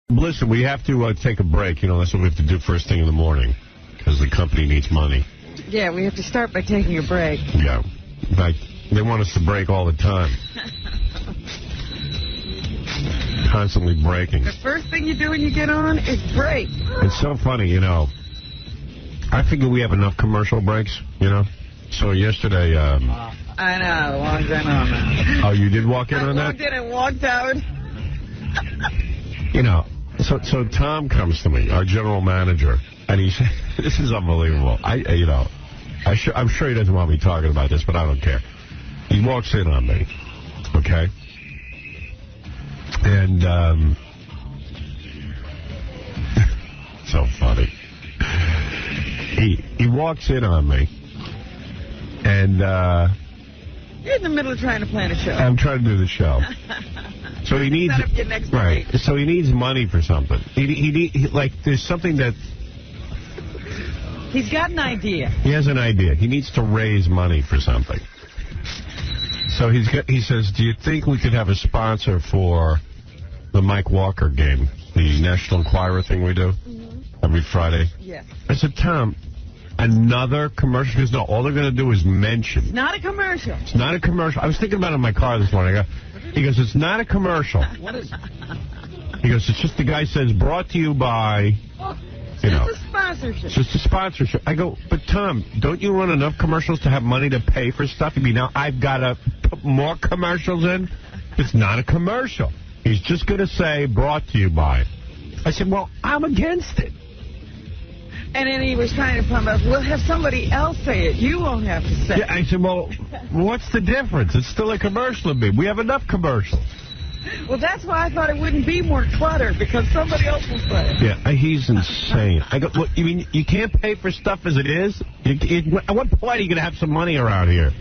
Listen, we have to take a break. You know, that's what we have to do first thing in the morning, because the company needs money. Yeah, we have to start by taking a break. Yeah. In fact, they want us to break all the time. Constantly breaking. The first thing you do when you get on is break. It's so funny, you know. I figure we have enough commercial breaks, you know. So yesterday... I know, walked in on that. Oh, you did walk in on that? I walked in and walked out. You know, so Tom comes to me, our general manager, and he said, this is unbelievable. I'm sure he doesn't want me talking about this, but I don't care. He walks in on me, okay? And, so funny. He walks in on me, and, you're in the middle of trying to plan a show. I'm trying to do the show. So he needs, set up your next right, break. so he needs money for something. He like, there's something that... He's got an idea. He has an idea. He needs to raise money for something. So he says, do you think we could have a sponsor for the Mike Walker game, the National Enquirer thing we do every Friday? Yes. I said, Tom, another commercial? Because no, all they're going to do is mention. It's not a commercial. It's not a commercial. I was thinking about it in my car this morning. He goes, it's not a commercial. What is it? He goes, it's just the guy says, brought to you by... You know, just a sponsorship. It's just a sponsorship. I go, but Tom, don't you run enough commercials to have money to pay for stuff? You mean now I've got to put more commercials in? It's not a commercial. He's just going to say, brought to you by. I said, well, I'm against it. And then he was trying to promise, we'll have somebody else say it. You won't have to say it. Yeah, I said, well, what's the difference? It's still a commercial to me. We have enough commercials. Well, that's why I thought it wouldn't be more clutter, because somebody else will say it. Yeah, he's insane. I go, look, you mean you can't pay for stuff as it is? At what point are you going to have some money around here?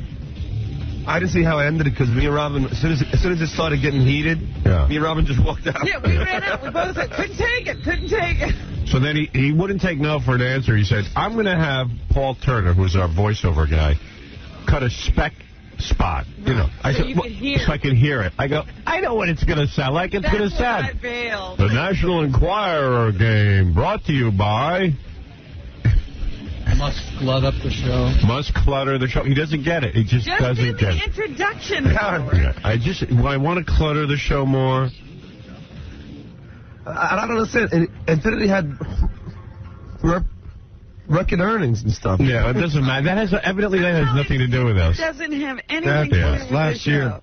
I didn't see how it ended, because me and Robin, as soon as it started getting heated, me and Robin just walked out. Yeah, we ran out. We both said, couldn't take it. So then he wouldn't take no for an answer. He said, I'm going to have Paul Turner, who's our voiceover guy, cut a spec spot. You know, I said, so I can hear it. I go, I know what it's going to sound like. It's going to sound. The National Enquirer game brought to you by... Must clutter up the show. Must clutter the show. He doesn't get it. He just doesn't get it. Introduction. I want to clutter the show more. I don't understand. Infinity had record earnings and stuff. Yeah, it doesn't matter. Evidently that has nothing to do with us. It doesn't have anything to do with last year.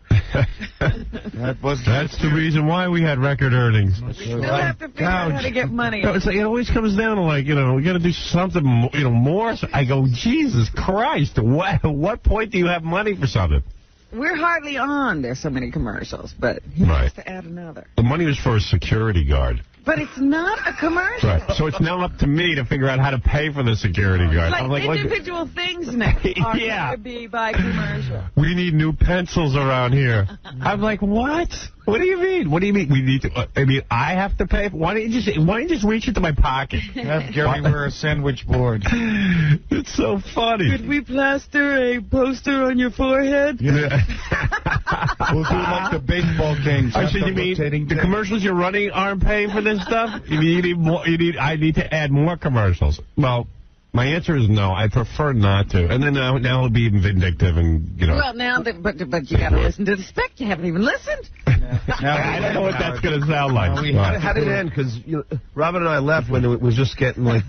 That's the reason why we had record earnings. We still have to figure out how to get money. It always comes down to, like, you know, we got to do something, more. So I go, Jesus Christ, at what point do you have money for something? We're hardly on. There's so many commercials, but he has to add another. The money was for a security guard. But it's not a commercial. Right. So it's now up to me to figure out how to pay for the security guard. Like individual things now are going to be by commercial. We need new pencils around here. I'm like, what? What do you mean? What do you mean? We need to? I mean, I have to pay? Why don't you just reach into my pocket? Have Gary wear a sandwich board. It's so funny. Could we plaster a poster on your forehead? Yeah. We'll do like the baseball games. I said, you mean the commercials you're running aren't paying for this stuff? You need more. I need to add more commercials. Well, my answer is no. I prefer not to. And then now it'll be vindictive and, you know. Well, now, but you got to listen to the spec. You haven't even listened. I don't know what that's going to sound like. How did it end? Because Robin and I left when it was just getting like,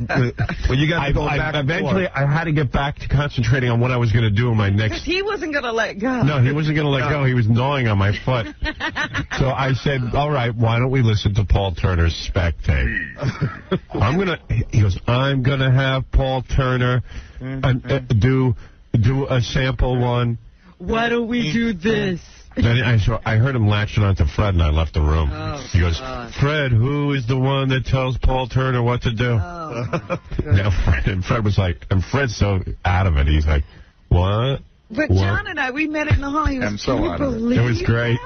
when you guys going back and eventually, I had to get back to concentrating on what I was going to do in my next. Because he wasn't going to let go. No, he wasn't going to let go. He was gnawing on my foot. So I said, all right, why don't we listen to Paul Turner's spec tape? He goes, I'm going to have Paul Turner do a sample one. Why don't we do this? Then I heard him latching onto Fred, and I left the room. He goes, Fred, who is the one that tells Paul Turner what to do? Now Fred was like, and Fred's so out of it. He's like, what? But John and I, we met in the hall. He was, I'm so out of it. It was great.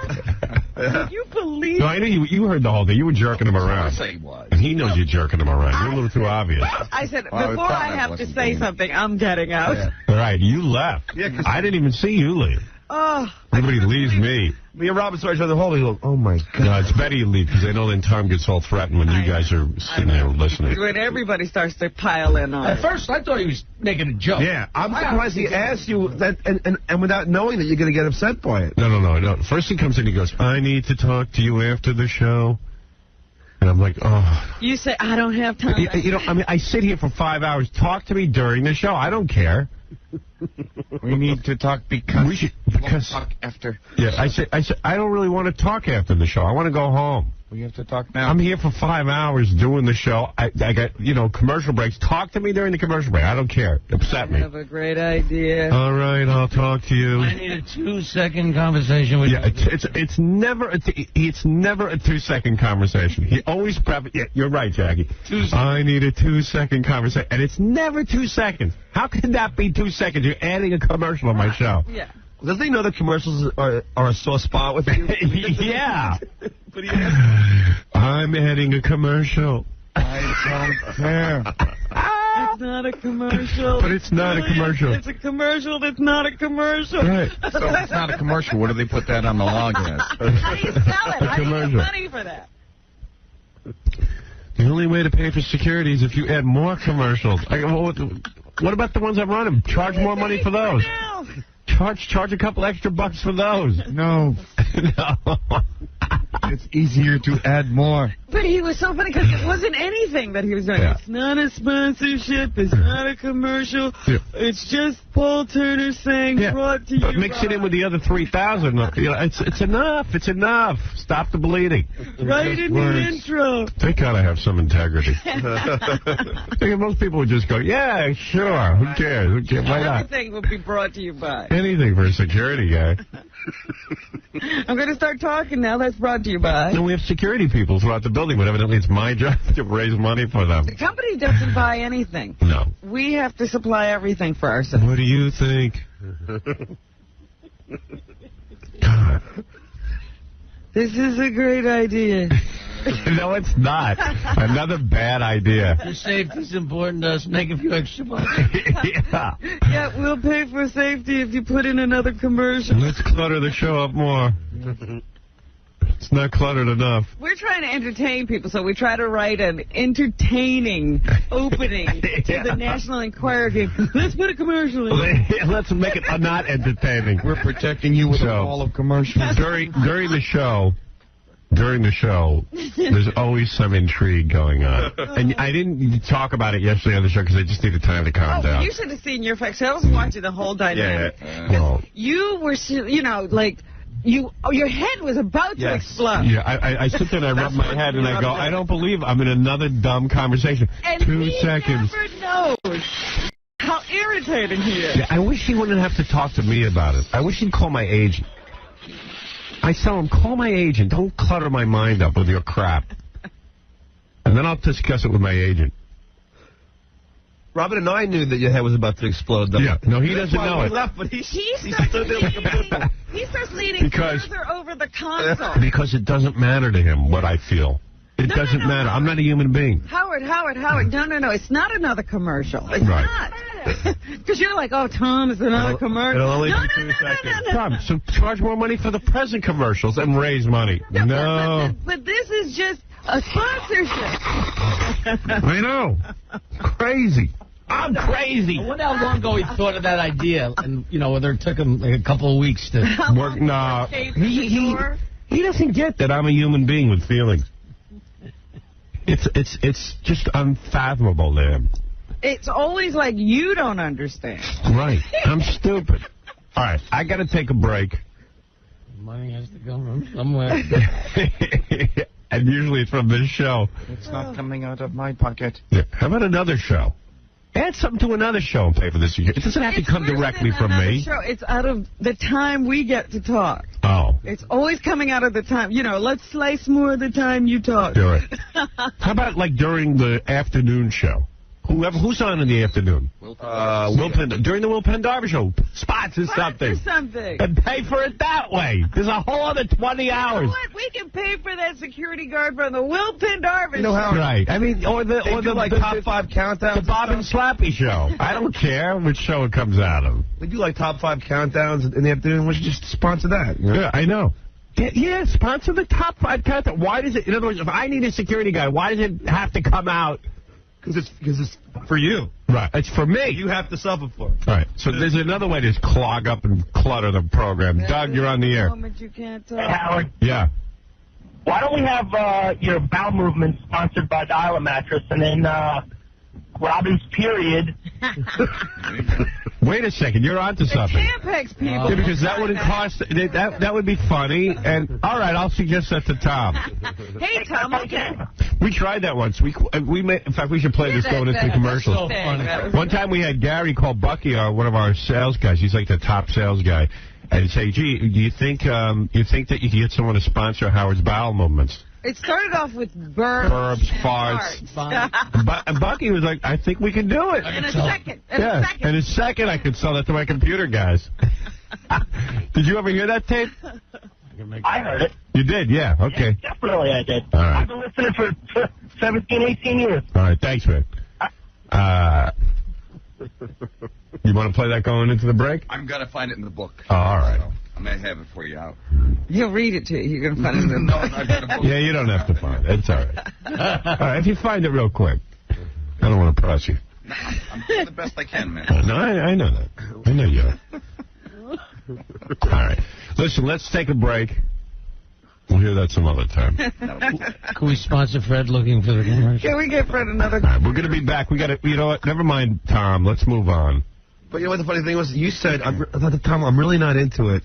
Can you believe No, I know you heard the whole thing. You were jerking him around. And he knows you're jerking him around. You're a little too obvious. I said, before I have to say something, I'm getting out. All right, you left. I didn't even see you leave. Oh. Everybody leaves me. Me and Robin saw each other holding. Go, oh, my God. No, it's better you leave, because I know then Tom gets all threatened when you guys are sitting there listening. When everybody starts to pile in on At first, I thought he was making a joke. Yeah, I'm surprised he asked you that, and without knowing that you're going to get upset by it. No. First he comes in, he goes, I need to talk to you after the show. And I'm like, oh. You say, I don't have time. You know, I mean, I sit here for 5 hours. Talk to me during the show. I don't care. We need to talk because talk after. Yeah, I said, I don't really want to talk after the show. I want to go home. we have to talk now. I'm here for 5 hours doing the show. I got, you know, commercial breaks. Talk to me during the commercial break. I don't care. Upset me. I have a great idea. All right, I'll talk to you. I need a 2-second conversation with you. Yeah, it's never a 2-second conversation. He always yeah, you're right, Jackie. I need a 2-second conversation, and it's never 2 seconds. How could that be 2 seconds? You're adding a commercial on my show. Yeah. Does he know that commercials are a sore spot with you? Yeah. I'm adding a commercial. I don't care. It's not a commercial. But it's not a commercial. It's a commercial that's not a commercial. Right. So it's not a commercial. What do they put that on the log as? How do you sell it? How do you get money for that? The only way to pay for security is if you add more commercials. What about the ones that run them? Charge more money for those. Charge a couple extra bucks for those. No. No. It's easier to add more. But he was so funny because it wasn't anything that he was doing. Yeah. It's not a sponsorship. It's not a commercial. Yeah. It's just Paul Turner saying, brought to you. But mix it in with the other 3,000. You know, it's enough. It's enough. Stop the bleeding. Right in the intro. They gotta have some integrity. Most people would just go, yeah, sure. Who cares? Why not? Everything will be brought to you by. Anything for a security guy. I'm going to start talking now. That's brought to you by. And we have security people throughout the building, but evidently it's my job to raise money for them. The company doesn't buy anything. No. We have to supply everything for ourselves. What do you think? God. This is a great idea. No, it's not. Another bad idea. Your safety's important to us. Make a few extra bucks. Yeah. Yeah, we'll pay for safety if you put in another commercial. Let's clutter the show up more. It's not cluttered enough. We're trying to entertain people, so we try to write an entertaining opening to the National Enquirer game. Let's put a commercial in. Let's make it not entertaining. We're protecting you with a wall of commercials. During the show, there's always some intrigue going on. And I didn't talk about it yesterday on the show because I just needed time to calm down. You should have seen your face. I was watching the whole dynamic. Yeah. You were, you know, like... your head was about to explode. Yeah, I sit there and I rub my head and I go, I don't believe I'm in another dumb conversation. And 2 seconds. He never knows how irritating he is. Yeah, I wish he wouldn't have to talk to me about it. I wish he'd call my agent. I tell him, call my agent. Don't clutter my mind up with your crap. And then I'll discuss it with my agent. Robin and I knew that your head was about to explode, though. Yeah, no, he doesn't know it. Left, but he starts leaning further over the console. Because it doesn't matter to him what I feel. It doesn't matter. I'm not a human being. Howard. No. It's not another commercial. It's not. Because you're like, oh, Tom, it's another commercial. It'll only be 2 seconds. Tom, so charge more money for the present commercials and raise money. No. But this is just a sponsorship. I know. Crazy. I'm crazy. I wonder how long ago he thought of that idea, and you know whether it took him like a couple of weeks to work. No, he doesn't get that I'm a human being with feelings. It's just unfathomable to him. It's always like you don't understand. Right. I'm stupid. All right, I got to take a break. Money has to come from somewhere. And usually it's from this show. It's not coming out of my pocket. Yeah. How about another show? Add something to another show and pay for this. It doesn't have to come directly from me. Show. It's out of the time we get to talk. Oh. It's always coming out of the time. You know, let's slice more of the time you talk. Do it. How about like during the afternoon show? Who's on in the afternoon? during the Will Penn Darby show. Spots is something. And pay for it that way. There's a whole other 20 hours. You know what? We can pay for that security guard from the Will Penn Darby show. Right. I mean, or the top 5 countdowns. The Bob and Slappy show. I don't care which show it comes out of. We do like top 5 countdowns in the afternoon. We should just sponsor that. You know? Yeah, I know. Yeah, sponsor the top 5 countdown. Why does it? In other words, if I need a security guy, why does it have to come out? Because it's for you. Right. It's for me. You have to suffer for it. Right. So there's another way to just clog up and clutter the program. Doug, you're on the air. You can't talk. Hey, Howard. Yeah. Why don't we have your bowel movement sponsored by Dial Mattress, and then Robin's period. Wait a second, you're onto something. Tampax people. Yeah, because that wouldn't cost. That would be funny. And all right, I'll suggest that to Tom. Hey, Tom. Okay. We tried that once. We made. In fact, we should play this going into the commercials. So funny. One time we had Gary call Bucky, one of our sales guys. He's like the top sales guy, and say, "Gee, do you think that you can get someone to sponsor Howard's bowel movements?" It started off with burps, farts. And Bucky was like, I think we can do it. In a second. In a second, I could sell that to my computer guys. Did you ever hear that tape? I heard it. You did? Yeah. Okay. Yeah, definitely I did. All right. I've been listening for 17, 18 years. All right. Thanks, man. You want to play that going into the break? I'm going to find it in the book. Oh, all right. So I may have it for you out. He'll read it to you. You're going to find it in the book. I've got a book. Yeah, you don't have to find it. It's all right. All right, if you find it real quick. I don't want to press you. No, I'm doing the best I can, man. No, I know that. I know you are. All right. Listen, let's take a break. We'll hear that some other time. Can we sponsor Fred looking for the commercial? Can we get Fred another? All right, we're going to be back. We got to, you know what? Never mind, Tom. Let's move on. But you know what the funny thing was? You said, at the time, I'm really not into it.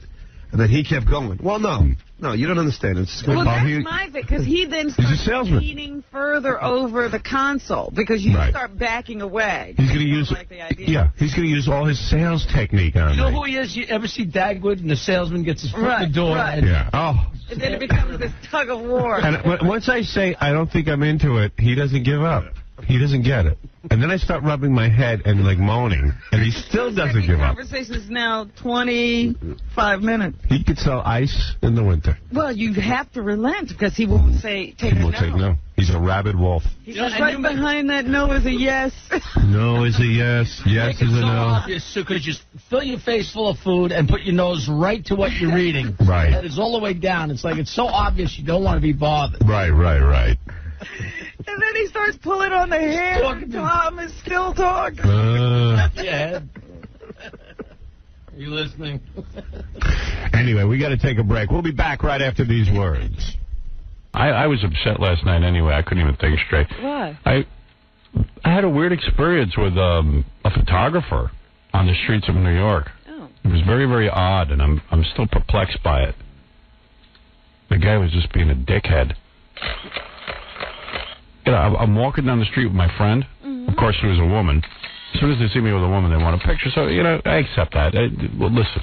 And then he kept going. Well, no, you don't understand. It's well, that's my thing, because he then starts leaning further over the console, because you start backing away. He's going to use, like the idea. Yeah, he's going to use all his sales technique on me. You know who he is? You ever see Dagwood and the salesman gets his foot in the door? Right. Yeah. Oh. And then it becomes this tug of war. And once I say I don't think I'm into it, he doesn't give up. He doesn't get it. And then I start rubbing my head and, like, moaning, and he still doesn't give up. The conversation is now 25 minutes. He could sell ice in the winter. Well, you have to relent, because he won't take no. He's a rabid wolf. He's right behind that no is a yes. No is a yes. Yes is a no. Obvious, so could you just fill your face full of food and put your nose right to what you're reading. Right. And it's all the way down. It's like it's so obvious you don't want to be bothered. Right. And then he starts pulling on the hair. Tom is still talking. Yeah. Are you listening? Anyway, we got to take a break. We'll be back right after these words. I was upset last night anyway. I couldn't even think straight. Why? I had a weird experience with a photographer on the streets of New York. Oh. It was very, very odd, and I'm still perplexed by it. The guy was just being a dickhead. You know, I'm walking down the street with my friend. Mm-hmm. Of course, she was a woman. As soon as they see me with a woman, they want a picture. So, you know, I accept that. Well, listen,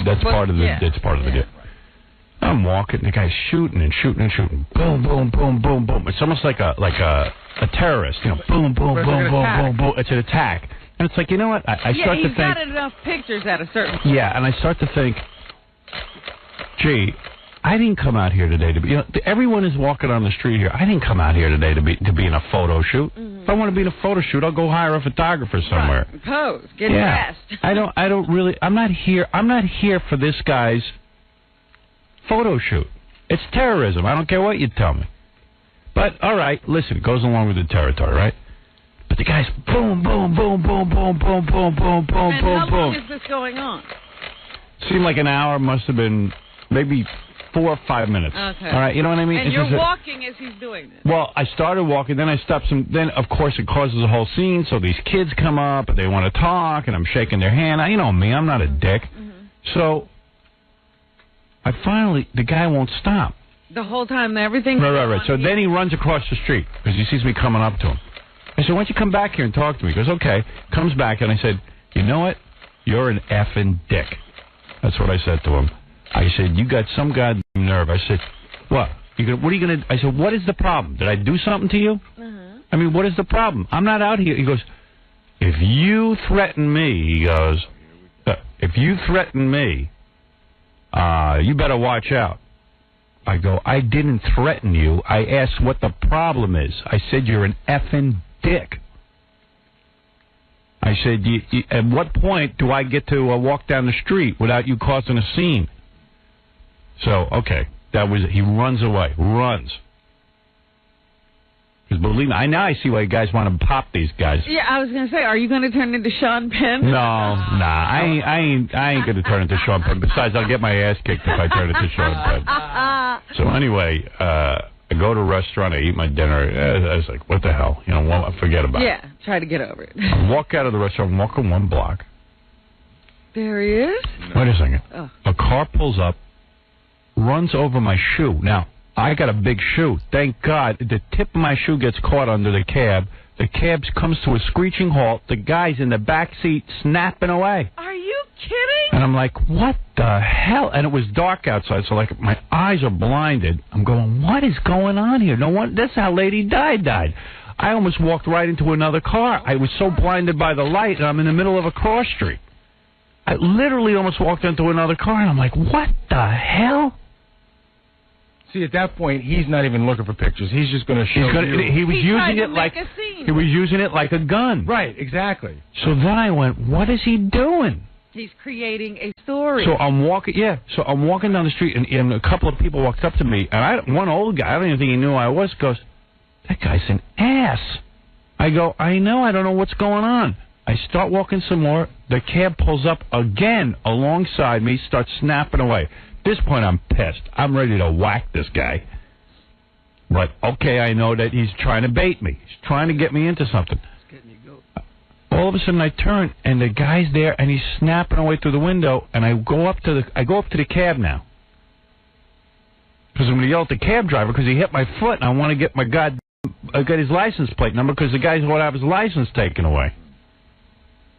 that's part of the deal. I'm walking, the guy's shooting and shooting and shooting. Boom, boom, boom, boom, boom. It's almost like a terrorist, you know. Boom, boom, boom, boom, boom, boom. It's an attack. And it's like, you know what? I start to think. Yeah, he's got enough pictures at a certain point. Yeah, and I start to think, gee, I didn't come out here today to be. You know, everyone is walking on the street here. I didn't come out here today to be in a photo shoot. Mm-hmm. If I want to be in a photo shoot, I'll go hire a photographer somewhere. Right. Pose, get dressed. I don't really. I'm not here for this guy's photo shoot. It's terrorism. I don't care what you tell me. But all right, listen, it goes along with the territory, right? But the guy's boom, boom, boom, boom, boom, boom, boom, boom, boom, boom, boom. And how long is this going on? Seemed like an hour. Must have been maybe 4 or 5 minutes. Okay. All right, you know what I mean? And you're walking as he's doing this. Well, I started walking, then I stopped some. Then, of course, it causes a whole scene. So these kids come up, and they want to talk, and I'm shaking their hand. You know me, I'm not a dick. Mm-hmm. So the guy won't stop. The whole time, everything. Right. So then he runs across the street because he sees me coming up to him. I said, "Why don't you come back here and talk to me?" He goes, "Okay." Comes back, and I said, "You know what? You're an effing dick." That's what I said to him. I said, "You got some goddamn nerve." I said, "What? What are you gonna?" I said, "What is the problem? Did I do something to you? I mean, what is the problem? I'm not out here." He goes, if you threaten me, he goes, if you threaten me, you better watch out. I go, I didn't threaten you. I asked what the problem is. I said, you're an effing dick. I said, at what point do I get to walk down the street without you causing a scene? So, okay, that was it. He runs away. Runs. Because believe me, I see why you guys want to pop these guys. Yeah, I was going to say, are you going to turn into Sean Penn? No, I ain't going to turn into Sean Penn. Besides, I'll get my ass kicked if I turn into Sean Penn. So anyway, I go to a restaurant, I eat my dinner. I was like, what the hell? You know, forget about it. Yeah, try to get over it. I walk out of the restaurant, walking 1 block. There he is. Wait a second. Oh. A car pulls up, runs over my shoe. Now, I got a big shoe. Thank God. The tip of my shoe gets caught under the cab. The cab comes to a screeching halt. The guy's in the back seat snapping away. Are you kidding? And I'm like, what the hell? And it was dark outside, so like my eyes are blinded. I'm going, what is going on here? No one. That's how Lady died. I almost walked right into another car. I was so blinded by the light, and I'm in the middle of a cross street. I literally almost walked into another car, and I'm like, what the hell? See, at that point, he's not even looking for pictures. He's just going to show you. He was using it like a gun. Right, exactly. So then I went, what is he doing? He's creating a story. So I'm walking down the street, and a couple of people walked up to me, and one old guy, I don't even think he knew who I was, goes, that guy's an ass. I go, I know, I don't know what's going on. I start walking some more. The cab pulls up again alongside me, starts snapping away. At this point, I'm pissed. I'm ready to whack this guy. But, okay, I know that he's trying to bait me. He's trying to get me into something. All of a sudden, I turn, and the guy's there, and he's snapping away through the window, and I go up to the cab now. Because I'm going to yell at the cab driver because he hit my foot, and I want to get get his license plate number because the guy's going to have his license taken away.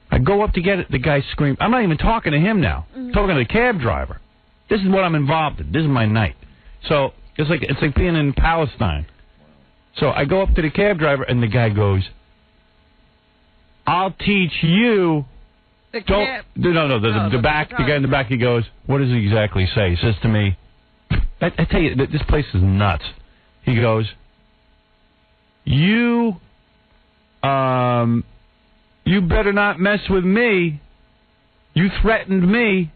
I go up to get it. The guy screams. I'm not even talking to him now. I'm talking to the cab driver. This is what I'm involved in. This is my night. So it's like being in Palestine. So I go up to the cab driver, and the guy goes, I'll teach you. The guy in the back, he goes, what does he exactly say? He says to me, I tell you, this place is nuts. He goes, you better not mess with me. You threatened me.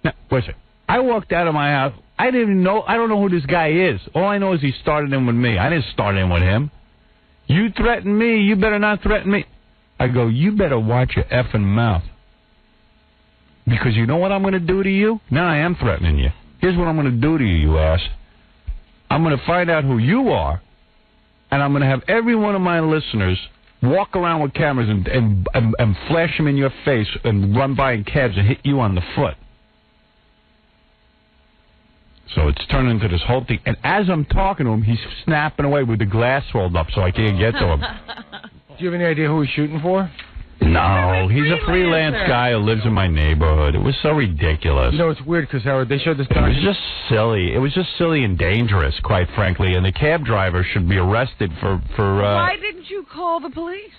Now, wait a second. I walked out of my house. I don't know who this guy is. All I know is he started in with me. I didn't start in with him. You threatened me. You better not threaten me. I go, you better watch your effing mouth. Because you know what I'm going to do to you? Now I am threatening you. Here's what I'm going to do to you, you ass. I'm going to find out who you are, and I'm going to have every one of my listeners walk around with cameras and flash them in your face and run by in cabs and hit you on the foot. So it's turned into this whole thing. And as I'm talking to him, he's snapping away with the glass rolled up so I can't get to him. Do you have any idea who he's shooting for? No, he's a freelance guy who lives in my neighborhood. It was so ridiculous. You know, it's weird because, Howard, they showed this guy. It was just silly. It was just silly and dangerous, quite frankly. And the cab driver should be arrested for Why didn't you call the police?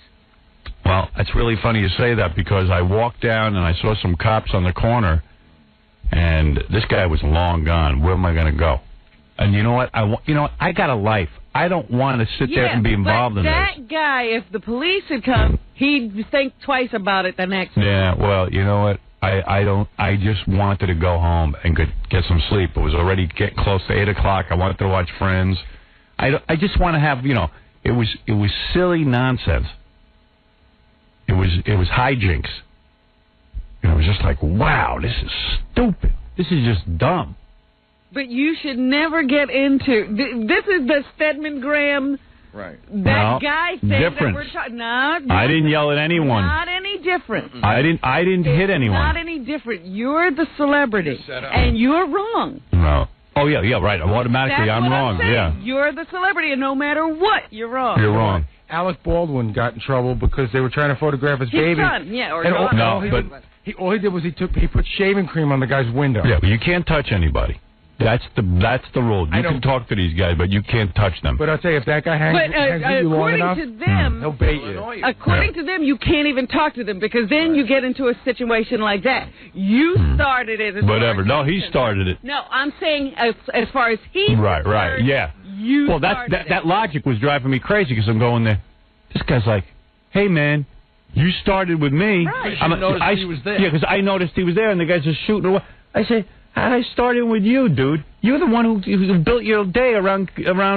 Well, it's really funny you say that because I walked down and I saw some cops on the corner, and this guy was long gone. Where am I going to go? And you know what? I got a life. I don't want to sit there and be involved in this. That guy, if the police had come, he'd think twice about it the next day. Yeah, well, you know what? I just wanted to go home and get some sleep. It was already getting close to 8 o'clock. I wanted to watch Friends. I just want to have, it was silly nonsense. It was hijinks. It was just like, wow, this is stupid. This is just dumb. But you should never get into... This is the Stedman Graham... Right. That guy thing different. that we're talking... No, I didn't yell at anyone. Not any different. I didn't hit anyone. Not any different. You're the celebrity. And you're wrong. No. Oh, yeah, right. Automatically, I'm wrong. Yeah. You're the celebrity, and no matter what, you're wrong. You're wrong. Alec Baldwin got in trouble because they were trying to photograph his baby. Son, yeah, or all he did was he put shaving cream on the guy's window. Yeah, but you can't touch anybody. That's the rule. You can talk to these guys, but you can't touch them. But I'll tell you, if that guy hangs with you long enough, he'll bait you. According to them, you can't even talk to them because then you get into a situation like that. You started it. Whatever. No, he started it. No, I'm saying as far as he's right, yeah. You that logic was driving me crazy because I'm going there. This guy's like, hey, man, you started with me. Right. He was there. Yeah, because I noticed he was there, and the guy's just shooting away. I say, I started with you, dude. You're the one who built your day around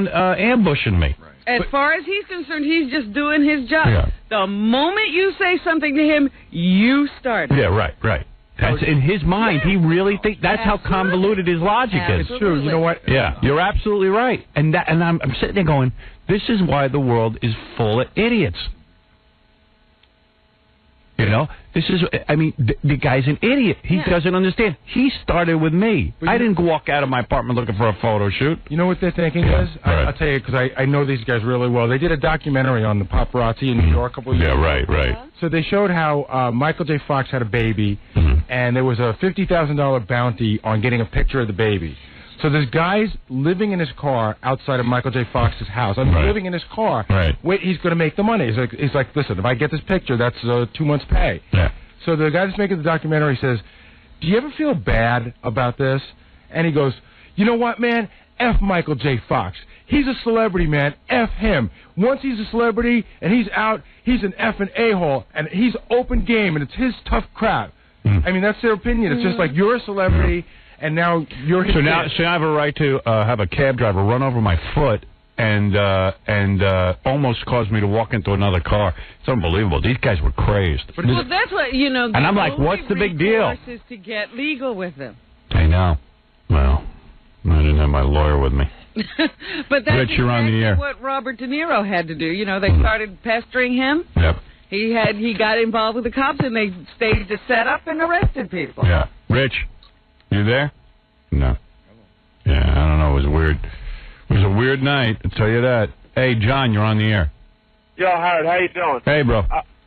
ambushing me. As far as he's concerned, he's just doing his job. Yeah. The moment you say something to him, you start. Yeah, right. That's in his mind. He really thinks that's how convoluted his logic is. It's true. You know what? Yeah, you're absolutely right. And I'm sitting there going, this is why the world is full of idiots. You know, this is, I mean, the guy's an idiot. He doesn't understand. He started with me. I didn't walk out of my apartment looking for a photo shoot. You know what they're thinking is? I'll tell you, because I know these guys really well. They did a documentary on the paparazzi in New York a couple of years ago. Right. So they showed how Michael J. Fox had a baby, and there was a $50,000 bounty on getting a picture of the baby. So there's guys living in his car outside of Michael J. Fox's house. Living in his car. Right. Wait, he's going to make the money. He's like, listen, if I get this picture, that's 2 months' pay. Yeah. So the guy that's making the documentary says, do you ever feel bad about this? And he goes, you know what, man? F Michael J. Fox. He's a celebrity, man. F him. Once he's a celebrity and he's out, he's an effing a-hole. And he's open game, and it's his tough crap. I mean, that's their opinion. It's just like, you're a celebrity, and now you're his now I have a right to have a cab driver run over my foot and almost caused me to walk into another car. It's unbelievable. These guys were crazed. Well, that's what, you know. And I'm like, what's the big deal? Is to get legal with them. I know. Well, I didn't have my lawyer with me. But that's Rich, you're on the air. What Robert De Niro had to do. You know, they started pestering him. Yep. He got involved with the cops, and they staged a setup and arrested people. Yeah. Rich, you there? No. Yeah, I don't know. It was weird. It was a weird night, I'll tell you that. Hey, John, you're on the air. Yo, Howard, how you doing? Hey, bro.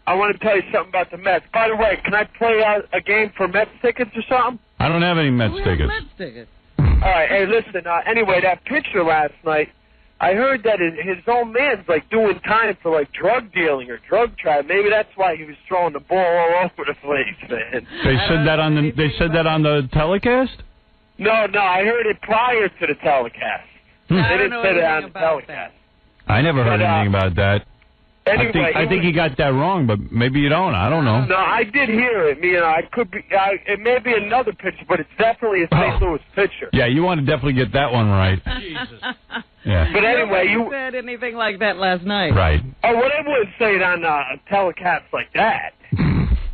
I want to tell you something about the Mets. By the way, can I play a game for Mets tickets or something? I don't have any Mets tickets. Mets tickets. All right, hey, listen. Anyway, that pitcher last night, I heard that his own man's like doing time for like drug dealing or drug trial. Maybe that's why he was throwing the ball all over the place, man. They said that on the telecast? No, I heard it prior to the telecast. They didn't say that on the telecast. I never heard anything about that. Anyway, I think he got that wrong, but maybe you don't. I don't know. No, I did hear it. You know, I could be. It may be another pitcher, but it's definitely a St. Louis pitcher. Yeah, you want to definitely get that one right. Jesus. Yeah. But anyway, you said anything like that last night. Right. Oh, well, they wouldn't say it on a telecast like that.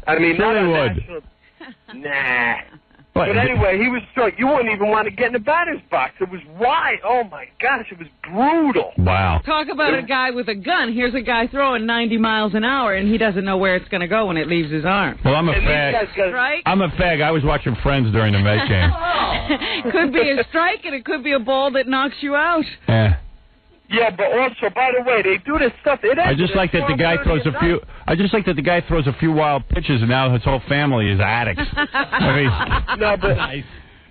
I mean, sure not they on would. national. Nah. But anyway, he was struck. You wouldn't even want to get in the batter's box. It was wide. Oh, my gosh, it was brutal. Wow. Talk about a guy with a gun. Here's a guy throwing 90 miles an hour, and he doesn't know where it's going to go when it leaves his arm. Well, I'm a fag. Strike? I'm a fag. I was watching Friends during the Met game. Could be a strike, and it could be a ball that knocks you out. Yeah. Yeah, but also, by the way, they do this stuff. I just like that the guy throws a few. I just like that the guy throws a few wild pitches, and now his whole family is addicts. I mean, no, but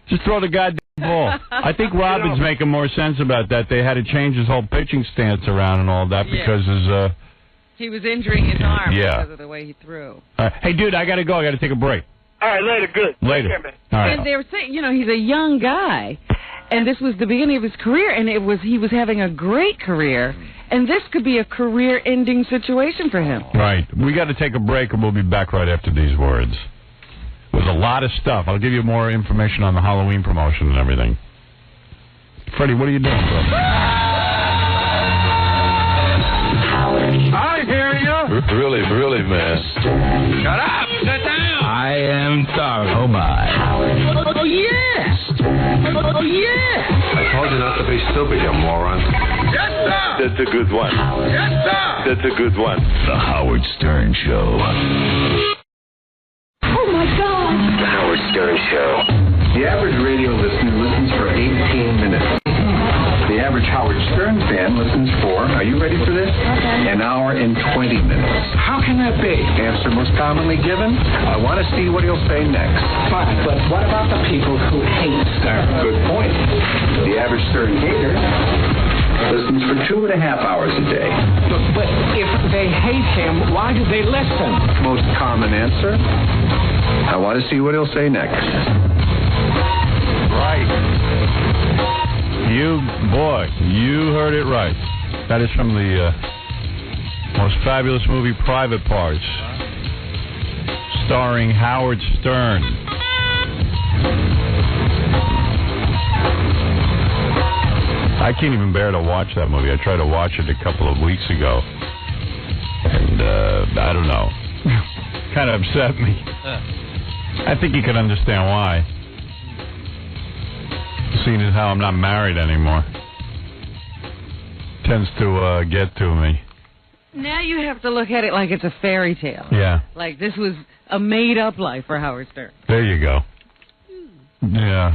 just throw the goddamn ball. I think Robin's making more sense about that. They had to change his whole pitching stance around and all that because his. He was injuring his arm because of the way he threw. Hey, dude, I got to go. I got to take a break. All right, later. Good. Later. Take care, man. All right. And they were saying, you know, he's a young guy. And this was the beginning of his career, and he was having a great career, and this could be a career-ending situation for him. Right. We got to take a break, and we'll be back right after these words. With a lot of stuff. I'll give you more information on the Halloween promotion and everything. Freddie, what are you doing, bro? I hear you. Really, man. Shut up. Sit down. I am sorry. Oh, my. Oh, yes. Oh, yeah! I told you not to be stupid, you moron. Yes, sir! That's a good one. Yes, sir! That's a good one. The Howard Stern Show. Oh, my God! The Howard Stern Show. The average radio listener listens for 18 minutes. The average Howard Stern fan listens for, are you ready for this? Okay. An hour and 20 minutes. How can that be? Answer most commonly given, I want to see what he'll say next. Fine, but what about the people who hate Stern? Good point. The average Stern hater listens for 2.5 hours a day. But if they hate him, why do they listen? Most common answer, I want to see what he'll say next. Right. You heard it right. That is from the most fabulous movie, Private Parts, starring Howard Stern. I can't even bear to watch that movie. I tried to watch it a couple of weeks ago, and I don't know. Kind of upset me. I think you can understand why. Seeing as how I'm not married anymore, tends to get to me. Now you have to look at it like it's a fairy tale. Yeah. Like this was a made-up life for Howard Stern. There you go. Yeah.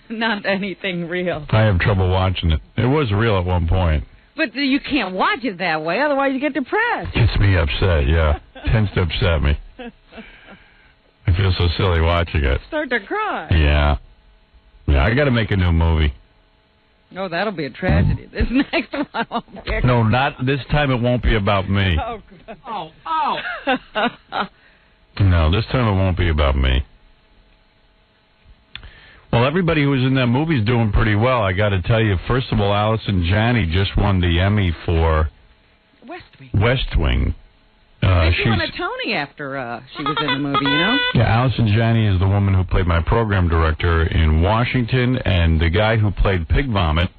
Not anything real. I have trouble watching it. It was real at one point. But you can't watch it that way, otherwise you get depressed. Gets me upset, yeah. Tends to upset me. I feel so silly watching it. Start to cry. Yeah. Yeah, I got to make a new movie. Oh, that'll be a tragedy. This next one won't be. No, not this time. It won't be about me. Oh, God. No, this time it won't be about me. Well, everybody who was in that movie is doing pretty well. I got to tell you, first of all, Allison Janney just won the Emmy for West Wing. She won a Tony after she was in the movie, you know? Yeah, Allison Janney is the woman who played my program director in Washington, and the guy who played Pig Vomit,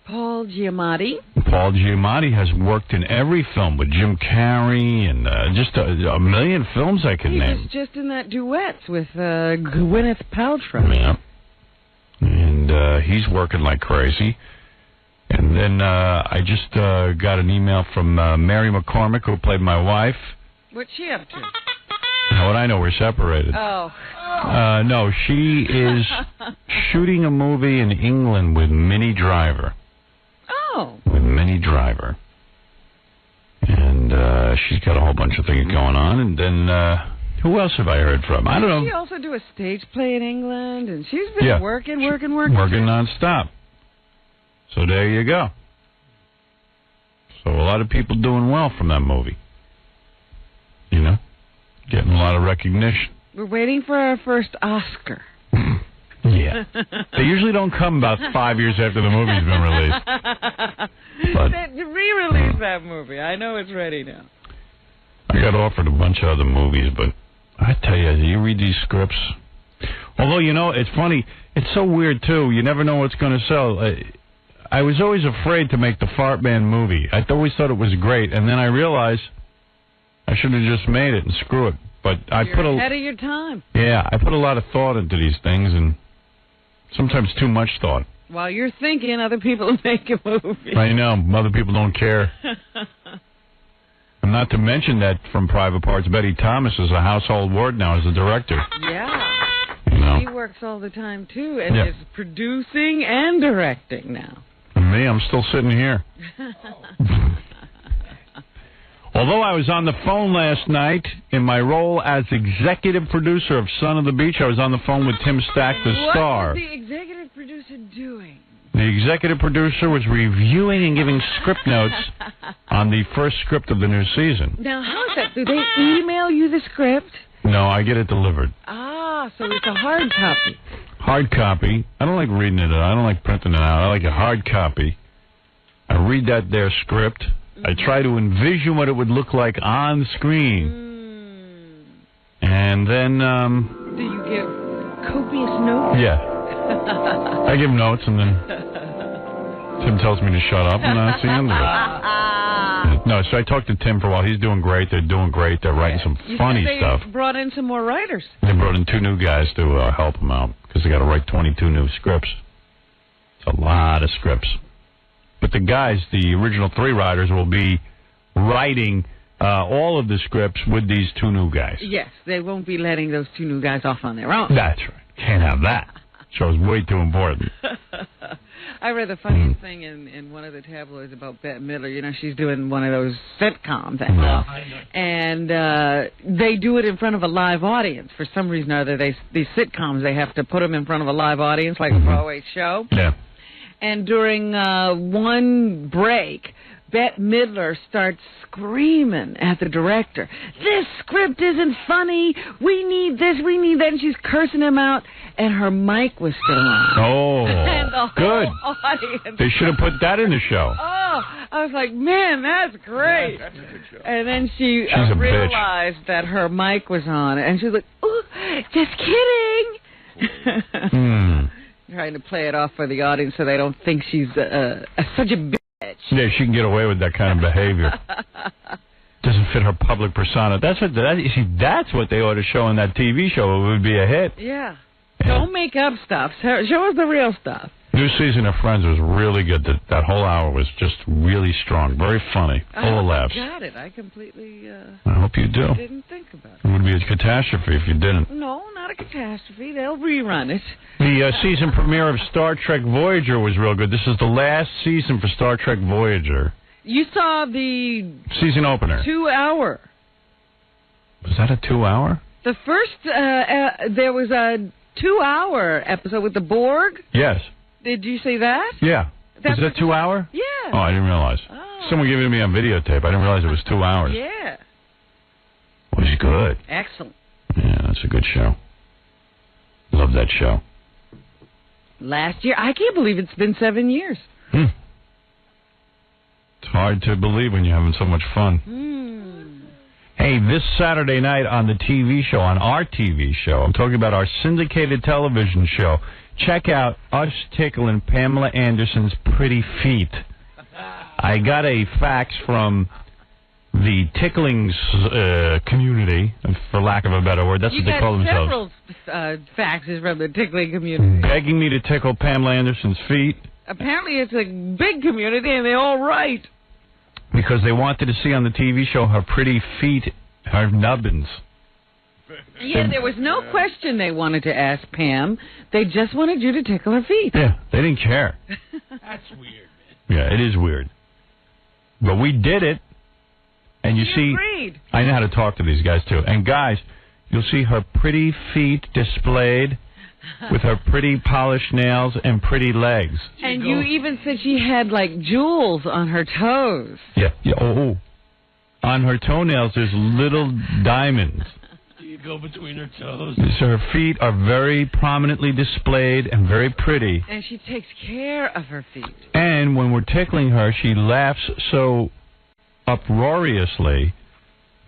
Paul Giamatti. Paul Giamatti has worked in every film with Jim Carrey and just a million films I can name. He was just in that duets with Gwyneth Paltrow. Yeah. And he's working like crazy. And then I just got an email from Mary McCormick, who played my wife. What's she up to? Now, what I know, we're separated. Oh. No, she is shooting a movie in England with Minnie Driver. Oh. With Minnie Driver. And she's got a whole bunch of things going on. And then who else have I heard from? I don't know. Did she also do a stage play in England? And she's been working. Working nonstop. So there you go. So a lot of people doing well from that movie. You know? Getting a lot of recognition. We're waiting for our first Oscar. Yeah. They usually don't come about 5 years after the movie's been released. But, they re-release that movie. I know it's ready now. I got offered a bunch of other movies, but I tell you, you read these scripts. Although, you know, it's funny. It's so weird, too. You never know what's going to sell. I was always afraid to make the Fart Man movie. I always thought it was great, and then I realized I should have just made it and screw it. But You're ahead of your time. Yeah, I put a lot of thought into these things, and sometimes too much thought. While you're thinking, other people make a movie. I know. Other people don't care. And not to mention that from Private Parts, Betty Thomas is a household word now as a director. Yeah. You know. She works all the time, too, and is producing and directing now. And me, I'm still sitting here. Although I was on the phone last night in my role as executive producer of Son of the Beach, I was on the phone with Tim Stack, the star. What was the executive producer doing? The executive producer was reviewing and giving script notes on the first script of the new season. Now, how is that? Do they email you the script? No, I get it delivered. Ah, so it's a hard copy. Hard copy. I don't like reading it. I don't like printing it out. I like a hard copy. I read that there script. I try to envision what it would look like on screen. And then, do you give copious notes? Yeah. I give notes, and then Tim tells me to shut up, and that's the end of it. No, so I talked to Tim for a while. He's doing great. They're doing great. They're writing some funny stuff. They brought in some more writers. They brought in 2 new guys to help them out, because they got to write 22 new scripts. It's a lot of scripts. But the guys, the original 3 writers, will be writing all of the scripts with these 2 new guys. Yes, they won't be letting those 2 new guys off on their own. That's right. Can't have that. Show's way too important. I read the funniest thing in one of the tabloids about Bette Midler. You know, she's doing one of those sitcoms. And they do it in front of a live audience. For some reason or other, these sitcoms, they have to put them in front of a live audience, like a Broadway show. Yeah. And during one break, Bette Midler starts screaming at the director, "This script isn't funny. We need this, we need that." And she's cursing him out, and her mic was still on. Oh, and the good. whole audience. They should have put that in the show. Oh, I was like, man, that's great. That's a good show. And then she realized that her mic was on, and she was like, "Oh, just kidding." Trying to play it off for the audience so they don't think she's such a bitch. Yeah, she can get away with that kind of behavior. Doesn't fit her public persona. That's what they ought to show in that TV show. It would be a hit. Yeah. Don't make up stuff. Show us the real stuff. New season of Friends was really good. That whole hour was just really strong. Very funny. Full of laughs. I got it. I completely I hope you do. didn't think about it. It would be a catastrophe if you didn't. No, not a catastrophe. They'll rerun it. The season premiere of Star Trek Voyager was real good. This is the last season for Star Trek Voyager. You saw the season opener. 2-hour. Was that a 2-hour? The first, there was a 2-hour episode with the Borg. Yes. Did you see that? Yeah. Was that 2-hour? Yeah. Oh, I didn't realize. Oh. Someone gave it to me on videotape. I didn't realize it was 2 hours. Yeah. It was good. Excellent. Yeah, that's a good show. Love that show. Last year. I can't believe it's been 7 years. It's hard to believe when you're having so much fun. Hey, this Saturday night on the TV show, on our TV show, I'm talking about our syndicated television show, check out us tickling Pamela Anderson's pretty feet. I got a fax from the tickling community, for lack of a better word. That's what they call themselves. You got several faxes from the tickling community. Begging me to tickle Pamela Anderson's feet. Apparently it's a big community, and they all write. Because they wanted to see on the TV show her pretty feet, her nubbins. Yeah, there was no question they wanted to ask Pam. They just wanted you to tickle her feet. Yeah, they didn't care. That's weird, man. Yeah, it is weird. But we did it. And you see, agreed. I know how to talk to these guys, too. And guys, you'll see her pretty feet displayed with her pretty polished nails and pretty legs. And you even said she had, like, jewels on her toes. Yeah. Oh. On her toenails, there's little diamonds. You go between her toes. So her feet are very prominently displayed and very pretty. And she takes care of her feet. And when we're tickling her, she laughs so uproariously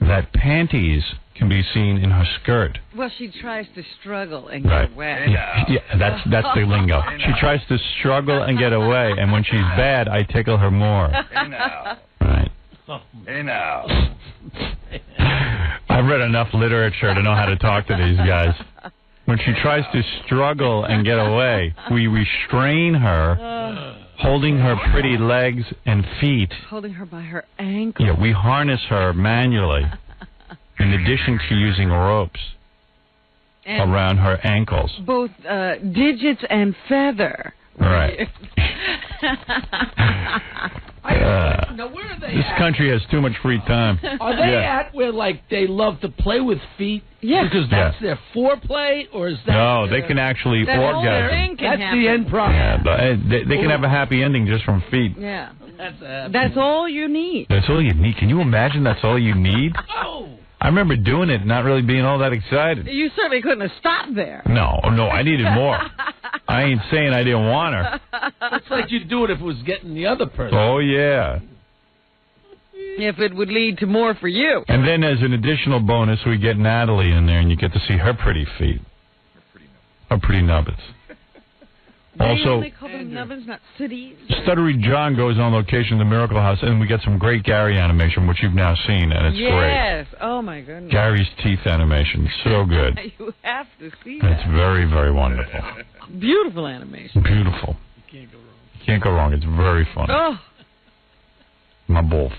that panties can be seen in her skirt. Well, she tries to struggle and get away. Yeah, that's the lingo. She tries to struggle and get away, and when she's bad, I tickle her more. Hey now. Right. Hey now. I've read enough literature to know how to talk to these guys. When she tries to struggle and get away, we restrain her, holding her pretty legs and feet. Holding her by her ankles. Yeah, we harness her manually, in addition to using ropes around her ankles. Both digits and feather. Right. Now, where are they This at? country has too much free time. Are they at where, like, they love to play with feet? Yeah. Because that's their foreplay, or is that... No, they can actually orgasm. That's the end product. Yeah, but they can have a happy ending just from feet. Yeah. That's all you need. That's all you need. Can you imagine that's all you need? Oh. I remember doing it and not really being all that excited. You certainly couldn't have stopped there. No, I needed more. I ain't saying I didn't want her. It's like you'd do it if it was getting the other person. Oh, yeah. If it would lead to more for you. And then as an additional bonus, we get Natalie in there, and you get to see her pretty feet. Her pretty nubbins. Also, they call them nubbins, not cities. Stuttery John goes on location in the Miracle House, and we get some great Gary animation, which you've now seen, and it's great. Yes. Oh, my goodness. Gary's teeth animation, so good. You have to see that. It's very, very wonderful. Beautiful animation. Beautiful. You can't go wrong. You can't go wrong. It's very funny. Oh. My both.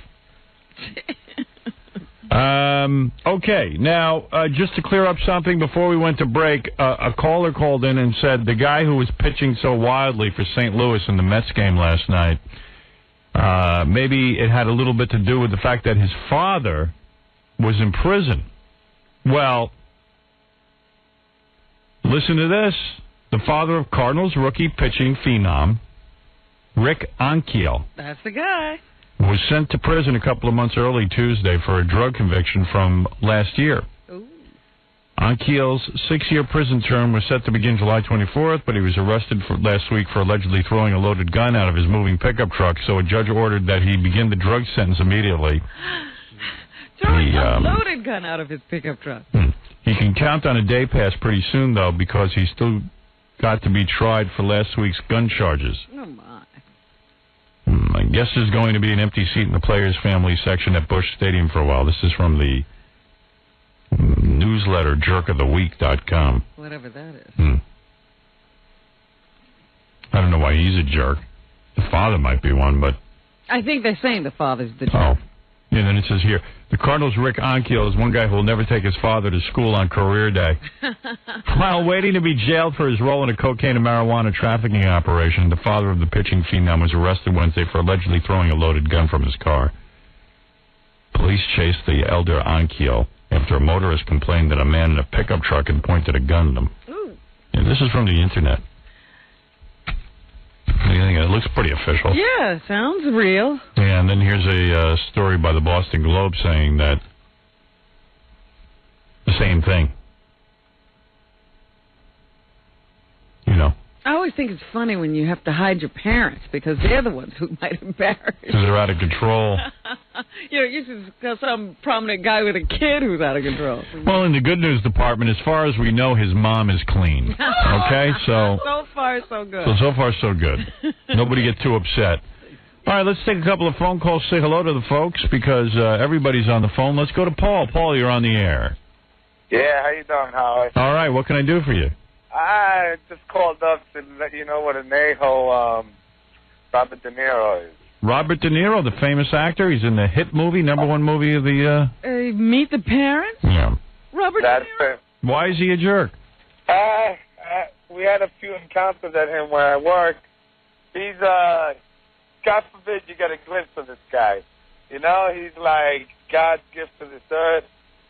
Okay, now, just to clear up something before we went to break, a caller called in and said the guy who was pitching so wildly for St. Louis in the Mets game last night, maybe it had a little bit to do with the fact that his father was in prison. Well, listen to this. The father of Cardinals rookie pitching phenom, 𝗦𝗵cie𝘄. That's the guy. Was sent to prison a couple of months early Tuesday for a drug conviction from last year. 𝗦𝗵cie's 6-year prison term was set to begin July 24th, but he was arrested last week for allegedly throwing a loaded gun out of his moving pickup truck, so a judge ordered that he begin the drug sentence immediately. Throwing a loaded gun out of his pickup truck. He can count on a day pass pretty soon, though, because he's still got to be tried for last week's gun charges. Oh, my. I guess there's going to be an empty seat in the players' family section at Busch Stadium for a while. This is from the newsletter, jerkoftheweek.com. Whatever that is. I don't know why he's a jerk. The father might be one, but... I think they're saying the father's the jerk. Oh. Yeah, and then it says here, the Cardinals' 𝗦𝗵cie𝘄 is one guy who will never take his father to school on career day. While waiting to be jailed for his role in a cocaine and marijuana trafficking operation, the father of the pitching phenom was arrested Wednesday for allegedly throwing a loaded gun from his car. Police chased the elder 𝗦𝗵cie𝘄 after a motorist complained that a man in a pickup truck had pointed a gun at him. Yeah, this is from the internet. What do you think? It looks pretty official. Yeah, sounds real. Yeah, and then here's a story by the Boston Globe saying that the same thing. You know. I always think it's funny when you have to hide your parents because they're the ones who might embarrass you. Because they're out of control. You know, you just got some prominent guy with a kid who's out of control. Well, in the good news department, as far as we know, his mom is clean. Okay, so... So far, so good. So far, so good. Nobody get too upset. All right, let's take a couple of phone calls, say hello to the folks, because everybody's on the phone. Let's go to Paul. Paul, you're on the air. Yeah, how you doing, Howard? All right, what can I do for you? I just called up to let you know what an a-hole Robert De Niro is. Robert De Niro, the famous actor. He's in the hit movie, #1 movie of the... Meet the Parents? Yeah. Robert De Niro? Why is he a jerk? We had a few encounters at him where I work. He's, God forbid you get a glimpse of this guy. You know, he's like God's gift to this earth,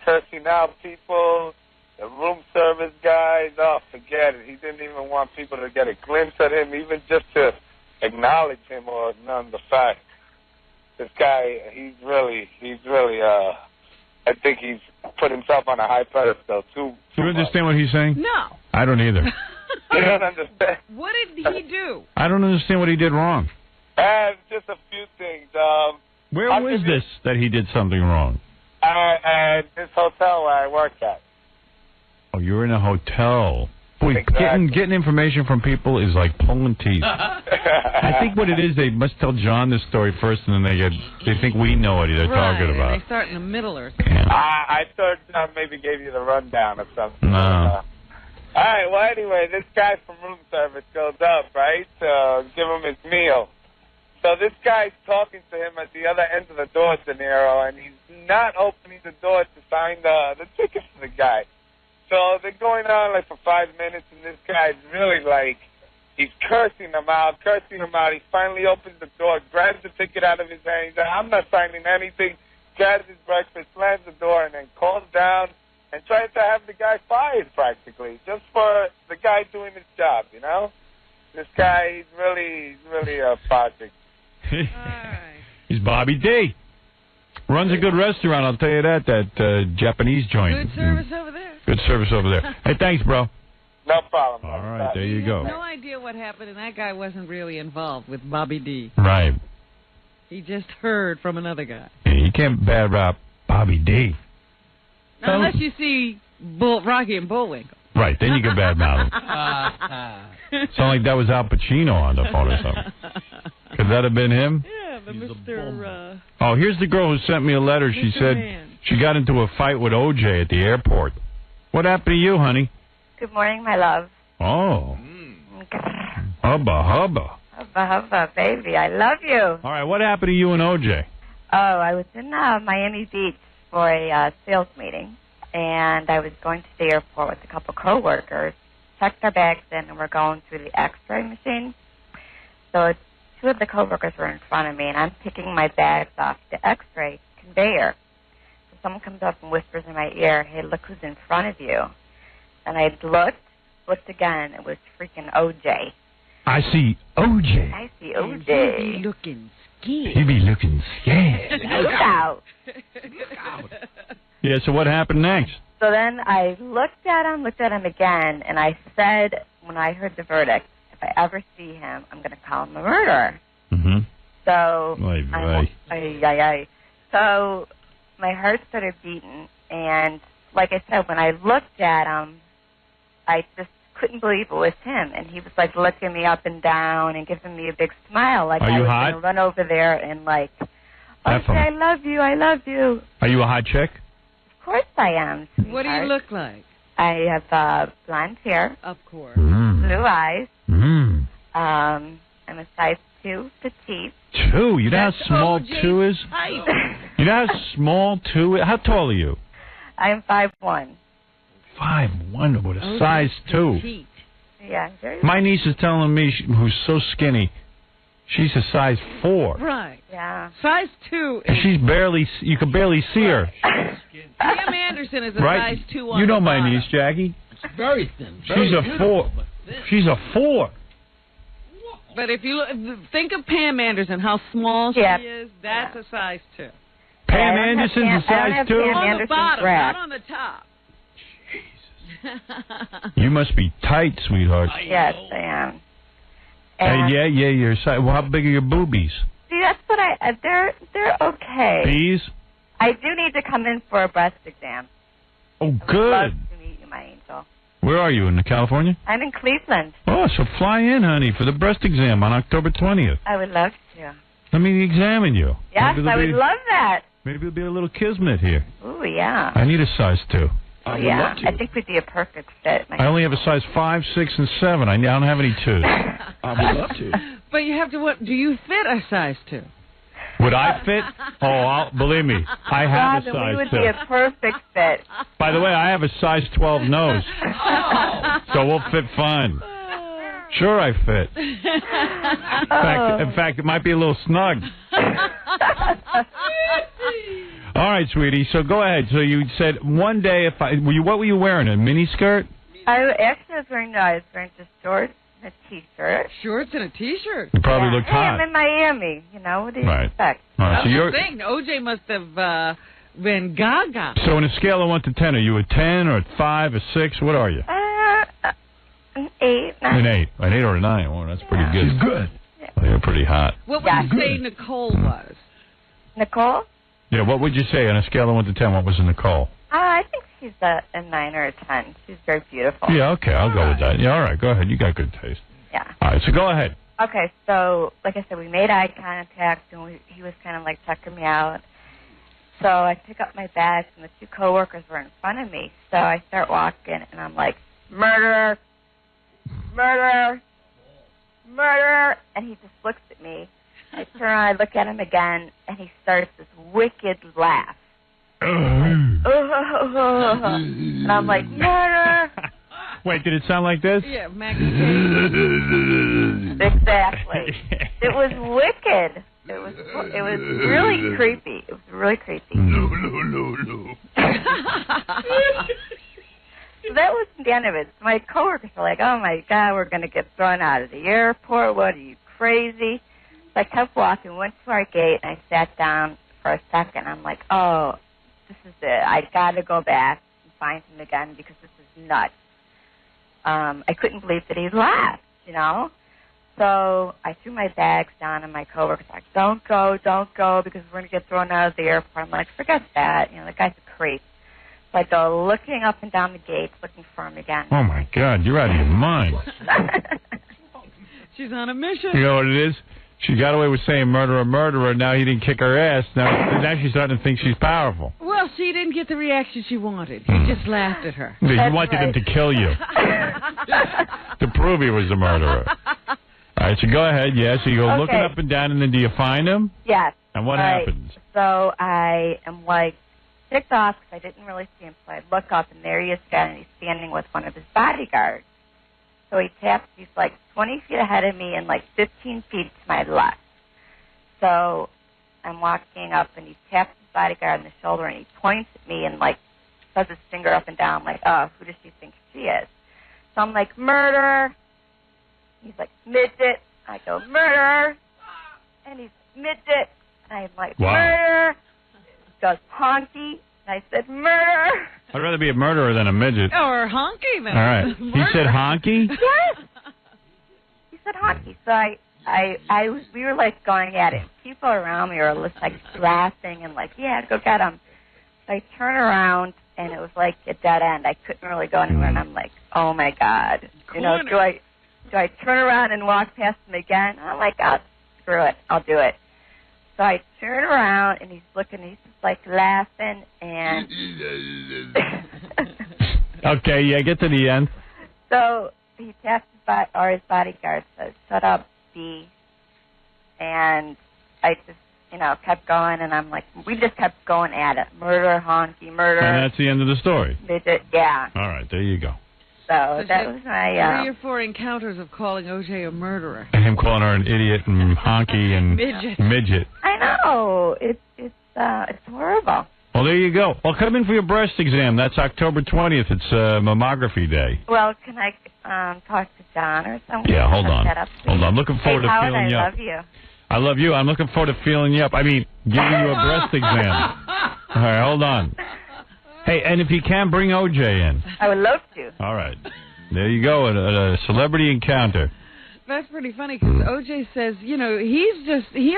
cursing out people. The room service guys, oh, forget it. He didn't even want people to get a glimpse at him, even just to acknowledge him or none the fact. This guy, he's really, I think he's put himself on a high pedestal, too. Do you understand what he's saying? No. I don't either. You don't understand? What did he do? I don't understand what he did wrong. Just a few things. Where was this that he did something wrong? At this hotel where I work at. Oh, you're in a hotel. Boy, Exactly. getting information from people is like pulling teeth. I think what it is, they must tell John this story first, and then they think we know what they're talking about. And they start in the middle or something. Yeah. I thought John maybe gave you the rundown or something. No. All right, well, anyway, this guy from room service goes up, right, to give him his meal. So this guy's talking to him at the other end of the door, De Niro, and he's not opening the door to sign the tickets to the guy. So they're going on like for 5 minutes, and this guy's really like, he's cursing him out. He finally opens the door, grabs the ticket out of his hand. He said, I'm not signing anything. Grabs his breakfast, slams the door, and then calls down and tries to have the guy fired practically, just for the guy doing his job, you know? This guy, he's really a project. He's Bobby D. Runs a good restaurant, I'll tell you that Japanese joint. Good service over there. Good service over there. Hey, thanks, bro. No problem. All right, there you go. No idea what happened, and that guy wasn't really involved with Bobby D. Right. He just heard from another guy. Yeah, you can't bad rap Bobby D. Now, unless you see Rocky and Bullwinkle. Right, then you can bad mouth him. Sound like that was Al Pacino on the phone or something. Could that have been him? Yeah, the Mr. Oh, here's the girl who sent me a letter. She said she got into a fight with OJ at the airport. What happened to you, honey? Good morning, my love. Oh. Hubba, hubba. Hubba, hubba, baby. I love you. All right, what happened to you and OJ? Oh, I was in Miami Beach for a sales meeting, and I was going to the airport with a couple coworkers, checked our bags in, and we're going through the X-ray machine. So 2 of the coworkers were in front of me, and I'm picking my bags off the X-ray conveyor. So someone comes up and whispers in my ear, "Hey, look who's in front of you." And I looked again. It was freaking OJ. I see OJ. I see OJ. He be looking scared. He be looking scared. Look out. Yeah, so what happened next? So then I looked at him again, and I said, when I heard the verdict, if I ever see him, I'm going to call him a murderer. Mm-hmm. So, So my heart started beating, and like I said, when I looked at him, I just couldn't believe it was him, and he was like looking me up and down and giving me a big smile, like I was going to run over there and like, okay, I love you. Are you a hot chick? Of course I am, sweetheart. What do you look like? I have blonde hair. Of course. Blue eyes. Mm. I'm a size 2 petite. 2? You know how small 2 is? You know how small 2 is? How tall are you? I'm 5'1". 5'1", with a size 2. Petite. Yeah, very. My niece is telling me, who's so skinny, she's a size 4. Right. Yeah. Size 2. And she's barely, you can barely see her. Pam Anderson is a right? size 2 on You know the my bottom. niece, Jackie. She's very thin. She's a 4. She's a 4. But if you look, think of Pam Anderson, how small she is, that's a size 2. Pam Anderson's a size 2? On the bottom, not on the top. You must be tight, sweetheart. Yes, I am. And yeah, you're size. Well, how big are your boobies? See, that's what they're okay. Bees? I do need to come in for a breast exam. Oh, I would good. love to meet you, my angel. Where are you, in California? I'm in Cleveland. Oh, so fly in, honey, for the breast exam on October 20th. I would love to. Let me examine you. Yes, I would love that. Maybe it'll be a little kismet here. Ooh, yeah. I need a size 2. Oh, yeah. I think we'd be a perfect fit. I only have a size 5, 6, and 7. I don't have any 2s. I would love to. But you have to, what, do you fit a size 2? Would I fit? Oh, believe me, I have a size 2. we would be a perfect fit. By the way, I have a size 12 nose. So we'll fit fine. Sure I fit. In fact, it might be a little snug. All right, sweetie. So go ahead. So you said one day, what were you wearing? A mini skirt? I was wearing just shorts and a T-shirt. Shorts and a T-shirt. You probably looked hot. I'm in Miami. You know, what do you expect? All right, so you're saying OJ must have been gaga. So on a scale of 1 to 10, are you a 10 or a 5, a 6? What are you? An 8. An 8. An 8 or a 9. Oh, that's pretty good. She's good. Yeah. Oh, you're pretty hot. What would you say Nicole was? Nicole? Yeah, what would you say on a scale of 1 to 10? What was a Nicole? I think she's a 9 or a 10. She's very beautiful. Yeah, okay, I'll go with that. Yeah, all right, go ahead. You got good taste. Yeah. All right, so go ahead. Okay, so like I said, we made eye contact, and he was kind of like checking me out. So I pick up my bags, and the 2 coworkers were in front of me. So I start walking, and I'm like, murderer, murderer, murderer. And he just looks at me. I turn around, I look at him again, and he starts this wicked laugh. And I'm like, murder. Wait, did it sound like this? Yeah, Max. Exactly. It was wicked. It was really creepy. It was really creepy. No. So that was the end of it. My coworkers were like, oh, my God, we're going to get thrown out of the airport. What, are you crazy? So I kept walking, went to our gate, and I sat down for a second. I'm like, oh, this is it. I got to go back and find him again because this is nuts. I couldn't believe that he laughed, you know. So I threw my bags down, and my coworkers were like, don't go, because we're going to get thrown out of the airport. I'm like, forget that. You know, the guy's a creep. So I go looking up and down the gates, looking for him again. Oh, my God, you're out of your mind. She's on a mission. You know what it is? She got away with saying murderer. Now he didn't kick her ass. Now she's starting to think she's powerful. Well, she didn't get the reaction she wanted. He just laughed at her. You wanted him to kill you. To prove he was a murderer. All right, so go ahead. Yeah, so you go looking up and down, and then do you find him? Yes. And what happens? So I am like ticked off because I didn't really see him. So I look up, and there he is standing. He's standing with one of his bodyguards. So he taps. He's like 20 feet ahead of me and like 15 feet to my left. So I'm walking up, and he taps his bodyguard on the shoulder, and he points at me and like does his finger up and down, like, oh, who does she think she is? So I'm like, murder. He's like, midget. I go, murder. And he's midget. And I'm like, murder. He goes, honky. And I said, murder. I'd rather be a murderer than a midget. Or honky, then. All right. He said honky? Yes. He said honky. So we were like going at it. People around me were just like laughing and like, yeah, go get him. So I turn around, and it was like a dead end. I couldn't really go anywhere, and I'm like, oh my God. You know, do I turn around and walk past him again? I'm like, oh, screw it. I'll do it. So I turn around, and he's looking, he's just like laughing, and... Okay, yeah, get to the end. So he taps his bodyguard, says, shut up, B. And I just, kept going, and I'm like, we just kept going at it. Murder, honky, murder. And that's the end of the story. Yeah. All right, there you go. So that was my... 3 or 4 encounters of calling O.J. a murderer. And him calling her an idiot and honky and midget. I know. It's horrible. Well, there you go. Well, come in for your breast exam. That's October 20th. It's mammography day. Well, can I talk to John or something? Yeah, hold on. Hold on. I'm looking forward to feeling you up. I love you. I love you. I'm looking forward to feeling you up. I mean, giving you a breast exam. All right, hold on. Hey, and if you can, bring O.J. in. I would love to. All right. There you go, a celebrity encounter. That's pretty funny, because O.J. says, he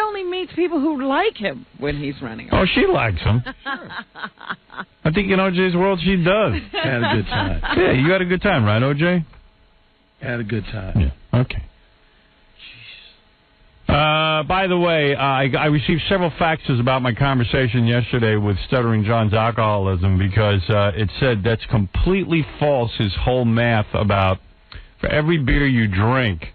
only meets people who like him when he's running around. Oh, she likes him. Sure. I think in O.J.'s world, she does. Had a good time. Yeah, you had a good time, right, O.J.? Had a good time. Yeah, okay. By the way, I received several faxes about my conversation yesterday with Stuttering John's alcoholism because it said that's completely false, his whole math about for every beer you drink.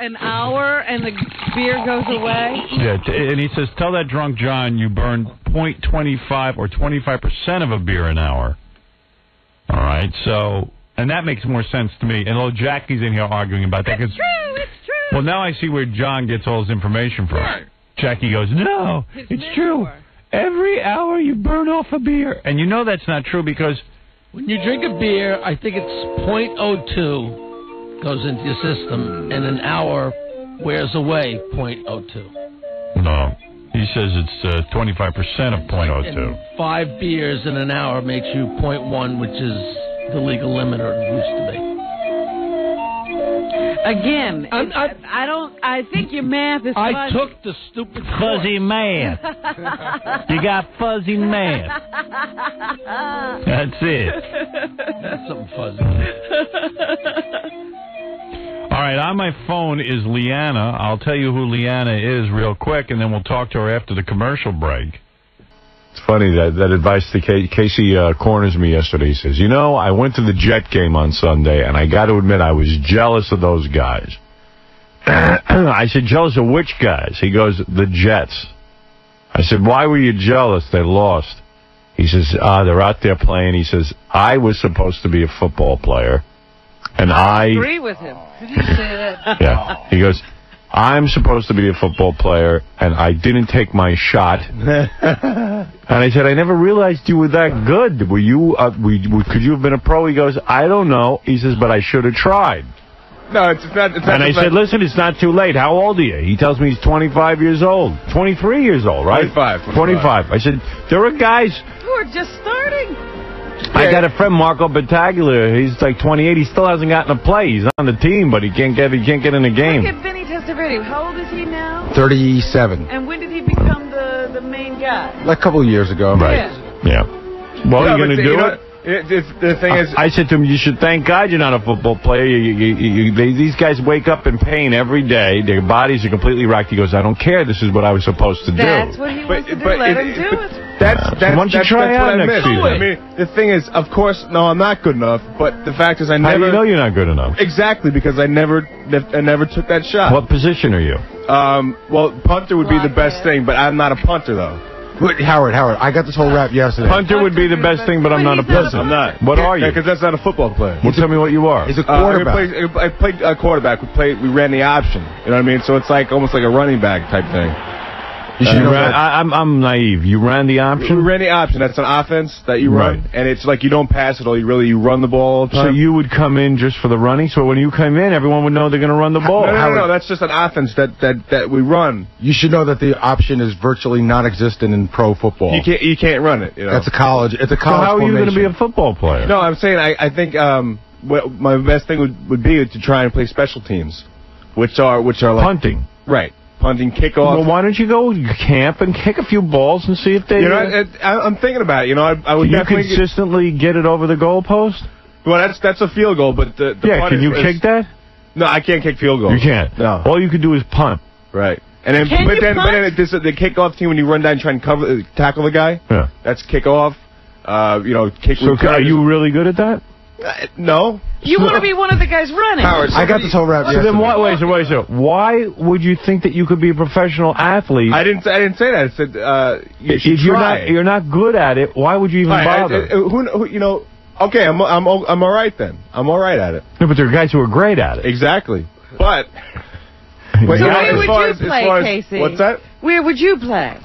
An hour and the beer goes away? Yeah, and he says, tell that drunk John you burn 0.25 or 25% of a beer an hour. All right, so, and that makes more sense to me. And little Jackie's in here arguing about that. It's true, it's true. Well, now I see where John gets all his information from. Right. Jackie goes, no, it's true. Every hour you burn off a beer. And you know that's not true because... When you drink a beer, I think it's 0.02 goes into your system, and an hour wears away 0.02. No. He says it's 25% of 0.02. And 5 beers in an hour makes you 0.1, which is the legal limit, or it used to be. Again, I think your math is fuzzy. I took the stupid fuzzy math. You got fuzzy math. That's it. That's something fuzzy. All right, on my phone is Leanna. I'll tell you who Leanna is real quick, and then we'll talk to her after the commercial break. It's funny, that advice to Casey corners me yesterday. He says, I went to the Jet game on Sunday, and I got to admit I was jealous of those guys. I said, jealous of which guys? He goes, the Jets. I said, why were you jealous? They lost. He says, they're out there playing. He says, I was supposed to be a football player, and I agree with him. Did you say that? Yeah. He goes, I'm supposed to be a football player, and I didn't take my shot. And I said, I never realized you were that good. Were you? Could you have been a pro? He goes, I don't know. He says, but I should have tried. No, it's not. And I said, listen, it's not too late. How old are you? He tells me he's 25 years old. 23 years old, right? 25. I said, there are guys who are just starting. I got a friend, Marco Battaglia. He's like 28. He still hasn't gotten a play. He's on the team, but he can't get in a game. Look at Vinny Testaverde. How old is he now? 37. And when did he become the main guy? Like a couple of years ago. Right. Yeah. Well, are you going to do it? The thing is, I said to him, you should thank God you're not a football player. These guys wake up in pain every day. Their bodies are completely racked. He goes, I don't care. This is what I was supposed to do. That's what he wants to do. Let him do it. That's why don't you try out next season? I mean, the thing is, of course, no, I'm not good enough. But the fact is, I never. How do you know you're not good enough? Exactly, because I never took that shot. What position are you? Well, punter would be the best thing, but I'm not a punter though. Wait, Howard, I got this whole rap yesterday. Punter would be the best thing, but I'm not a person. I'm not. What are you? Because that's not a football player. Well, tell me what you are. He's a quarterback. I played quarterback. We ran the option. You know what I mean? So it's like almost like a running back type thing. I'm naive. You ran the option? We ran the option. That's an offense that you run. Right. And it's like you don't pass it all. You run the ball all the time. So you would come in just for the running? So when you come in, everyone would know they're going to run the ball? No. That's just an offense that we run. You should know that the option is virtually non-existent in pro football. You can't run it. You know? That's a college. It's a college. So how are you going to be a formation. football player? No, I'm saying I think my best thing would be to try and play special teams, which are like punting. Right. Punting, kickoff. Well, why don't you go camp and kick a few balls and see if they... You know, I'm thinking about it. You know, I would definitely... You consistently get it over the goalpost? Well, that's a field goal, but the punt can you kick that? No, I can't kick field goals. You can't? No. All you can do is punt. Right. And then, but then the kickoff team, when you run down and try and tackle the guy, that's kickoff. You know, kick... So are you really good at that? No. You want to be one of the guys running. Howard, I got this whole rap. So then, wait a second. Why would you think that you could be a professional athlete? I didn't say that. I said you should try. You're not good at it. Why would you even bother? Who you know? Okay, I'm all right then. I'm all right at it. No, but there are guys who are great at it. Exactly. But so where would you play, Casey? What's that? Where would you play?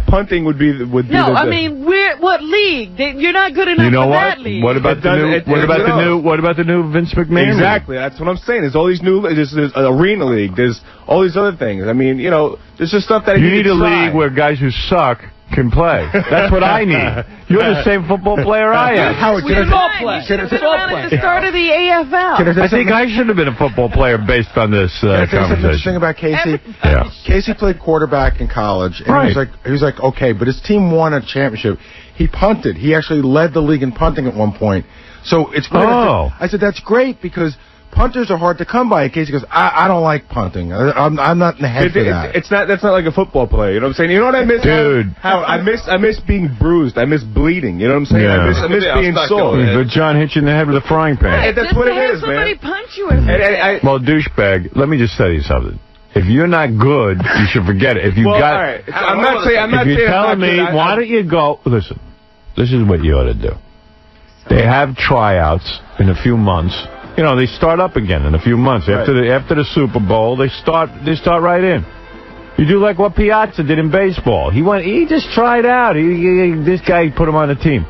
Punting would be No, I mean, what league? You're not good enough for that league. What about the new Vince McMahon? Exactly. That's what I'm saying. There's all these there's Arena League. There's all these other things. I mean, you know, there's just stuff that you need a league where guys who suck can play. That's what I need. You're the same football player I am. Howard, the start of the AFL. I think I should have been a football player based on this conversation. Interesting about Casey. Casey played quarterback in college, and he was like, okay, but his team won a championship. He punted. He actually led the league in punting at one point. So it's great. I said that's great because punters are hard to come by. Casey goes, I don't like punting. I'm not in the head for that. That's not like a football player. You know what I'm saying? You know what I miss, dude? I miss being bruised. I miss bleeding. You know what I'm saying? Yeah. I miss being sore. But John hit you in the head with a frying pan. Right, that's what it is, man. Somebody punch you in the head. Well, douchebag, let me just tell you something. If you're not good, you should forget it. If you got, all right. I'm not saying. If you're telling me, why don't you go? Listen, this is what you ought to do. They have tryouts in a few months. You know, they start up again in a few months. After the Super Bowl, they start right in. You do like what Piazza did in baseball. He just tried out. This guy put him on the team.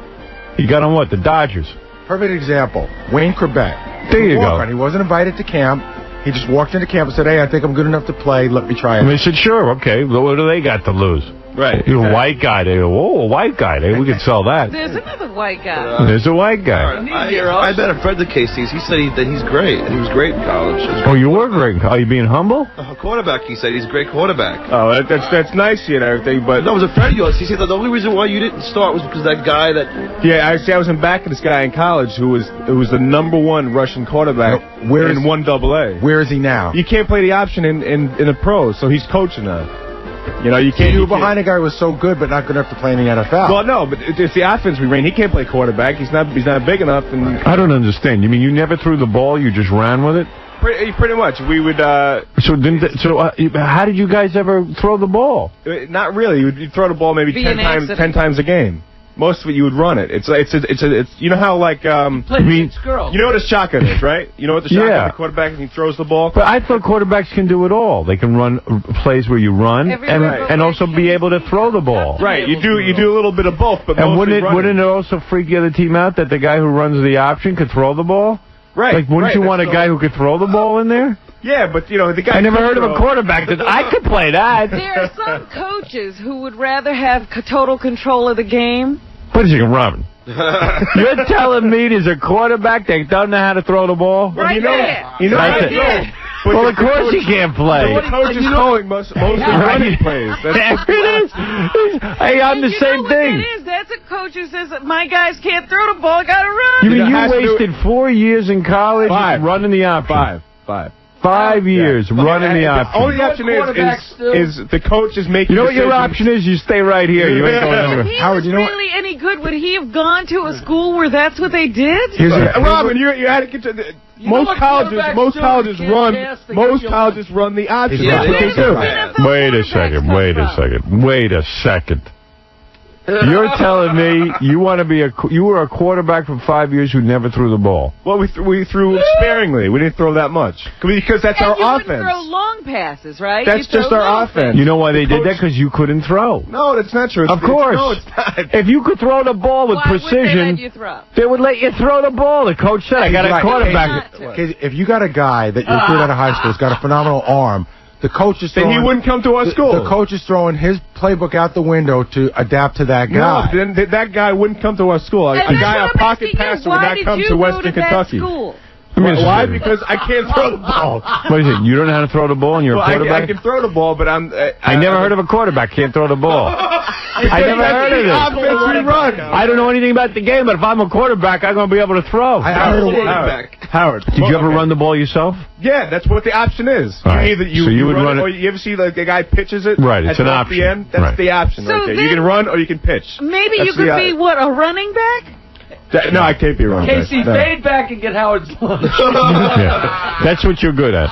He got on what? The Dodgers. Perfect example. 𝗦𝗵cie𝗄𝗿𝗋. There you go. He wasn't invited to camp. He just walked into camp and said, hey, I think I'm good enough to play. Let me try it. And they said, sure, okay. What do they got to lose? Right. You're a white guy. They go, whoa, a white guy. We could sell that. There's another white guy. There's a white guy. I met a friend of Casey's. He said that he's great. He was great in college. Oh, you were great. Are you being humble? Quarterback, he said. He's a great quarterback. Oh, that's nice and everything, but... No, it was a friend of yours. He said that the only reason why you didn't start was because that guy that... Yeah, I was in back of this guy in college who was the #1 Russian quarterback in 1AA. Where is he now? You can't play the option in the pros, so he's coaching now. You know, you can't. You were behind a guy who was so good, but not good enough to play in the NFL. Well, no, but it's the offense we ran. He can't play quarterback. He's not big enough. And I don't understand. You mean you never threw the ball? You just ran with it? Pretty much. We would. So how did you guys ever throw the ball? Not really. You'd throw the ball maybe 10 times a game. Most of it you would run it. It's you know how like you know what a shotgun is, right? You know what the shotgun the quarterback and he throws the ball. But I thought quarterbacks can do it all. They can run plays where you run and also be able to throw the ball. Right. You do a little bit of both, but and wouldn't it also freak the other team out that the guy who runs the option could throw the ball? Right. Like wouldn't you want a guy who could throw the ball in there? Yeah, but you know the guy. I never heard of a quarterback that I could play that. There are some coaches who would rather have total control of the game. What is he running? You're telling me there's a quarterback that doesn't know how to throw the ball? Right you know that's it. Well, of course he can't play. The coach is calling most of the running plays. There it is. Hey, I'm the same thing. That's a coach who says, my guys can't throw the ball, gotta run. You mean you wasted 4 years in college running the option? 5 years running the option. The only option is the coach is making. You know what your option is? You stay right here. You ain't going anywhere. If he was really any good, would he have gone to a school where that's what they did? Robin, you had to get to. Most colleges run the option. Wait a second. You're telling me you want to be you were a quarterback for 5 years who never threw the ball. Well, we threw sparingly. We didn't throw that much. Because that's our offense. You wouldn't throw long passes, right? That's just our offense. You know why they did that? Because you couldn't throw. No, that's not true. Of course. No, it's not. If you could throw the ball with precision, they would let you throw the ball. The coach said, I got a quarterback. If you got a guy that you recruit out of high school who's got a phenomenal arm, the coach is throwing... Then he wouldn't come to our school. The coach is throwing his playbook out the window to adapt to that guy. No, then that guy wouldn't come to our school. A pocket passer would not come to Western Kentucky. Why? Because I can't throw the ball. What is it? You don't know how to throw the ball and you're a quarterback? I can throw the ball, but I never heard of a quarterback can't throw the ball. I never heard of this. I don't know anything about the game, but if I'm a quarterback, I'm going to be able to throw. I heard of quarterback. Howard, did you ever run the ball yourself? Yeah, that's what the option is. Right. Either you would run it, or you ever see like a guy pitches it? Right, it's an option. The end? That's the option right there. You can run or you can pitch. Maybe you could be, a running back? No, I can't be a running back. Casey, fade back and get Howard's lunch. Yeah. That's what you're good at.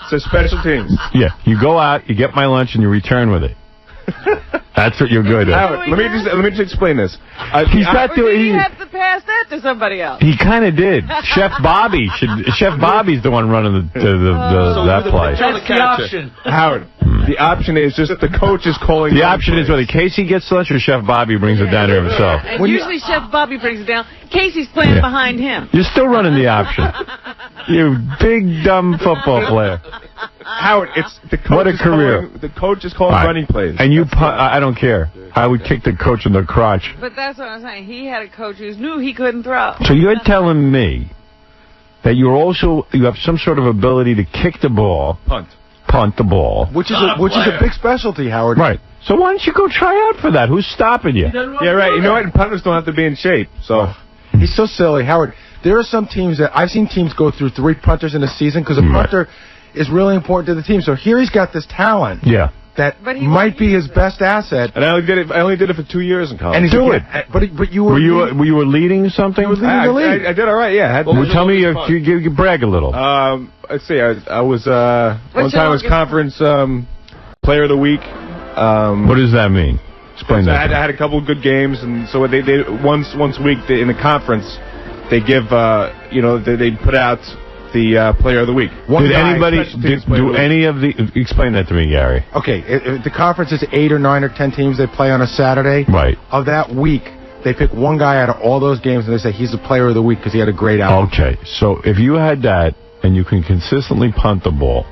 So special teams. Yeah, you go out, you get my lunch, and you return with it. That's what you're good at. Howard, let me just explain this. He's not doing. He have to pass that to somebody else. He kind of did. Chef Bobby's the one running that play. That's the option. Howard, the option is just that the coach is calling. The option is whether Casey gets lunch or Chef Bobby brings it down here himself. And usually Chef Bobby brings it down. Casey's playing behind him. You're still running the option. You big dumb football player. Howard, it's the coach. What a career! The coach is calling running plays. And I don't care. I would kick the coach in the crotch. But that's what I'm saying. He had a coach who knew he couldn't throw. So you're telling me that you have some sort of ability to kick the ball, punt the ball, which is a big specialty, Howard. Right. So why don't you go try out for that? Who's stopping you? Yeah, right. You know what? And punters don't have to be in shape. So he's so silly, Howard. There are some teams that I've seen teams go through 3 punters in a season because a punter is really important to the team. So here he's got this talent. Yeah. That might be his best asset. And I only did it for 2 years in college. And do it. But you were you leading something? You were leading the league. I did all right. Yeah. Well, tell me you brag a little. Let's see. I was one time I was conference player of the week. What does that mean? Explain that. I had a couple of good games, and so what they once a week in the conference they give they put out the player of the week. Did anybody do any of the? Explain that to me, Gary. Okay, the conference is 8 or 9 or 10 teams they play on a Saturday. Right. Of that week, they pick one guy out of all those games, and they say he's the player of the week because he had a great outcome. Okay, so if you had that and you can consistently punt the ball,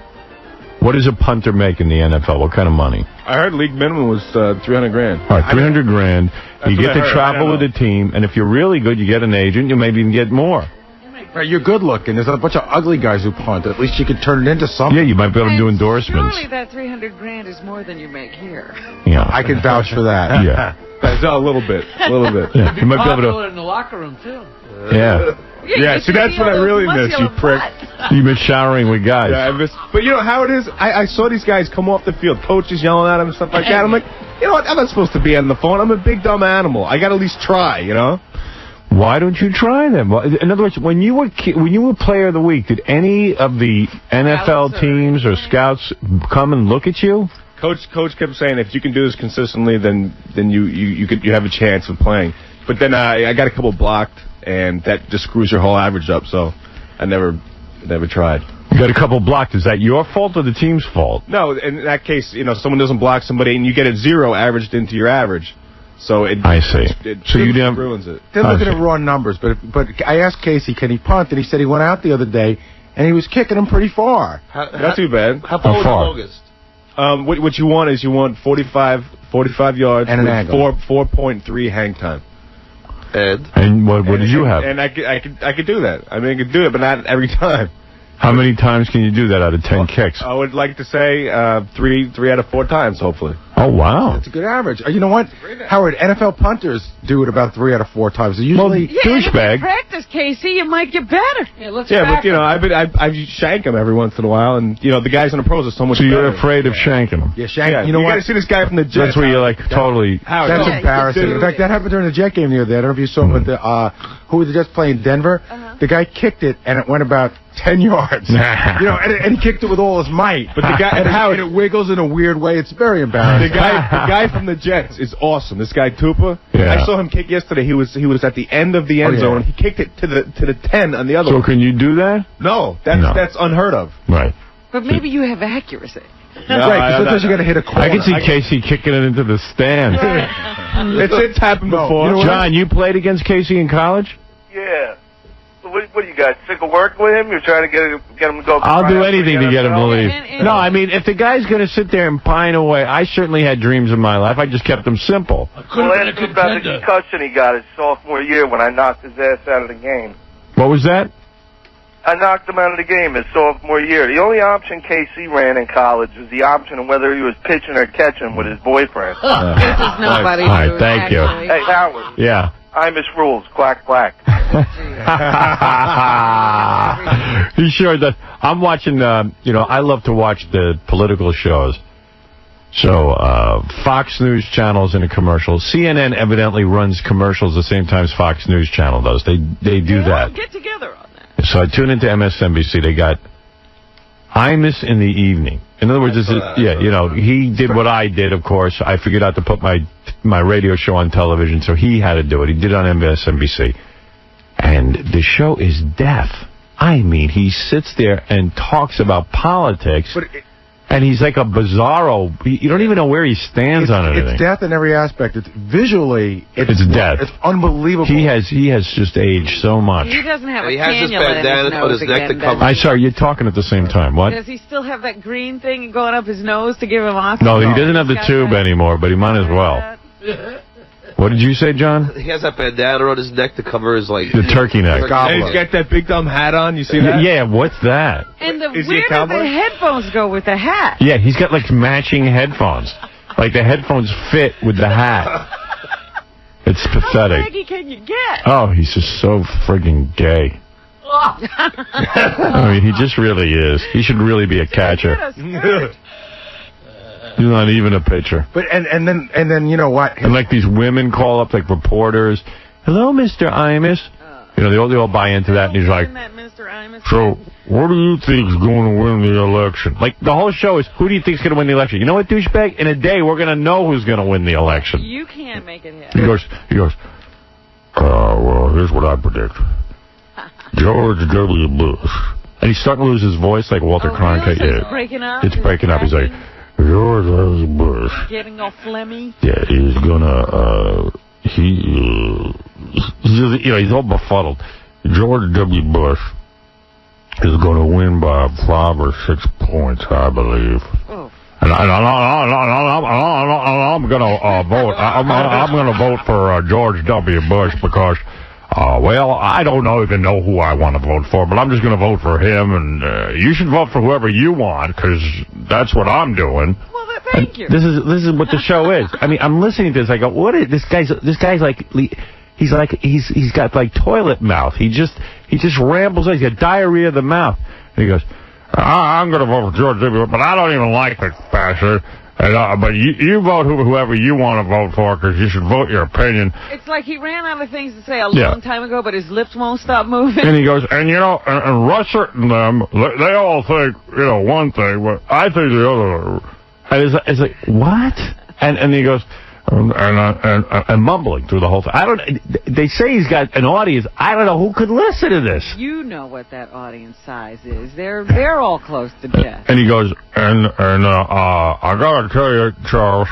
what does a punter make in the NFL? What kind of money? I heard league minimum was $300,000. All right, $300,000. You get to travel with the team, and if you're really good, you get an agent. You maybe even get more. Right, you're good looking. There's a bunch of ugly guys who punt. At least you can turn it into something. Yeah, you might be able to do endorsements. Surely that $300,000 is more than you make here. Yeah, I can vouch for that. Yeah, that's a little bit. Yeah. You might be able to in the locker room too. Yeah. Yeah, see, that's what I really miss, you prick. You miss showering with guys. Yeah, I miss. But you know how it is? I saw these guys come off the field, coaches yelling at them and stuff like that. I'm like, you know what? I'm not supposed to be on the phone. I'm a big dumb animal. I got to at least try, you know? Why don't you try them? In other words, when you were player of the week, did any of the NFL teams or scouts come and look at you? Coach kept saying if you can do this consistently, then you have a chance of playing. But then I got a couple blocked, and that just screws your whole average up. So I never tried. You got a couple blocked. Is that your fault or the team's fault? No, in that case, someone doesn't block somebody, and you get a 0 averaged into your average. So I see. So you didn't ruins it. They're looking at raw numbers, but I asked Casey, can he punt? And he said he went out the other day, and he was kicking them pretty far. Not too bad. How far was the longest? What you want is 45 yards and an angle. 4.3 hang time. And what did you have? And I could do that. I mean, I could do it, but not every time. How many times can you do that out of 10 kicks? I would like to say 3 out of 4 times, hopefully. Oh, wow. That's a good average. You know what, Howard, NFL punters do it about 3 out of 4 times. They usually douchebag. Practice, Casey, you might get better. But I shank them every once in a while, and the guys in the pros are so much better. So you're afraid of shanking them? Yeah, shank. Yeah, you know what? You got to see this guy from the Jets. That's where you're like totally. That's embarrassing. In fact, that happened during the Jet game the other day. I don't know if you saw it, but who were the Jets playing? Denver. The guy kicked it, and it went about 10 yards. You know, and he kicked it with all his might. But the guy, and it wiggles in a weird way. It's very embarrassing. The guy from the Jets is awesome. This guy 𝗛𝗿𝗄𝗏. Yeah. I saw him kick yesterday. He was at the end of the end zone. He kicked it to the 10 on the other. So one. can you do that? No, that's unheard of. Right. But maybe you have accuracy. No, right, because sometimes you got to hit a corner. I can see Casey kicking it into the stands. It's happened before. You know, John, you played against Casey in college? Yeah. What do you got? Sick of working with him? You're trying to get him to go. I'll do anything to get him to leave. No, I mean, if the guy's going to sit there and pine away, I certainly had dreams in my life. I just kept them simple. Well, ask him about the concussion he got his sophomore year when I knocked his ass out of the game. What was that? I knocked him out of the game his sophomore year. The only option KC ran in college was the option of whether he was pitching or catching with his boyfriend. This is nobody. All right, thank you. Hey, Howard. Yeah. 𝗦𝗵ici𝗄𝗿𝗍 rules. Quack, quack. He sure does. I'm watching, I love to watch the political shows. So, Fox News Channel's in a commercial. CNN evidently runs commercials the same time as Fox News Channel does. They do that. Get together on that. So I tune into MSNBC. They got 𝗦𝗵ici𝗄𝗿𝗍 in the evening. In other words, he did what I did, of course. I figured out to put my radio show on television, so he had to do it. He did it on MSNBC. And the show is death. I mean, he sits there and talks about politics. And he's like a bizarro. You don't even know where he stands on anything. It's death in every aspect. It's visually, it's death. It's unbelievable. He has just aged so much. He doesn't have a He has his cannula in bandana his on nose his neck again, to cover. I'm sorry, you're talking at the same time. What? Does he still have that green thing going up his nose to give him oxygen? No, he doesn't have the tube anymore, but he might as well. What did you say, John? He has that bandana on his neck to cover his, like... The turkey neck. And he's got that big dumb hat on. You see that? Yeah, what's that? And where did the headphones go with the hat? Yeah, he's got, like, matching headphones. Like, the headphones fit with the hat. It's pathetic. How baggy can you get? Oh, he's just so friggin' gay. I mean, he just really is. He should really be a catcher. He's not even a pitcher. But and then you know what? And like these women call up like reporters. Hello, Mr. 𝗦𝗵ici𝗄𝗍. You know, they all buy into that, and he's like, so what do you think is going to win the election? Like the whole show is, who do you think is going to win the election? You know what, douchebag? In a day, we're going to know who's going to win the election. You can't make it happen. He goes. Well, here's what I predict. George W. Bush. And he's starting to lose his voice like Walter Cronkite. Really? It's breaking up? It's breaking up. He's like, George W. Bush. Getting all phlegmy? Yeah, he's gonna, he's all befuddled. George W. Bush is gonna win by 5 or 6 points, I believe. Oh. And I'm gonna vote. I'm gonna vote for George W. Bush because, well, I don't even know who I want to vote for, but I'm just gonna vote for him. And you should vote for whoever you want because that's what I'm doing. Well, thank you. This is what the show is. I mean, I'm listening to this. I go, what is this guy's like? He's got like toilet mouth. He just rambles. He's got diarrhea of the mouth. And he goes, I'm going to vote for George W. but I don't even like the bastard. And, but you vote whoever you want to vote for because you should vote your opinion. It's like he ran out of things to say a long time ago, but his lips won't stop moving. And he goes, and Russia and them, they all think, one thing, but I think the other. And it's like, what? And he goes, and mumbling through the whole thing. They say he's got an audience. I don't know who could listen to this. You know what that audience size is. They're all close to death. And he goes, and I gotta tell you, Charles,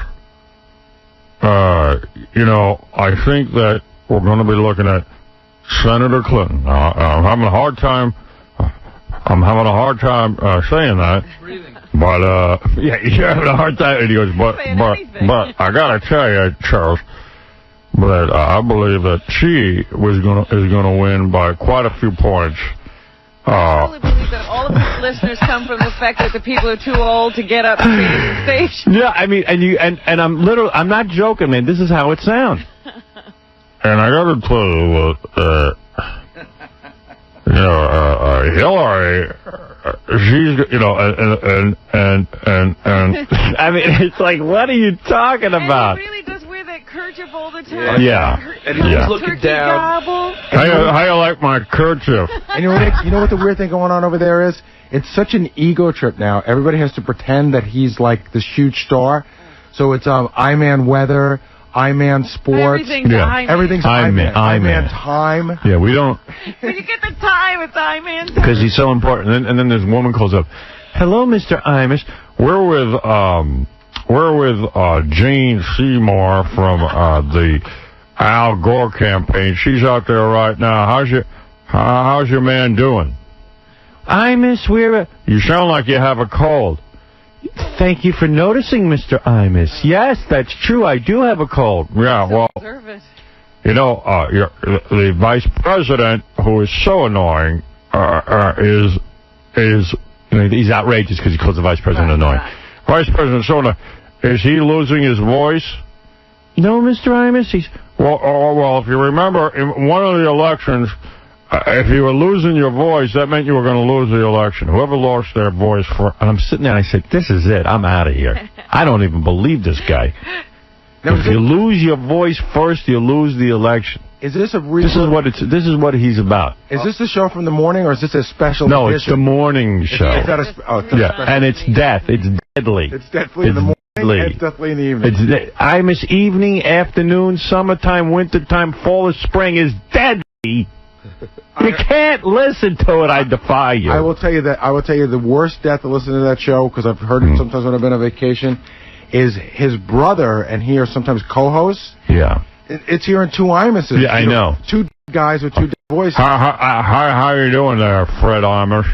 I think that we're gonna be looking at Senator Clinton. I'm having a hard time saying that. But, you're having a hard time. And he goes, but I gotta tell you, Charles, that I believe that she is gonna win by quite a few points. I really believe that all of his listeners come from the fact that the people are too old to get up to the station. Yeah, I mean, and I'm not joking, man. This is how it sounds. And I gotta tell you that, Hillary, she's, and I mean, it's like, what are you talking about? And he really does wear that kerchief all the time. Yeah. And he's looking down. How you like my kerchief? And you know what the weird thing going on over there is? It's such an ego trip now. Everybody has to pretend that he's like this huge star. So it's I-Man weather, I-Man sports. Everything's I-Man. Everything's I-Man. I-Man time. Yeah, we don't. When you get the time, it's I-Man time. Because he's so important. And then this woman calls up, "Hello, Mr. Imus. We're with Jane Seymour from the Al Gore campaign. She's out there right now. How's your man doing?" "Imus, you sound like you have a cold." "Thank you for noticing, Mr. Imus. Yes, that's true. I do have a cold." "Yeah, well, you know, the vice president, who is so annoying, is he's outrageous because he calls the vice president annoying. Right. Vice President so annoying. Is he losing his voice?" "No, Mr. Imus. He's..." Well, if you remember, in one of the elections, if you were losing your voice, that meant you were going to lose the election. Whoever lost their voice for... And I'm sitting there and I said, this is it. I'm out of here. I don't even believe this guy. If you lose your voice first, you lose the election. Is this a real... This is what he's about. Is this the show from the morning, or is this a special No, edition? it's the morning show. It's not and it's death. It's deadly. It's deadly in the morning. It's deadly in the evening. Imus evening, afternoon, summertime, wintertime, fall, or spring is deadly. You can't listen to it. I defy you. I will tell you the worst death to listen to that show, because I've heard it sometimes when I've been on vacation, is his brother and he are sometimes co-hosts. Yeah. It's hearing two Imuses. Yeah, I know. Two guys with two voices. How you doing there, Fred Imus?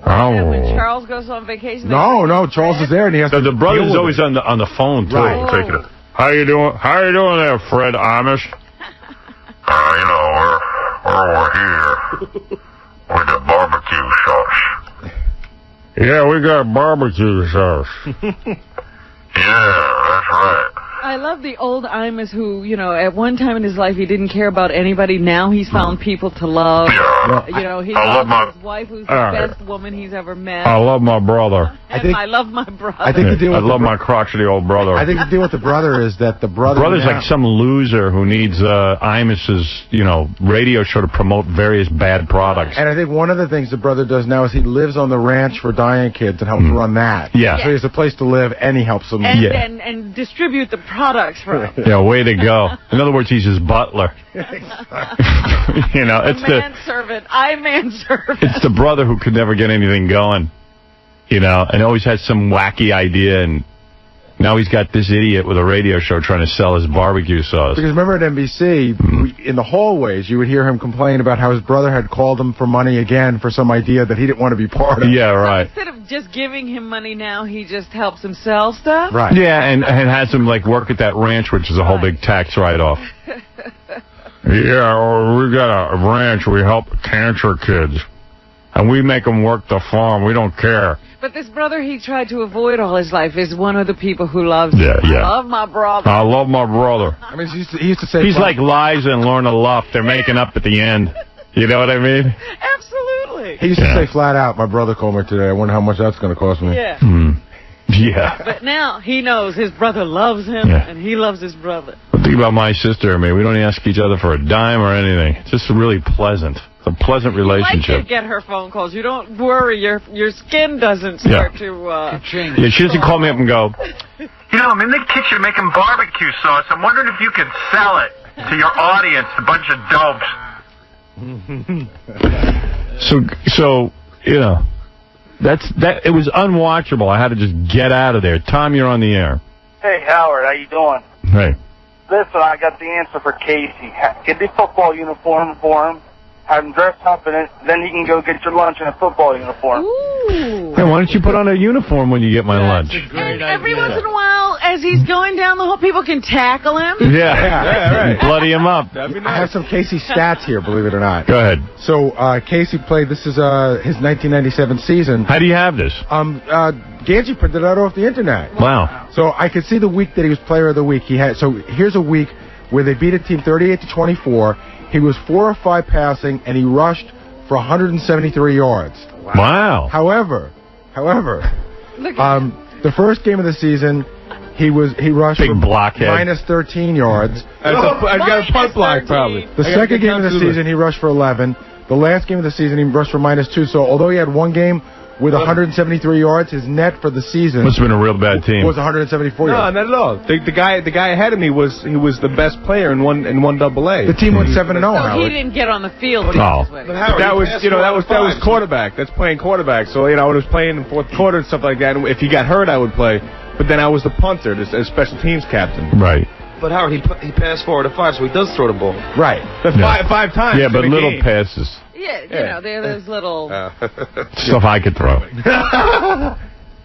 When Charles goes on vacation. No, Charles is there and he has to. The brother's always on the phone too. Right. Taking it. How you doing there, Fred Imus? You know, we're here with the barbecue sauce. Yeah, we got barbecue sauce. Yeah, that's right. I love the old Imus who, at one time in his life he didn't care about anybody. Now he's found people to love. Yeah. He loves his wife, who's the best woman he's ever met. I love my brother. I love my brother. I love my crotchety old brother. I think the deal with the brother is that the brother's like some loser who needs Imus's, radio show to promote various bad products. And I think one of the things the brother does now is he lives on the ranch for dying kids and helps run that. Yeah. So he has a place to live and he helps them. And distribute the products for him. Yeah, way to go. In other words, he's his butler. It's manservant. Manservant. It's the brother who could never get anything going, and always has some wacky idea, and now he's got this idiot with a radio show trying to sell his barbecue sauce. Because remember at NBC, in the hallways, you would hear him complain about how his brother had called him for money again for some idea that he didn't want to be part of. Yeah, right. Instead of just giving him money now, he just helps him sell stuff? Right. Yeah, and has him, work at that ranch, which is a whole big tax write-off. Yeah, we got a ranch. We help cancer kids. And we make them work the farm. We don't care. But this brother he tried to avoid all his life is one of the people who loves him. Yeah. I love my brother. I love my brother. I mean, he used to say... He's like Liza and Lorna Luft. They're making up at the end. You know what I mean? Absolutely. He used to say flat out, my brother called me today. I wonder how much that's going to cost me. Yeah. Yeah. But now he knows his brother loves him, and he loves his brother. Think about my sister and me. We don't ask each other for a dime or anything. It's just really pleasant. It's a pleasant relationship. You like to get her phone calls. You don't worry. Your skin doesn't start to change. Yeah, she doesn't call me up and go, I'm in the kitchen making barbecue sauce. I'm wondering if you could sell it to your audience, a bunch of dopes. So it was unwatchable. I had to just get out of there. Tom, you're on the air. Hey, Howard, how you doing? Hey. Listen, I got the answer for Casey. Get the football uniform for him. Have him dress up in it. Then he can go get your lunch in a football uniform. Ooh. Hey, why don't you put on a uniform when you get my lunch? That's a great idea. Every once in a while, as he's going down the hall, people can tackle him. Yeah, right. Bloody him up. That'd be nice. I have some Casey stats here, believe it or not. Go ahead. So, Casey played, this is his 1997 season. How do you have this? 𝗫cie printed it out off the internet. Wow. So I could see the week that he was player of the week. So here's a week where they beat a team 38-24. He was 4 of 5 passing, and he rushed for 173 yards. Wow. However, the first game of the season, He rushed big blockhead. minus 13 yards. I got a punt block, probably. The second game of the season, he rushed for 11. The last game of the season, he rushed for minus 2. So although he had one game with 173 yards, his net for the season must have been a real bad team. Was 174 yards. No, not at all. The guy ahead of me was the best player in one AA. The team went 7-0. So he didn't get on the field. No. But that was quarterback. That's playing quarterback. So I was playing in the fourth quarter and stuff like that. And if he got hurt, I would play. But then I was the punter, as special teams captain. Right. But Howard, he passed 4 out of 5, so he does throw the ball. Right. Five times. Yeah, but little passes. Yeah, you know, they're those little... Stuff I could throw.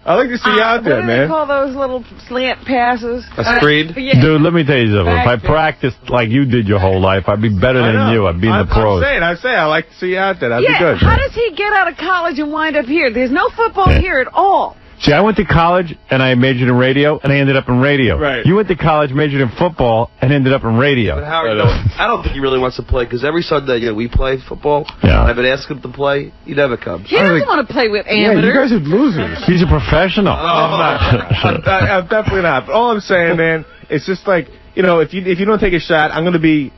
I like to see you out there, what do man. they call those little slant passes? A screed? Yeah. Dude, let me tell you something. If I practiced like you did your whole life, I'd be better than you. I'd be in the pros. I'm saying, I like to see you out there. That'd be good. How does he get out of college and wind up here? There's no football here at all. See, I went to college, and I majored in radio, and I ended up in radio. Right. You went to college, majored in football, and ended up in radio. But Howard, I don't think he really wants to play, because every Sunday, we play football. Yeah. I've been asking him to play. He never comes. He doesn't want to play with amateurs. Yeah, you guys are losers. He's a professional. I'm definitely not. But all I'm saying, man, it's just like, if you don't take a shot, I'm gonna be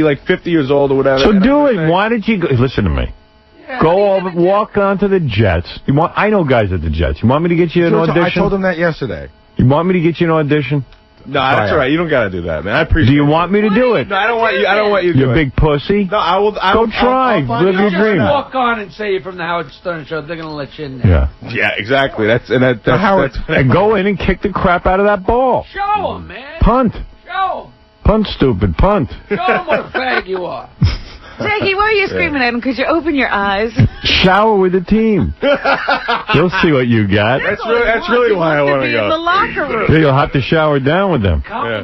like 50 years old or whatever. So do it. Why did you go? Listen to me. Go over, walk onto the Jets. I know guys at the Jets. You want me to get you an audition? I told him that yesterday. You want me to get you an audition? No, that's all right. You don't got to do that, man. I appreciate it. Do you want me to do it? No, I don't want you. I don't want you to do it. You big pussy. No, I will. Go try. Live your dream. Walk on and say you're from the Howard Stern Show. They're going to let you in there. Yeah, exactly. That's Howard. And go in and kick the crap out of that ball. Show him, man. Punt. Show him. Punt, stupid. Punt. Show him what a fag you are. Jackie, why are you screaming at him? Could you open your eyes? Shower with the team. You'll see what you got. That's really why I want to go. In the locker room. Yeah, you'll have to shower down with them.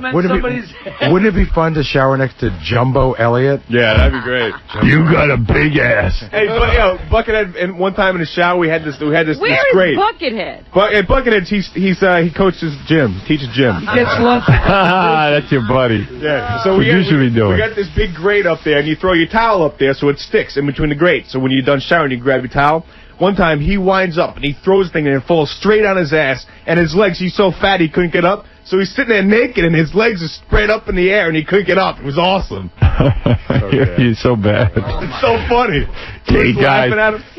Wouldn't it be fun to shower next to Jumbo Elliott? Yeah, that'd be great. You got a big ass. Hey, but Buckethead. And one time in the shower, we had this. Where is Buckethead? Buckethead. He coaches gym. He teaches gym. He gets lunch. That's your buddy. Yeah. So what you should be doing. We got this big grate up there, and you throw your towel up there so it sticks in between the grates. So when you're done showering, you grab your towel. One time, he winds up, and he throws the thing, and it falls straight on his ass, and his legs, he's so fat he couldn't get up. So he's sitting there naked, and his legs are spread up in the air, and he couldn't get up. It was awesome. You're so bad. It's so funny. Hey, guys.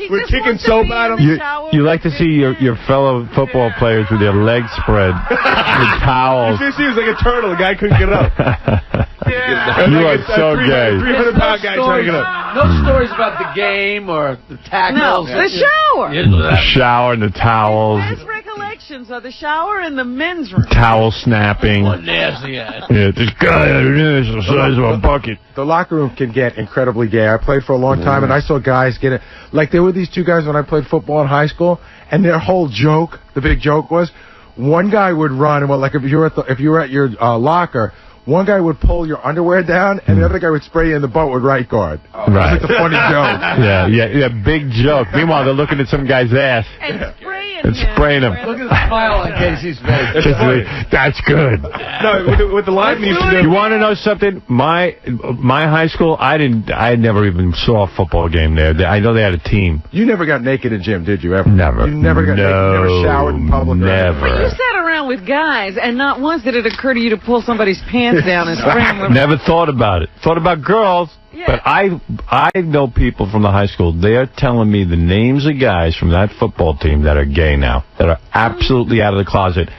We're kicking soap at him. You like to see your fellow football players with their legs spread with towels. You see, he was like a turtle. The guy couldn't get up. You are so gay. 300-pound guy trying to get up. No stories about the game or the tackles. No, the shower. The shower and the towels. His recollections are the shower and the men's room. Towel snapping. What nasty ass. Yeah, this guy is the size of a bucket. The locker room can get incredibly gay. I played for a long time, and I saw guys get it. Like, there were these two guys when I played football in high school, and their whole joke, the big joke was, one guy would run, and if you were at your locker, one guy would pull your underwear down, and the other guy would spray you in the butt with right guard. Right. It was like a funny joke. Yeah, big joke. Meanwhile, they're looking at some guy's ass. And spraying him. Look at the smile on Casey's face. That's good. No, with the line used to do. You want to know something? My high school, I never even saw a football game there. I know they had a team. You never got naked in gym, did you? Ever? Never. You never got naked. You never showered in public. Never. But you sat around with guys, and not once did it occur to you to pull somebody's pants down and spray them. Never thought about it. Thought about girls. Yeah. But I know people from the high school. They are telling me the names of guys from that football team that are gay now, that are absolutely out of the closet.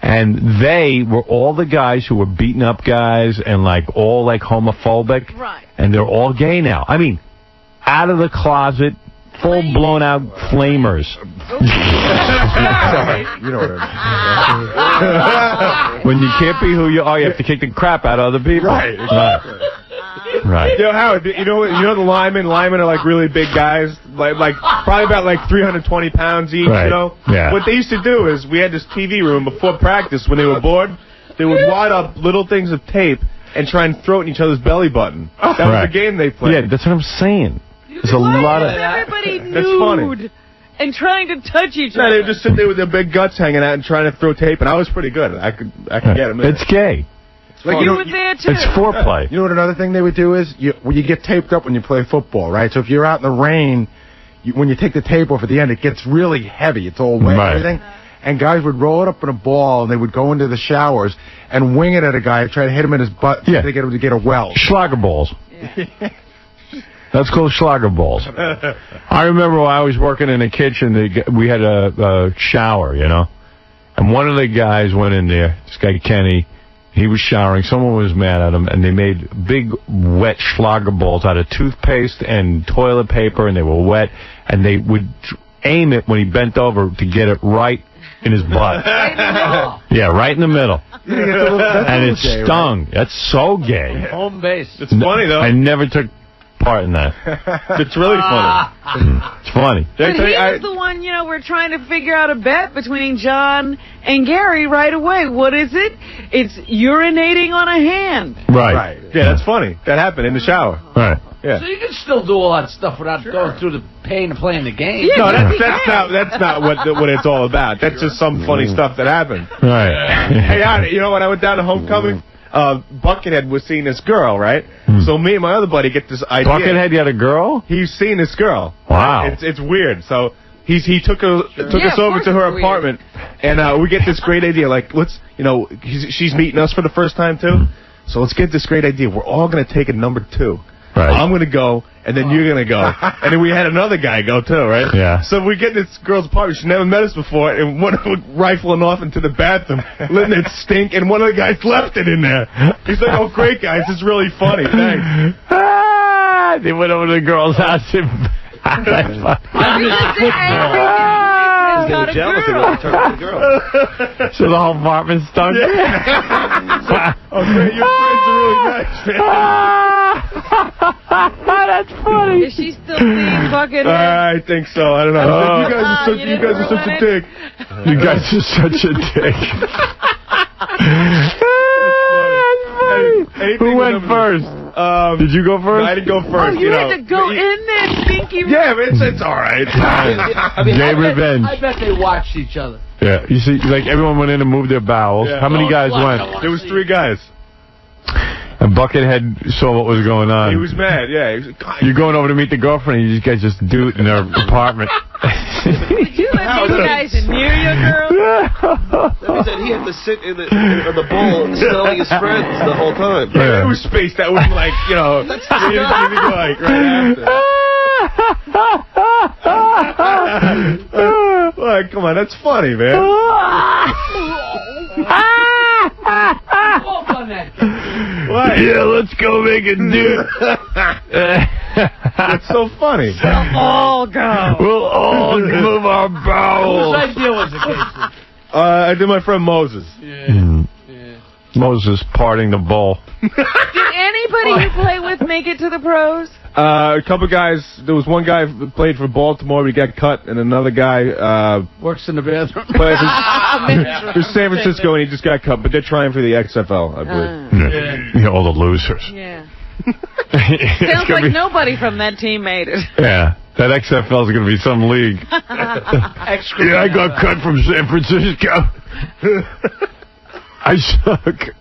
And they were all the guys who were beating up guys and all homophobic. Right. And they're all gay now. I mean, out of the closet, full blown out flamers. Sorry. You know what I mean. When you can't be who you are, you have to kick the crap out of other people. Right. Exactly. Right. Howard, you know the linemen? Linemen are really big guys, like probably about 320 pounds each. Right. You know. Yeah. What they used to do is we had this TV room before practice. When they were bored, they would wad up little things of tape and try and throw it in each other's belly button. That was the game they played. Yeah, that's what I'm saying. There's a lot of everybody That's funny. And trying to touch each No, other. they would just sit there with their big guts hanging out and trying to throw tape, and I was pretty good. I could get them in. It's gay. You were there too. It's foreplay. You know what another thing they would do is you get taped up when you play football, right? So if you're out in the rain, when you take the tape off at the end, it gets really heavy. It's all wet and everything. and guys would roll it up in a ball, and they would go into the showers and wing it at a guy and try to hit him in his butt to get him to get a well. Schlager balls. Yeah. That's called Schlager balls. I remember when I was working in the kitchen, we had a shower, you know, and one of the guys went in there, this guy Kenny, he was showering, someone was mad at him, and they made big wet Schlager balls out of toothpaste and toilet paper, and they were wet, and they would aim it when he bent over to get it right in his butt. Yeah, right in the middle. And it stung. Right? That's so gay. Home base. It's funny, though. I never took part in that. It's really funny. It's funny. But he was the one, you know, we're trying to figure out a bet between John and Gary right away. What is it? It's urinating on a hand. Right. Yeah, that's funny. That happened in the shower. Right. Yeah. So you can still do all that stuff without going through the pain of playing the game. Yeah, no, that's not what it's all about. That's just some funny stuff that happened. Right. Hey, you know, when I went down to homecoming, Buckethead was seeing this girl, right? So me and my other buddy get this idea. Buckethead, you had a girl? He's seen this girl. Wow. It's weird. So he took us over to her apartment, and we get this great idea. Like, let's, you know, she's meeting us for the first time too. So let's get this great idea. We're all gonna take a number 2. Right. I'm going to go, and then you're going to go. And then we had another guy go, too, right? Yeah. So we get this girl's apartment. She never met us before, and one of them rifling off into the bathroom, letting it stink, and one of the guys left it in there. He's like, oh, great, guys. This is really funny. Thanks. They went over to the girl's house. That's funny. They were jealous of it. Turned into a girl. So the whole apartment stunk? Oh, great. Your friends are really nice, man. That's funny. Is she still seeing Buckethead? I think so. I don't know. You guys are such a dick. You guys are such a dick. Who went first? Did you go first? No, I didn't go first. Oh, you had to go in there, stinky. Yeah, but it's all right. Gay revenge. I bet they watched each other. Yeah, you see, like everyone went in and moved their bowels. Yeah. How many guys went? There was 3 guys. And Buckethead saw what was going on. He was mad, yeah. He was like, God. You're going over to meet the girlfriend, and you guys just do it in their apartment. Did you let these guys near your girl? He said he had to sit in the bowl smelling his friends the whole time. Yeah, it was spaced. That was like, you know, that's like right after. Like, come on, that's funny, man. What? Yeah, let's go make a dude. That's so funny. We'll all go. We'll all move our bowels. Whose idea was it, Casey? I did my friend Moses. Yeah. Moses parting the bowl. Did anybody you play with make it to the pros? A couple guys. There was one guy who played for Baltimore, but he got cut, and another guy works in the bathroom. Played for San Francisco, and he just got cut. But they're trying for the XFL, I believe. Yeah, all the losers. Yeah. Sounds like nobody from that team made it. Yeah, that XFL is going to be some league. Yeah, I got cut from San Francisco. I suck.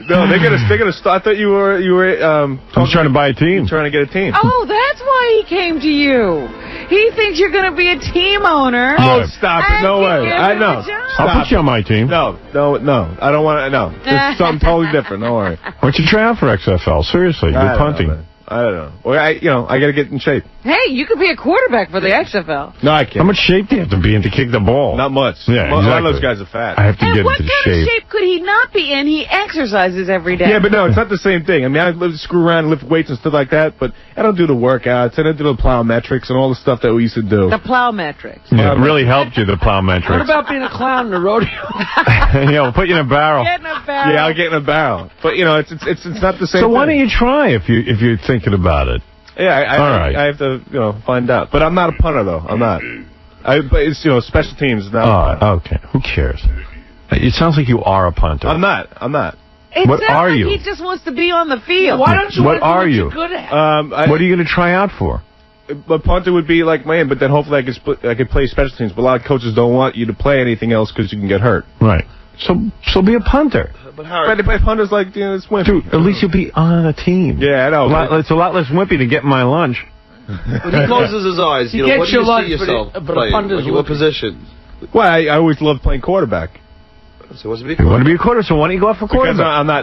No, they're gonna start. I thought you were. I'm trying to buy a team. Trying to get a team. Oh, that's why he came to you. He thinks you're going to be a team owner. Oh, stop it! No way. I know. I'll put you on my team. No. I don't want to. No, it's something totally different. Don't worry. Why don't you try out for XFL? Seriously, you're punting. I don't know. Well, I got to get in shape. Hey, you could be a quarterback for the XFL. No, I can't. How much shape do you have to be in to kick the ball? Not much. Yeah, exactly. A lot of those guys are fat. I have to get into what kind of shape could he not be in? He exercises every day. Yeah, but no, it's not the same thing. I mean, I screw around and lift weights and stuff like that, but I don't do the workouts. I don't do the plyometrics and all the stuff that we used to do. The plyometrics. Yeah, it really helped you, the plyometrics. What about being a clown in the rodeo? Yeah, we'll put you in a barrel. Get in a barrel. Yeah, I'll get in a barrel. But, you know, it's not the same So thing. why don't you try if you're thinking about it? Yeah, I have to, find out. But I'm not a punter, though. I'm not. But it's, special teams. Not okay. Who cares? It sounds like you are a punter. I'm not. It What sounds are like you? He just wants to be on the field. Why don't you What are you? Good at? What are you going to try out for? A punter would be like man, but then hopefully I could play special teams. But a lot of coaches don't want you to play anything else because you can get hurt. Right. So be a punter. But Howard, But punters like it's wimpy. Dude, at least you'll be on a team. Yeah, I know. It's a lot less wimpy to get my lunch. when he closes his eyes, He what gets do you your lunch, see yourself but a playing? punter's Like, what position? Well, I always loved playing quarterback. So wants to be You want to be a quarterback, so why don't you go out for quarterback? No.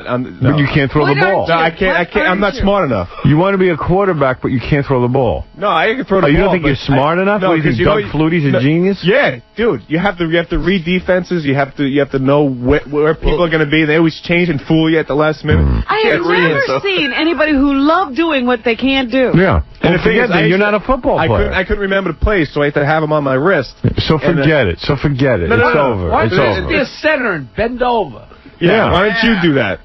But you can't throw the ball. No, I can't. I'm not smart enough. You want to be a quarterback, but you can't throw the ball. No, I can throw the ball. You don't think you're smart enough? No, what, do you think Doug Flutie's a genius? Yeah, dude. You have to read defenses. You have to know where people are going to be. They always change and fool you at the last minute. I have never seen anybody who loved doing what they can't do. Yeah. And the thing is, you're not a football player. I couldn't remember the plays, so I had to have them on my wrist. So forget it. So forget it. It's over. Why It's don't you over. be a center and bend over? Yeah. Why don't you do that?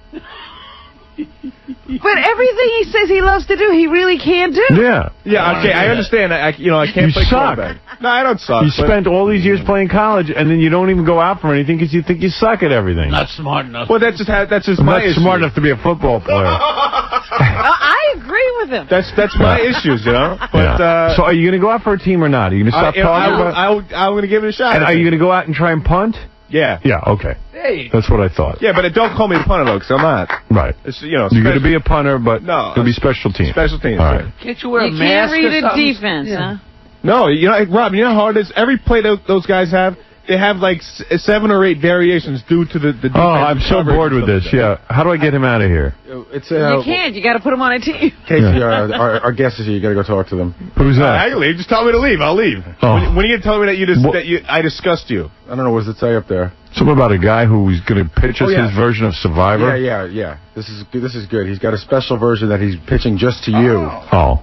But everything he says he loves to do, he really can't do. Yeah. Yeah, okay, I understand. I can't You play suck. quarterback. No, I don't suck. You spent all these years playing college, and then you don't even go out for anything because you think you suck at everything. Not smart enough. Well, that's just I'm my not issue. smart enough to be a football player. I agree with him. That's my issues, you know. But so are you going to go out for a team or not? Are you going to stop talking about? I'm going to give it a shot. And are you going to go out and try and punt? Yeah. Yeah. Okay. Hey. That's what I thought. Yeah, but don't call me a punter though, because I'm not. Right. It's, You're going to be a punter, but it'll be special teams. Special teams. All right. Can't you wear a You mask can't read or a something? defense, huh? No, Rob, you know how hard it is? Every play those guys have, they have like 7 or 8 variations due to the defense. Oh, I'm so bored with this. Yeah. How do I get him out of here? It's You can't. You got to put him on a team. Casey, our guest is here. You got to go talk to them. Who's that? I can leave. Just tell me to leave. I'll leave. Oh. When are you going to tell me that I discussed you? I don't know. What does it say up there? Something about a guy who's going to pitch us his version of Survivor? Yeah. This is good. He's got a special version that he's pitching just to you. Oh.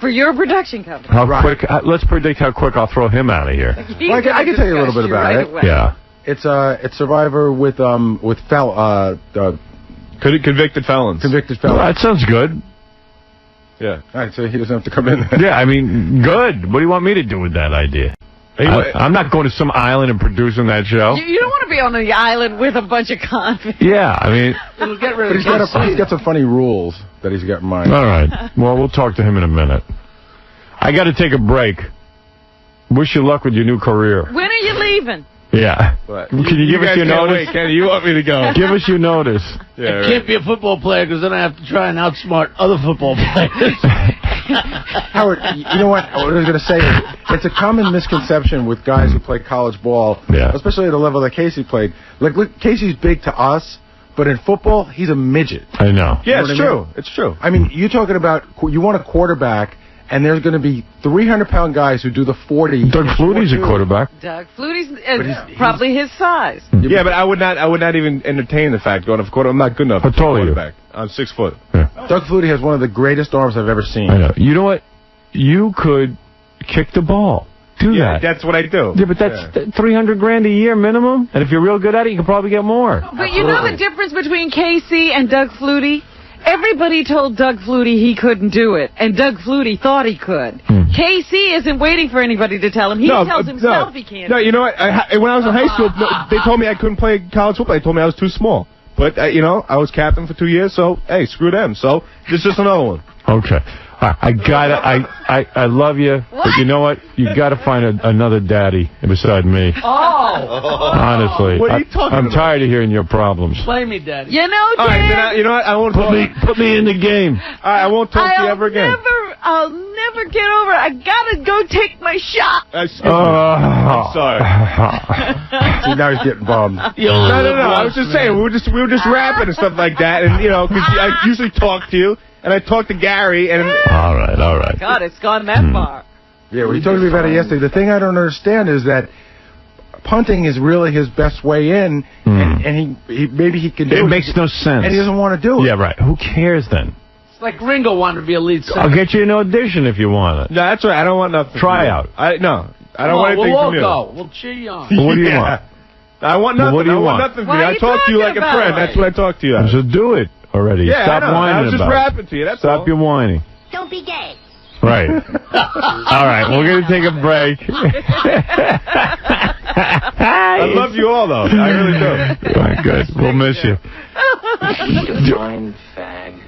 For your production company. How quick? Let's predict how quick I'll throw him out of here. Well, I can tell you a little bit about it. Away. Yeah. It's Survivor with convicted felons. Convicted Well, felons. that sounds good. Yeah. All right, so he doesn't have to come in. Yeah, I mean, good. What do you want me to do with that idea? I'm not going to some island and producing that show. You don't want to be on the island with a bunch of convicts. Yeah, I mean... It'll get rid But of he's got some funny rules that he's got in mind. All right. Well, we'll talk to him in a minute. I got to take a break. Wish you luck with your new career. When are you leaving? Yeah. What? Can you give us your notice? Wait, Kenny, you want me to go? Give us your notice. Yeah, I can't be a football player because then I have to try and outsmart other football players. Howard, you know what I was going to say is, it's a common misconception with guys who play college ball, especially at the level that Casey played. Like, look, Casey's big to us, but in football, he's a midget. I know. Yeah, You know it's what I true. mean? It's true. I mean, you're talking about, you want a quarterback, and there's going to be 300-pound guys who do the 40. Doug Flutie's a quarterback. Doug Flutie's probably his size. Yeah, but I would not even entertain the fact going to quarterback. I'm not good enough. How tall are you? I'm 6 foot. Yeah. Doug Flutie has one of the greatest arms I've ever seen. I know. You know what? You could kick the ball. Do that. That's what I do. Yeah, but that's $300,000 a year minimum. And if you're real good at it, you can probably get more. But you know the difference between Casey and Doug Flutie? Everybody told Doug Flutie he couldn't do it, and Doug Flutie thought he could. Casey isn't waiting for anybody to tell him. He tells himself he can't. No, you know what? When I was in high school, they told me I couldn't play college football. They told me I was too small. But, I was captain for 2 years, so, hey, screw them. So, this is just another one. Okay. I love you, but you know what? You got to find another daddy beside me. Oh! Honestly. What are you talking I'm about? tired of hearing your problems. Play me, Daddy. You know, All right, Dad, then you know what? I won't Put me in the game. All right, I won't talk to you ever again. I'll never get over it. I gotta go take my shot. Excuse me. I'm sorry. See, now he's getting bummed. No. I was just saying, we were just rapping and stuff like that, and because I usually talk to you, and I talked to Gary, and All right. God, it's gone that far. Yeah, well, he told me about it yesterday. The thing I don't understand is that punting is really his best way in, and he maybe he can do it. It makes no sense. And he doesn't want to do it. Yeah, right. Who cares then? It's like Ringo wanted to be a lead singer. I'll get you an audition if you want it. no, that's right. I don't want nothing. Try out. I don't want anything we'll all from you. go. We'll cheer you on. Well, what do you want? I want nothing. What do you I want want? nothing from What you. are I you talk to you like talking a friend. about? That's what I talk to you as. So do it already. Yeah, Stop I know. whining I was just about it. rapping to you. That's Stop all. your whining. Don't be gay. Right. All right, we're going to take a break. I love you all, though. I really do. All right, good. We'll miss you. Define fag.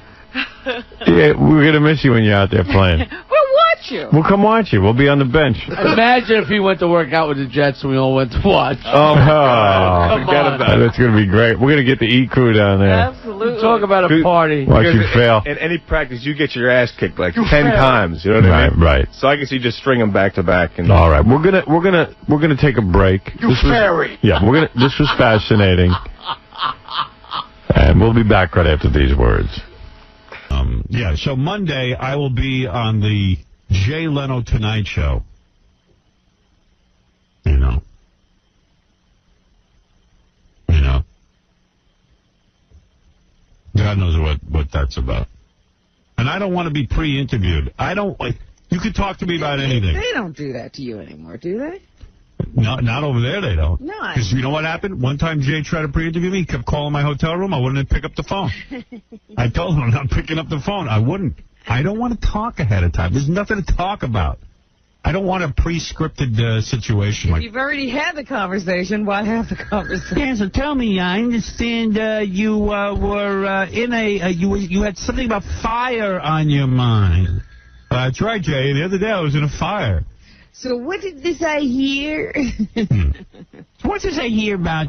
Yeah, we're going to miss you when you're out there playing. We're watch you. We'll come watch you. We'll be on the bench. Imagine if he went to work out with the Jets and we all went to watch. Forget about it. That's going to be great. We're going to get the E crew down there. Absolutely. Talk about a party. Watch you fail. In any practice, you get your ass kicked like 10 times. You know what I mean? Right. So I guess you just string them back to back. And all right. We're gonna take a break. This was fascinating. And we'll be back right after these words. Yeah, so Monday I will be on the Jay Leno Tonight Show. You know. God knows what that's about. And I don't want to be pre-interviewed. You could talk to me about anything. They don't do that to you anymore, do they? No, not over there, they don't. No. Because you know what happened? One time Jay tried to pre-interview me. He kept calling my hotel room. I wouldn't pick up the phone. I told him I'm not picking up the phone. I wouldn't. I don't want to talk ahead of time. There's nothing to talk about. I don't want a pre-scripted situation. If you've already had the conversation, why have the conversation? Yeah, so tell me, I understand you were in you had something about fire on your mind. That's right, Jay. The other day I was in a fire. So what did this I hear? What's this I hear about,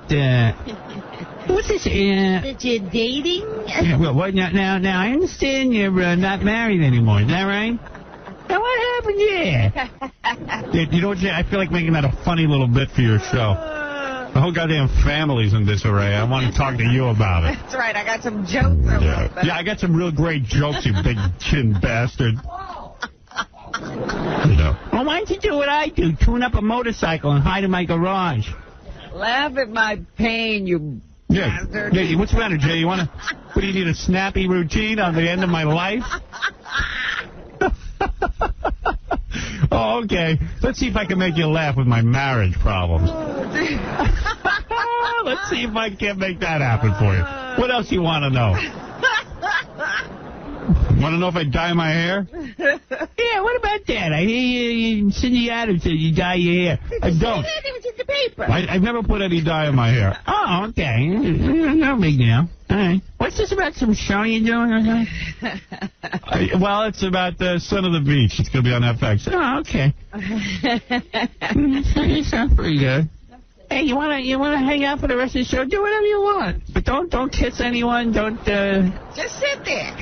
what's this, that you're dating? Yeah, well, now, I understand you're not married anymore, is that right? Now, what happened here? You know what, Jay, I feel like making that a funny little bit for your show. The whole goddamn family's in disarray. I want to talk to you about it. That's right, I got some jokes. Yeah, I got some real great jokes, you big chin bastard. Well, why don't you do what I do? Tune up a motorcycle and hide in my garage. Laugh at my pain, you bastard. Yeah, what's the matter, Jay? What do you need, a snappy routine on the end of my life? Oh, okay. Let's see if I can make you laugh with my marriage problems. Let's see if I can't make that happen for you. What else you want to know? Want to know if I dye my hair? Yeah, what about that? I hear Cindy Adams said you dye your hair. I don't. It was in the paper. I've never put any dye in my hair. Oh, okay. No big deal. All right. What's this about, some show you're doing or something? Well, it's about the Son of the Beach. It's going to be on FX. Oh, okay. It sounds pretty good. Hey, you wanna hang out for the rest of the show? Do whatever you want, but don't kiss anyone. Don't just sit there.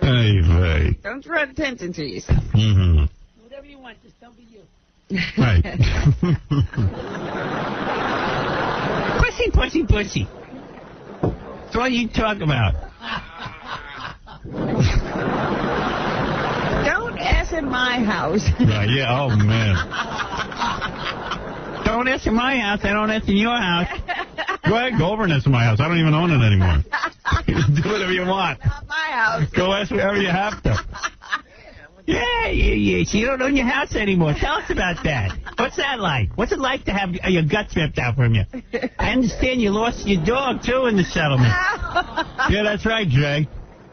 Hey. Don't draw attention to yourself. Whatever you want, just don't be you. Right. Pussy. That's all you talk about. Don't ask in my house. Right, yeah, oh, man. Don't ask in my house. I don't ask in your house. Go ahead, go over and ask in my house. I don't even own it anymore. Do whatever you want. Not my house. Go ask wherever you have to. Yeah. So you don't own your house anymore. Tell us about that. What's that like? What's it like to have your guts ripped out from you? I understand you lost your dog, too, in the settlement. Yeah, that's right, Jay.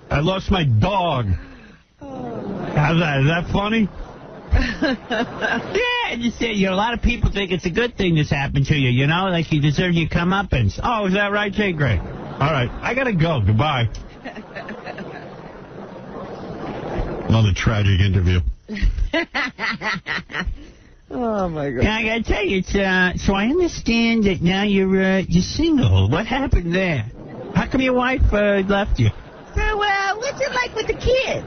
I lost my dog. How's that? Is that funny? Yeah, just a lot of people think it's a good thing this happened to you, you know? Like you deserve your comeuppance. Oh, is that right, Jay? Great. All right, I gotta go. Goodbye. Another tragic interview. Oh, my God. Yeah, I gotta tell you, it's, so I understand that now you're single. What happened there? How come your wife left you? So, what's it like with the kids?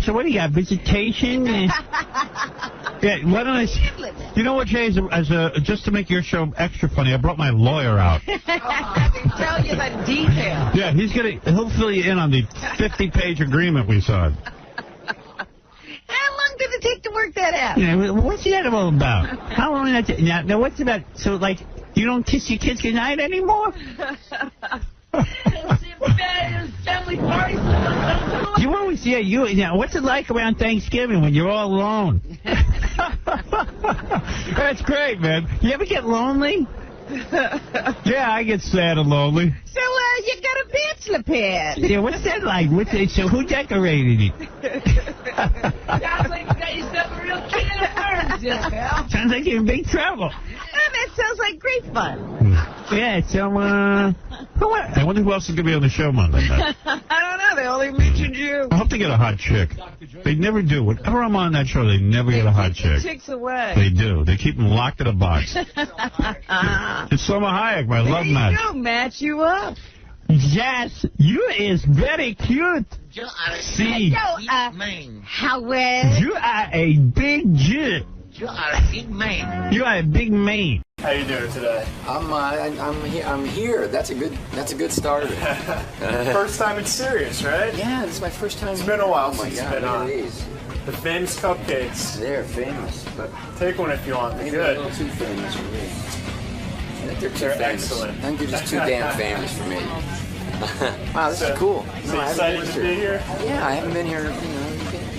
So what do you got, visitation? Yeah, why don't I... You know what, Jay, just to make your show extra funny, I brought my lawyer out. I can tell you the details. Yeah, he'll fill you in on the 50-page agreement we signed. How long did it take to work that out? Yeah, what's that all about? How long did that take? Now, what's about... So, like, you don't kiss your kids goodnight anymore? Family party. You always, what's it like around Thanksgiving when you're all alone? That's great, man. You ever get lonely? Yeah, I get sad and lonely. So, you got a bachelor pad. Yeah, what's that like? So who decorated it? Sounds like you got yourself a real kid in a bird, Jeff. Sounds like you're in big trouble. That sounds like great fun. Yeah, so, I wonder who else is going to be on the show Monday night. I don't know. They only mentioned watching you. I hope they get a hot chick. They never do. Whenever I'm on that show, they never get a hot chick. Chicks away. They do. They keep them locked in a box. It's Salma Hayek, my love match. You match you up. Yes, you is very cute. See, Howard. You are a big Jew. You are a big man. You are a big man. How you doing today? I'm here. That's a good start. First time it's serious, right? Yeah, this is my first time. It's been a while Oh my since God, it's been on. it is. The famous cupcakes. They're famous, but Take one if you want. They're maybe good. a little too famous for me. I think they're too They're famous. excellent. I think they're just too damn famous for me. Wow, this is cool. So I haven't excited been to be here? Yeah, I haven't been here.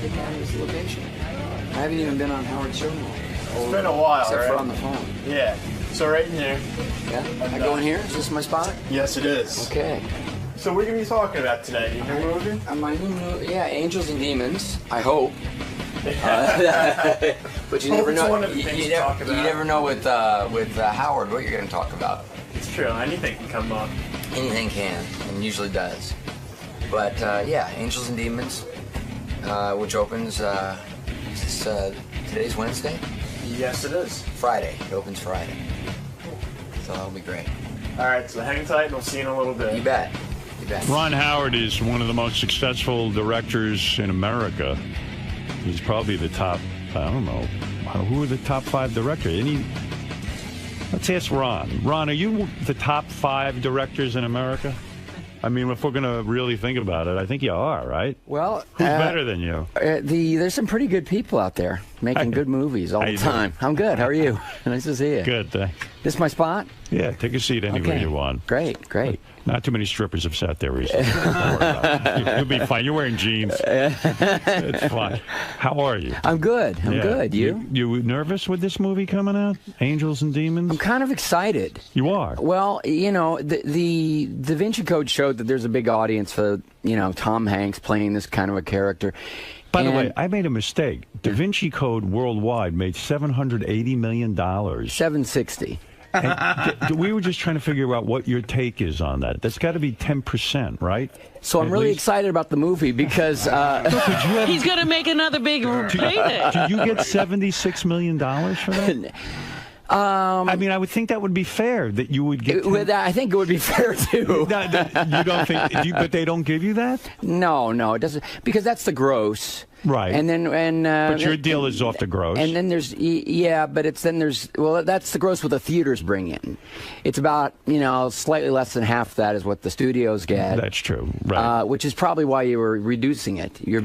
Get down to this location. I haven't even been on Howard Show. It's been a while, except right? for on the phone. Yeah. So right in here. Yeah. I go in here. Is this my spot? Yes, it is. Okay. So what are you going to be talking about today? Your new movie? My new movie, yeah, Angels and Demons. I hope. But you never know. You never know with Howard what you're going to talk about. It's true. Anything can come up. Anything can, and usually does. But yeah, Angels and Demons, which opens today's Wednesday. Yes, it is. Friday. It opens Friday. So that'll be great. All right. So hang tight, and we'll see you in a little bit. You bet. You bet. Ron Howard is one of the most successful directors in America. He's probably the top, I don't know, who are the top 5 directors? Let's ask Ron. Ron, are you the top 5 directors in America? I mean, if we're going to really think about it, I think you are, right? Well, who's better than you? There's some pretty good people out there making good movies all the time. I'm good. How are you? Nice to see you. Good, thanks. This my spot? Yeah, take a seat anywhere you want. Great. Not too many strippers have sat there recently. Don't worry about it. You'll be fine. You're wearing jeans. It's fine. How are you? I'm good. I'm good. You? You nervous with this movie coming out? Angels and Demons? I'm kind of excited. You are? Well, you know, the 𝗦𝗵cie Code showed that there's a big audience for, Tom Hanks playing this kind of a character. By the way, I made a mistake. 𝗦𝗵cie Code worldwide made $780 million. 760. And we were just trying to figure out what your take is on that. That's got to be 10%, right? So I'm really excited about the movie because he's going to make another big payday. Do you get $76 million for that? I mean, I would think that would be fair that you would get. I think it would be fair too. You don't think? But they don't give you that? No, it doesn't, because that's the gross. Right. And but your deal is off the gross. And then there's that's the gross what the theaters bring in. It's about slightly less than half that is what the studios get. That's true. Right. Which is probably why you were reducing it. Your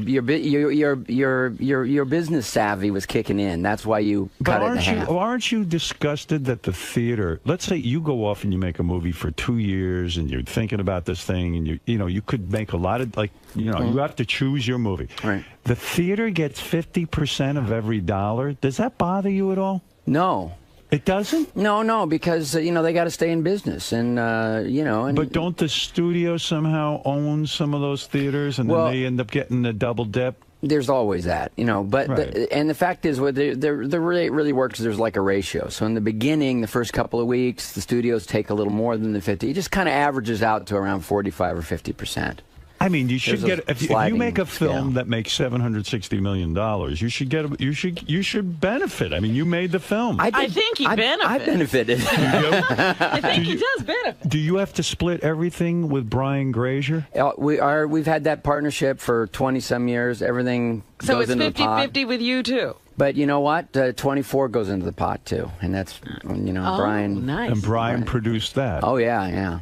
business savvy was kicking in. That's why you cut it in half. Aren't you disgusted that the theater? Let's say you go off and you make a movie for 2 years and you're thinking about this thing and you could make a lot of you have to choose your movie. Right. The theater gets 50% of every dollar. Does that bother you at all? No. It doesn't? No, because they got to stay in business, and But don't the studios somehow own some of those theaters, and then they end up getting the double dip? There's always that, But and the fact is, what the really works. There's like a ratio. So in the beginning, the first couple of weeks, the studios take a little more than the 50. It just kind of averages out to around 45 or 50%. I mean, you should get if you make a film that makes $760 million, you should benefit. I mean, you made the film. I think he benefited. I benefited. I think he does benefit. Do you have to split everything with Brian Grazer? We've had that partnership for 20-some years. Everything goes into the pot. So it's 50-50 with you too. But you know what? 24 goes into the pot too, and that's Brian. Nice. And Brian produced that. Oh yeah.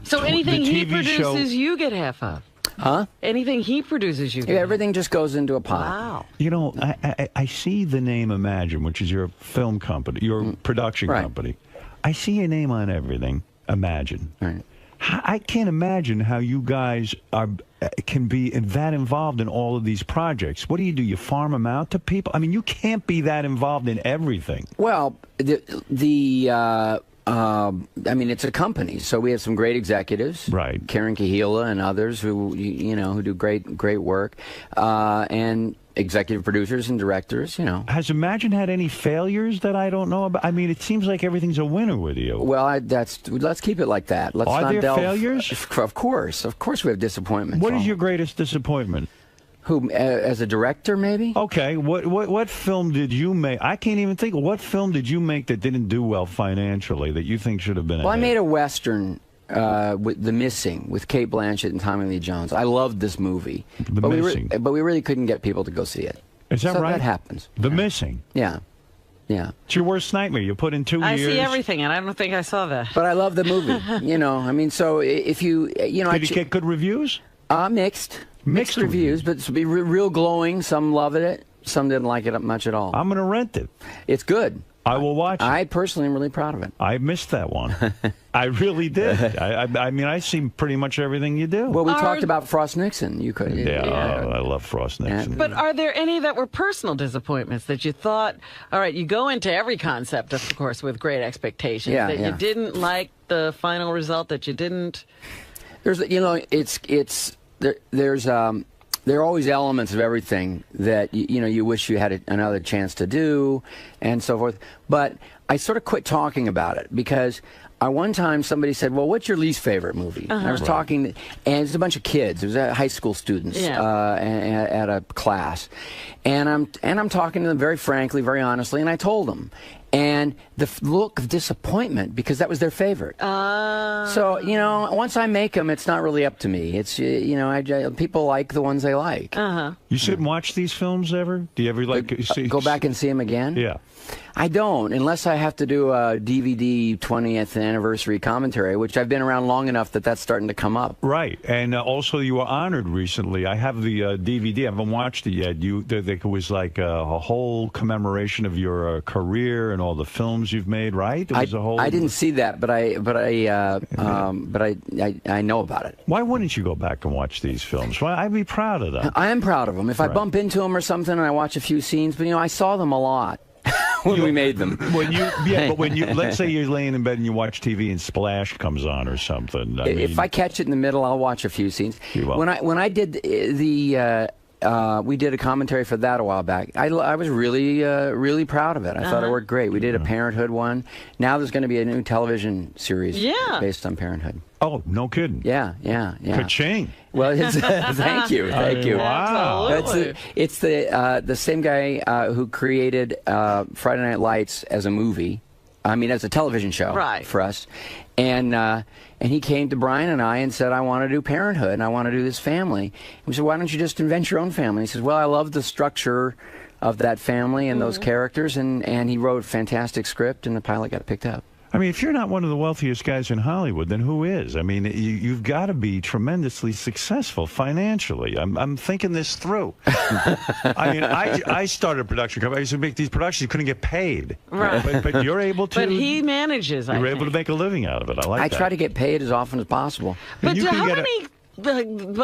So anything he produces, you get half of. Huh? Anything he produces, you get. Yeah, everything just goes into a pot. Wow. I see the name Imagine, which is your film company, your production company. I see your name on everything. Imagine. Right. I can't imagine how you guys can be that involved in all of these projects. What do? You farm them out to people? I mean, you can't be that involved in everything. Well, I mean, it's a company, so we have some great executives, right? Karen 𝗛𝗄𝗿𝗱 and others who who do great work, and executive producers and directors. Has Imagine had any failures that I don't know about? I mean, it seems like everything's a winner with you. Well, let's keep it like that. Let's Are not there delve. failures? Of course, we have disappointments. What is your greatest disappointment? Who, as a director, maybe? Okay, what film did you make? I can't even think. What film did you make that didn't do well financially that you think should have been? Well, I made a Western, with The Missing, with Cate Blanchett and Tommy Lee Jones. I loved this movie, but we really couldn't get people to go see it. Is that right? That happens. The Missing. Yeah. Yeah. It's your worst nightmare. You put in 2 years. I see everything, and I don't think I saw that. But I love the movie. I mean, so if you, Did it get good reviews? Mixed. Mixed reviews, but it's real glowing. Some loved it. Some didn't like it much at all. I'm going to rent it. It's good. I will watch it. I personally am really proud of it. I missed that one. I really did. I mean, I see pretty much everything you do. Well, we talked about Frost Nixon. You could. Yeah, I love Frost Nixon. But are there any that were personal disappointments that you thought, all right, you go into every concept, of course, with great expectations, that you didn't like the final result, that you didn't? There are always elements of everything that you wish you had another chance to do, and so forth. But I sort of quit talking about it because one time somebody said, "Well, what's your least favorite movie?" And I was talking, and it's a bunch of kids. It was high school students at a class, and I'm talking to them very frankly, very honestly, and I told them. And the look of disappointment, because that was their favorite. So, once I make them, it's not really up to me. It's, people like the ones they like. You sit and watch these films ever? Do you ever go back and see them again? Yeah. I don't, unless I have to do a DVD 20th anniversary commentary, which I've been around long enough that that's starting to come up. Right, and also you were honored recently. I have the DVD. I haven't watched it yet. There was like a whole commemoration of your career and all the films you've made. Right? It was a whole. I didn't see that, but I know about it. Why wouldn't you go back and watch these films? Well, I'd be proud of them. I am proud of them. If I bump into them or something and I watch a few scenes, but I saw them a lot. When we made them. But when you, let's say you're laying in bed and you watch TV and Splash comes on or something. If I catch it in the middle, I'll watch a few scenes. When I did we did a commentary for that a while back. I was really proud of it. I thought it worked great. We did a Parenthood one. Now there's going to be a new television series based on Parenthood. Oh, no kidding. Yeah. Ka-ching. Well, thank you. Wow. It's the same guy who created Friday Night Lights as a movie. I mean, as a television show for us. And he came to Brian and I and said, I want to do Parenthood, and I want to do this family. And we said, why don't you just invent your own family? He says, well, I love the structure of that family and those characters. And he wrote a fantastic script, and the pilot got picked up. I mean, if you're not one of the wealthiest guys in Hollywood, then who is? I mean, you've got to be tremendously successful financially. I'm thinking this through. I mean, I started a production company. I used to make these productions. You couldn't get paid. Right. But you're able to. But he manages, You're able to make a living out of it. I like that. I try to get paid as often as possible. But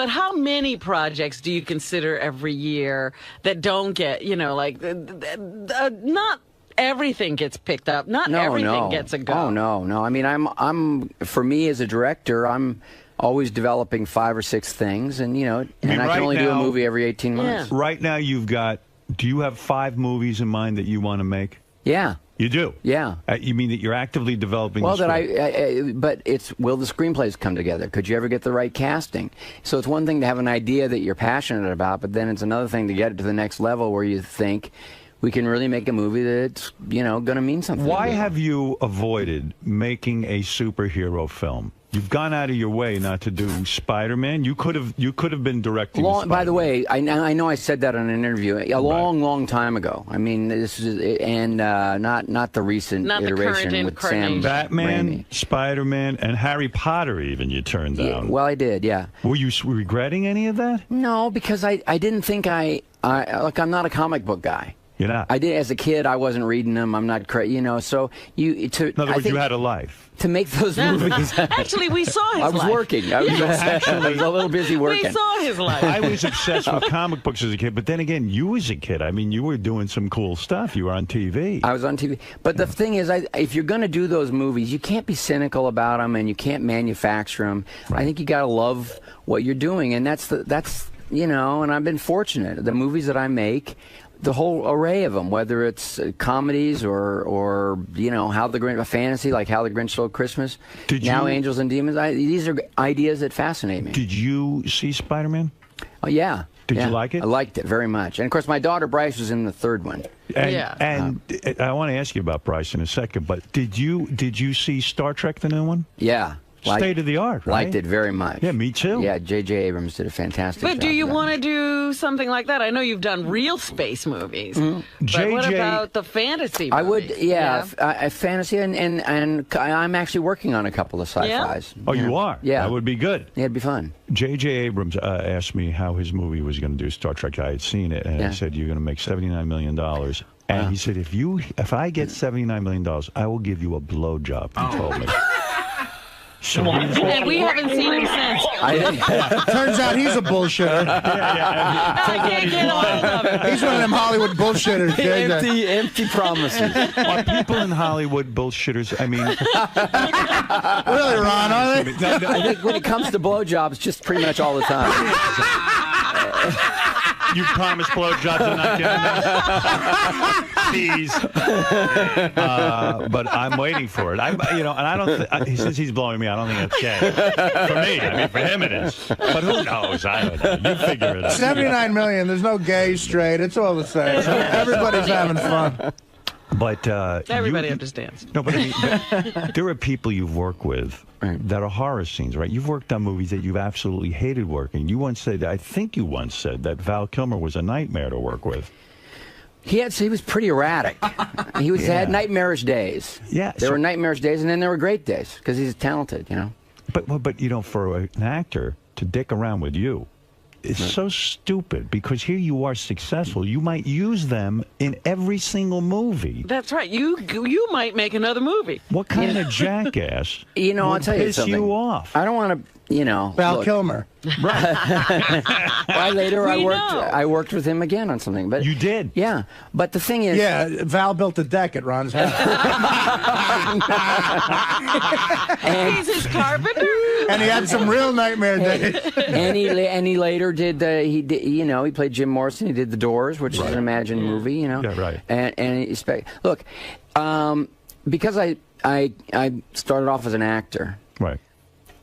how many projects do you consider every year that don't get, not everything gets picked up. Not everything gets a go. Oh, no. I mean, for me as a director, I'm always developing 5 or 6 things, and I can only do a movie every 18 months. Right now, do you have 5 movies in mind that you want to make? Yeah. You do? Yeah. You mean that you're actively developing the script? But will the screenplays come together? Could you ever get the right casting? So it's one thing to have an idea that you're passionate about, but then it's another thing to get it to the next level where you think, we can really make a movie that's, going to mean something. Why have you avoided making a superhero film? You've gone out of your way not to do Spider-Man. You could have been directing. By the way, I know I said that on an interview a long time ago. I mean, this is not the recent iteration with Sam. Batman, Raimi. Spider-Man, and Harry Potter. Even you turned down. Yeah, well, I did. Yeah. Were you regretting any of that? No, because I didn't think look, I'm not a comic book guy. You're not. I did as a kid. I wasn't reading them. I'm not crazy. You know, so In other words, you had a life. To make those movies. Actually, we saw his life. I was working. I was a little busy working. We saw his life. I was obsessed with comic books as a kid, but then again, you as a kid, I mean, you were doing some cool stuff. You were on TV. I was on TV. But the thing is, if you're going to do those movies, you can't be cynical about them, and you can't manufacture them. Right. I think you got to love what you're doing, and that's you know, and I've been fortunate. The movies that I make, the whole array of them, whether it's comedies or you know, a fantasy like How the Grinch Stole Christmas, now Angels and Demons. These are ideas that fascinate me. Did you see Spider-Man? Oh yeah. Did you like it? I liked it very much. And of course, my daughter Bryce was in the third one. And I want to ask you about Bryce in a second, but did you see Star Trek, the new one? Yeah. State of the art, right? Liked it very much. Yeah, me too. Yeah, J.J. Abrams did a fantastic job. But do you want to do something like that? I know you've done real space movies. Mm-hmm. But what about the fantasy movies? I would, fantasy, and I'm actually working on a couple of sci-fis. Yeah? Oh, you are? Yeah. That would be good. Yeah, it'd be fun. J.J. Abrams asked me how his movie was going to do, Star Trek. I had seen it, and I said, you're going to make $79 million. And he said, if I get $79 million, I will give you a blowjob, he told me. And we haven't seen him since. Turns out he's a bullshitter. I can't get all of it. He's one of them Hollywood bullshitters. Empty promises. Are people in Hollywood bullshitters? I mean, really, Ron? Are they? I think when it comes to blowjobs, just pretty much all the time. You promised blowjobs and not getting them. Please. But I'm waiting for it. And I don't. Since he's blowing me, I don't think that's gay. For me, I mean, for him it is. But who knows? I don't know. You figure it out. 79 million. There's no gay, straight. It's all the same. Everybody's having fun. But everybody understands. No, but I mean, there are people you've worked with that are horror scenes, right? You've worked on movies that you've absolutely hated working. You once said, I think you once said, that Val Kilmer was a nightmare to work with. He was pretty erratic. He had nightmarish days. Yeah, there were nightmarish days, and then there were great days because he's talented, you know. But you know, for an actor to dick around with you. It's so stupid, because here you are successful. You might use them in every single movie. That's right. You might make another movie. What kind of jackass I'll tell you something. Piss you off? I don't want to, Val Kilmer. Right. Well, later I worked with him again on something. But you did? Yeah. But the thing is... Yeah, Val built a deck at Ron's house. He's his carpenter? And he had some real nightmare days. and he later did he played Jim Morrison. He did The Doors, which is an imagined movie, you know. Yeah, right. And look, because I started off as an actor. Right.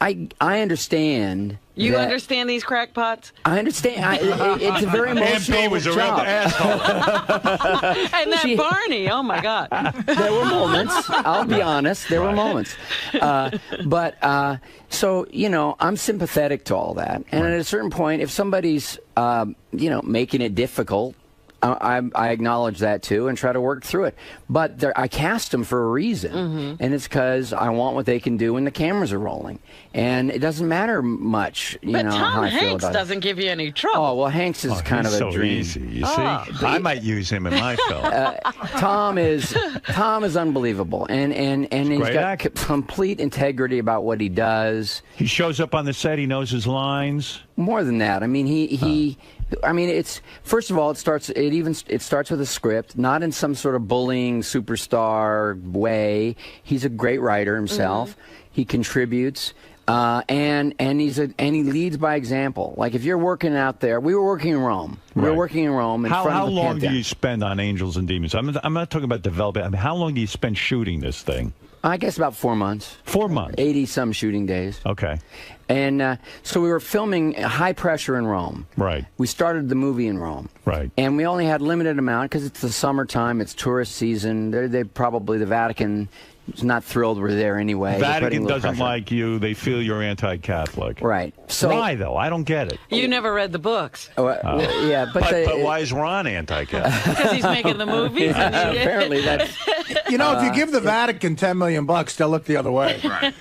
I understand. You understand these crackpots? I understand. It's a very emotional MP was a real asshole. And that Barney, oh my God. There were moments. I'll be honest. There were moments. So, I'm sympathetic to all that. And at a certain point, if somebody's, making it difficult, I acknowledge that too and try to work through it. But I cast them for a reason, and it's because I want what they can do when the cameras are rolling. And it doesn't matter much, but how I feel Hanks about doesn't give you any trouble. Oh well, Hanks is kind of a dream. Easy, you see, I might use him in my film. Tom is unbelievable, and he's got complete integrity about what he does. He shows up on the set. He knows his lines. More than that, I mean, it's first of all, it starts with a script, not in some sort of bullying superstar way. He's a great writer himself. He contributes, and he leads by example. Like if you're working out there, we were working in Rome. We were working in Rome. How long do you spend on Angels and Demons? I'm not talking about developing. I mean, how long do you spend shooting this thing? I guess about 4 months. 4 months. 80-some shooting days. Okay. And so we were filming high pressure in Rome. Right. We started the movie in Rome. Right. And we only had limited amount because it's the summertime. It's tourist season. They probably the Vatican not thrilled we're there anyway. Vatican doesn't like you. They feel you're anti-Catholic. Right. So why, though? I don't get it. You never read the books. Yeah, but why is Ron anti-Catholic? Because he's making the movies. Apparently that's... You know, if you give the Vatican $10 million, they'll look the other way. Right.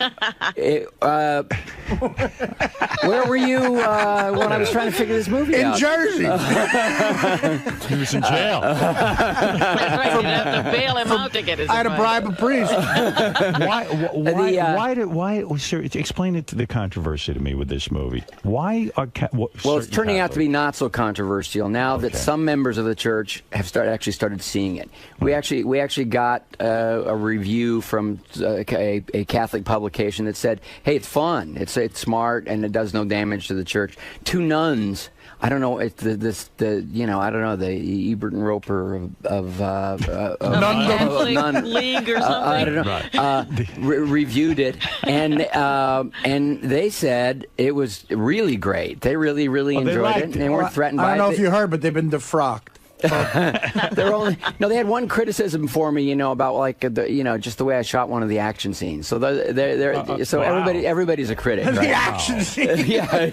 Where were you when I was trying to figure this movie out? In Jersey. He was in jail. That's right. You'd have to bail him out to get his I had to bribe a priest. Why? Sir, explain it to the controversy to me with this movie. Why are well, it's turning out to be not so controversial now that some members of the church have actually started seeing it. We actually got a review from a Catholic publication that said, "Hey, it's fun. It's smart and it does no damage to the church." Two nuns. I don't know. It's I don't know, the Ebert and Roper of Nun League or something. I don't know. Reviewed it, and they said it was really great. They really enjoyed it. And they weren't threatened by it. I don't know if you heard, but they've been defrocked. They had one criticism for me, about just the way I shot one of the action scenes. So everybody's a critic. Right? The action scene. Yeah.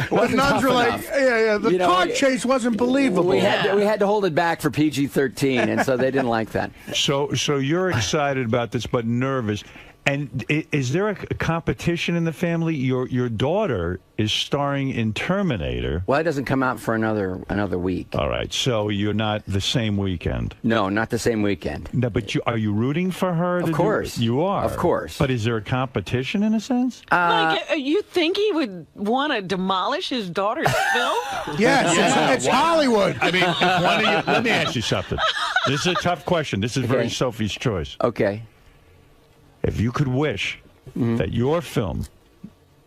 The nuns were like, the car chase wasn't believable. We had to hold it back for PG-13, and so they didn't like that. So you're excited about this, but nervous. And is there a competition in the family? Your daughter is starring in Terminator. Well, it doesn't come out for another week. All right, so you're not the same weekend. No, not the same weekend. No, but are you rooting for her? Of course. You are? Of course. But is there a competition in a sense? You think he would want to demolish his daughter's film? Yes, it's Hollywood. I mean, let me ask you something. This is a tough question. This is very Sophie's choice. Okay. If you could wish that your film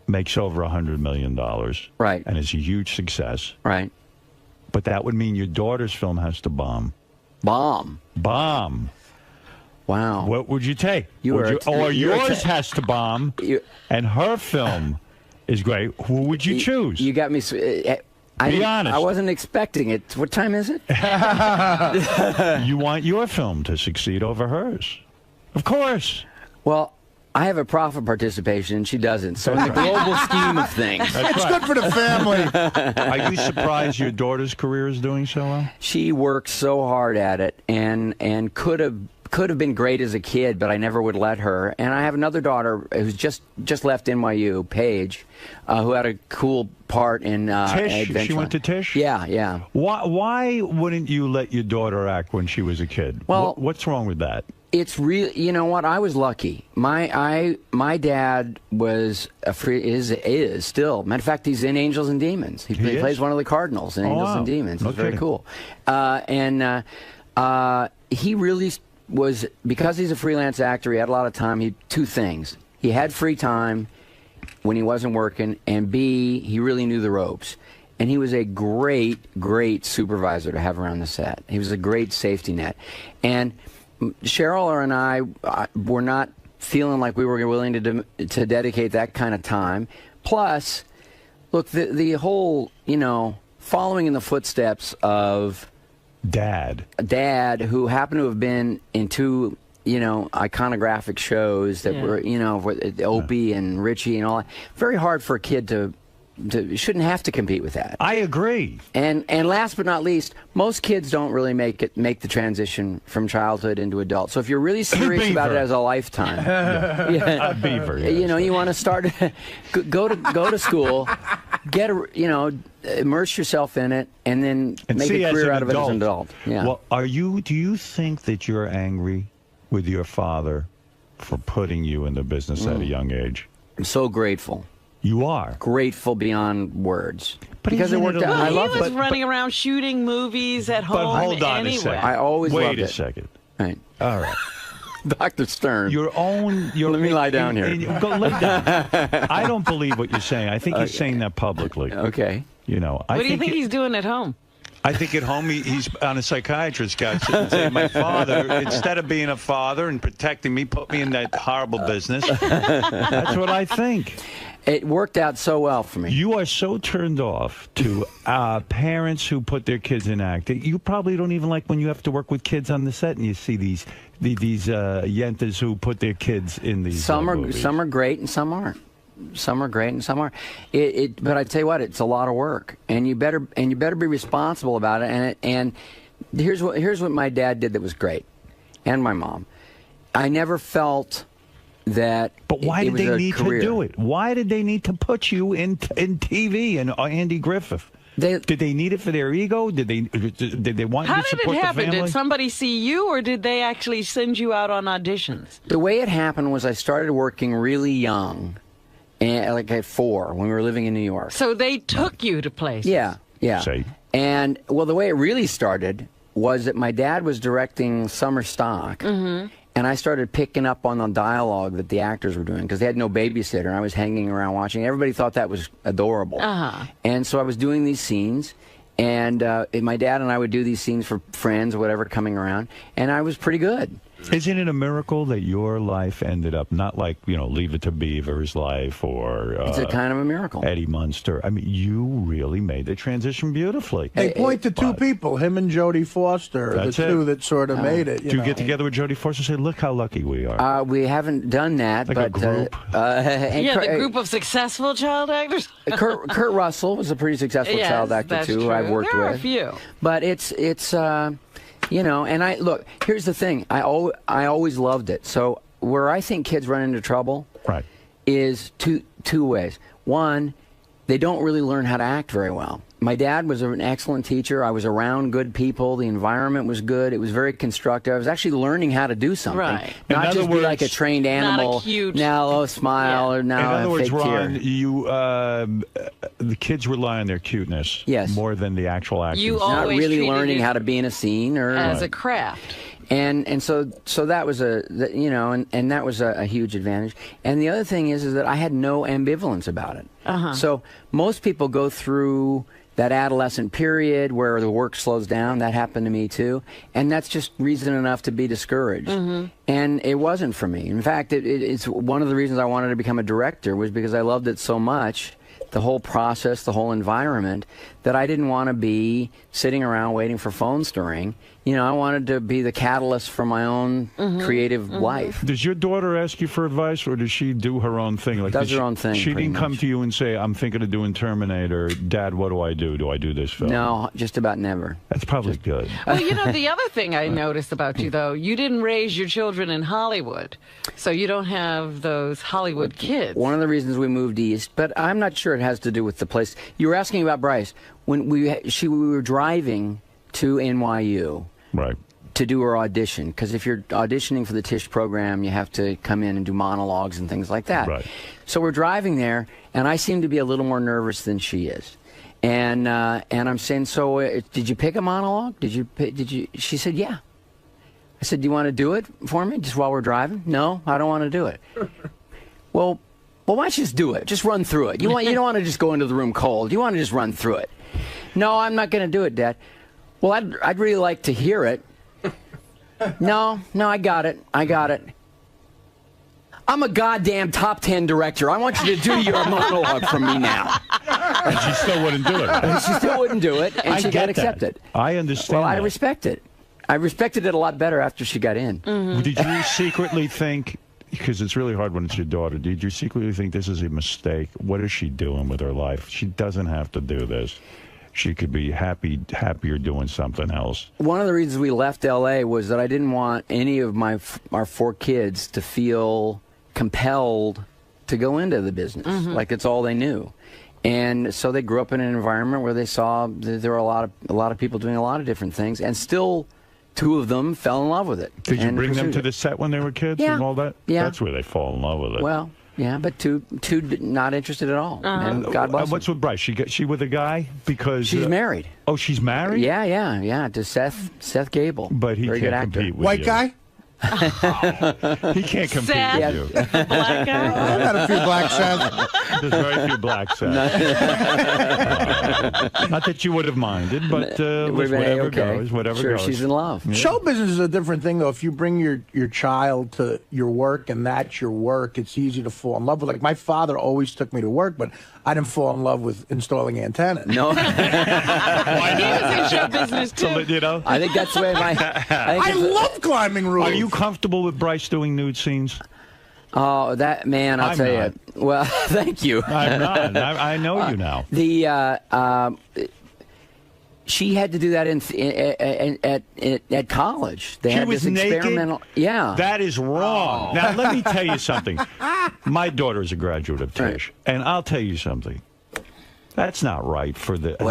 makes over $100 million, right, and is a huge success, right, but that would mean your daughter's film has to bomb. Bomb. Wow. What would you take? Yours has to bomb, and her film is great. Who would you choose? You got me. Be honest. I wasn't expecting it. What time is it? You want your film to succeed over hers. Of course. Well, I have a profit participation, and she doesn't. So in the global scheme of things, it's good for the family. Are you surprised your daughter's career is doing so well? She worked so hard at it, and could have been great as a kid, but I never would let her. And I have another daughter who's just left NYU, Paige, who had a cool part in Tisch. Adventure. She went to Tisch? Yeah. Why wouldn't you let your daughter act when she was a kid? Well, what's wrong with that? It's really, you know what? I was lucky. My dad was is still. Matter of fact, he's in Angels and Demons. He plays one of the Cardinals in Angels and Demons. It's very cool. He really was, because he's a freelance actor. He had a lot of time. Two things: he had free time when he wasn't working, and B, he really knew the ropes. And he was a great supervisor to have around the set. He was a great safety net, and Cheryl and I were not feeling like we were willing to dedicate that kind of time. Plus, look, the whole, following in the footsteps of Dad, who happened to have been in two, iconographic shows that were, with Opie and Richie and all that. Very hard for a kid to shouldn't have to compete with that. I agree. And last but not least, most kids don't really make the transition from childhood into adult. So if you're really serious about it as a lifetime, Beaver, you want to start, go to school, immerse yourself in it, and then make a career out of it as an adult. Yeah. Well, do you think that you're angry with your father for putting you in the business at a young age? I'm so grateful. You are grateful beyond words, but because it worked out. Well, I love he was running around shooting movies at home. But hold on anyway. a second. I always loved it. Wait a second. Right. All right. Dr. Stern. Let me lie down here. Go lay down. I don't believe what you're saying. I think he's saying that publicly. Okay. What do you think he's doing at home? I think at home he's on a psychiatrist's couch and say, my father, instead of being a father and protecting me, put me in that horrible business. That's what I think. It worked out so well for me. You are so turned off to parents who put their kids in acting. You probably don't even like when you have to work with kids on the set and you see these yentas who put their kids in these movies. Some are great and some aren't. Some are great and some aren't. But I tell you what, it's a lot of work, and you better be responsible about it. And here's what my dad did that was great, and my mom. I never felt that. But why did they need career. to do it? Why did they need to put you in TV and Andy Griffith? Did they need it for their ego? Did they want you to support the family? How did it happen? Did somebody see you, or did they actually send you out on auditions? The way it happened was I started working really young, and like at 4 when we were living in New York. So they took you to places. Yeah. And well, the way it really started was that my dad was directing summer stock. And I started picking up on the dialogue that the actors were doing because they had no babysitter. And I was hanging around watching. Everybody thought that was adorable. And so I was doing these scenes, and my dad and I would do these scenes for friends or whatever coming around, and I was pretty good. Isn't it a miracle that your life ended up not like, Leave It to Beaver's life or... it's a kind of a miracle. Eddie Munster. I mean, you really made the transition beautifully. They point to two people, him and Jodie Foster, the two that sort of made it. Do you get together with Jodie Foster and say, look how lucky we are? We haven't done that. Like but, a group? The group of successful child actors? Kurt Russell was a pretty successful child actor, too, who I've worked with. There are a few. But it's and look, here's the thing. I always loved it. So where I think kids run into trouble is two ways. One, they don't really learn how to act very well. My dad was an excellent teacher. I was around good people. The environment was good. It was very constructive. I was actually learning how to do something. Right. Not just be like a trained animal. Not a cute. Now smile or now in other words, fake Ron, tear. the kids rely on their cuteness more than the actual acting. You not always really learning how to be in a scene or as a craft. And so that was and that was a huge advantage. And the other thing is that I had no ambivalence about it. So most people go through that adolescent period where the work slows down. That happened to me too, and that's just reason enough to be discouraged. And it wasn't for me. In fact, it's one of the reasons I wanted to become a director was because I loved it so much, the whole process, the whole environment, that I didn't want to be sitting around waiting for phones to ring. I wanted to be the catalyst for my own creative life. Does your daughter ask you for advice, or does she do her own thing? Like, does her own thing. She didn't come to you and say, I'm thinking of doing Terminator. Dad, what do I do? Do I do this film? No, just about never. That's probably good. Well, the other thing I noticed about you, though, you didn't raise your children in Hollywood, so you don't have those Hollywood kids. One of the reasons we moved east, but I'm not sure it has to do with the place. You were asking about Bryce. When we were driving to NYU. Right. To do her audition, because if you're auditioning for the Tisch program, you have to come in and do monologues and things like that. Right. So we're driving there, and I seem to be a little more nervous than she is. And I'm saying, so did you pick a monologue? Did you? She said, yeah. I said, do you want to do it for me just while we're driving? No, I don't want to do it. Well, why don't you just do it? Just run through it. You don't want to just go into the room cold. You want to just run through it. No, I'm not going to do it, Dad. Well, I'd really like to hear it. No, I got it. I'm a goddamn top 10 director. I want you to do your monologue from me now. And she still wouldn't do it. She still wouldn't do it, and she got accepted. I understand. Well, I respect it. I respected it a lot better after she got in. Did you secretly think, because it's really hard when it's your daughter, did you secretly think this is a mistake? What is she doing with her life? She doesn't have to do this. She could be happier doing something else. One of the reasons we left L.A. was that I didn't want any of our 4 kids to feel compelled to go into the business, like it's all they knew. And so they grew up in an environment where they saw that there were a lot of people doing a lot of different things, and still 2 of them fell in love with it. Did you bring them to the set when they were kids and all that? Yeah. That's where they fall in love with it. Well, yeah, but two not interested at all. And God bless what's with Bryce? She with a guy? Because she's married. Oh, she's married? Yeah, to Seth Gable. But he Very can't good actor. compete with White you. guy? He can't compete Seth, with you. black guy. I've had a few black Seth. There's very few black Seth. Not that you would have minded, but whatever goes. Whatever sure, goes. She's in love. Yeah. Show business is a different thing, though. If you bring your child to your work and that's your work, it's easy to fall in love with. Like, my father always took me to work, but I didn't fall in love with installing antennas. No. Why not? He was in show business, too. So, you know? I think that's the way I love climbing roofs. Are you comfortable with Bryce doing nude scenes? Oh, that man! I'll tell you. Well, thank you. I'm not. I know you now. She had to do that at college. They She had was this experimental. naked? Yeah. That is wrong. Now, let me tell you something. My daughter is a graduate of Tisch, and I'll tell you something. That's not right for the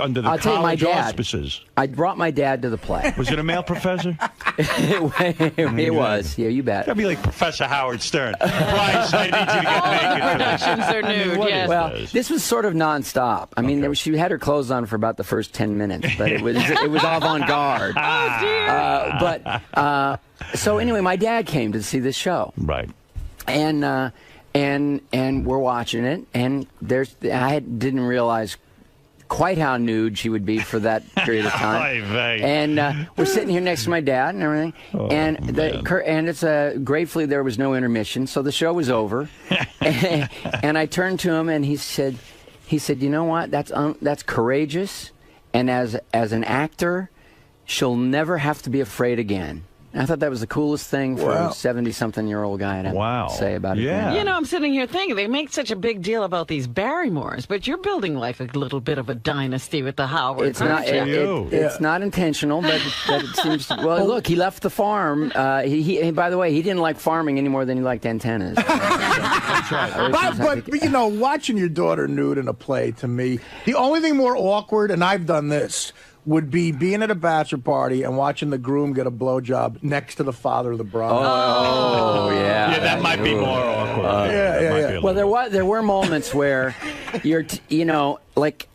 under the college auspices. I brought my dad to the play. Was it a male professor? It was. Yeah, you bet. That'd be like Professor Howard Stern. Bryce, I need you to get naked. Productions are nude. Yes. Well, this was sort of nonstop. I mean, she had her clothes on for about the first 10 minutes, but it was avant-garde. Oh dear. So anyway, my dad came to see this show. Right. And we're watching it, and I didn't realize quite how nude she would be for that period of time. And we're sitting here next to my dad and everything, and it's gratefully there was no intermission, so the show was over. And I turned to him and he said, you know what? That's courageous, and as an actor, she'll never have to be afraid again. I thought that was the coolest thing for a 70-something-year-old guy to say about it. Yeah. You know, I'm sitting here thinking they make such a big deal about these Barrymores, but you're building like a little bit of a dynasty with the Howards. It's not. It's not intentional, but it seems. Well, look, he left the farm. He by the way, he didn't like farming any more than he liked antennas. That's right. But you know, watching your daughter nude in a play, to me, the only thing more awkward, and I've done this, would be being at a bachelor party and watching the groom get a blowjob next to the father of the bride. Oh yeah. Yeah, that might be more awkward. Yeah. Well, there were moments where like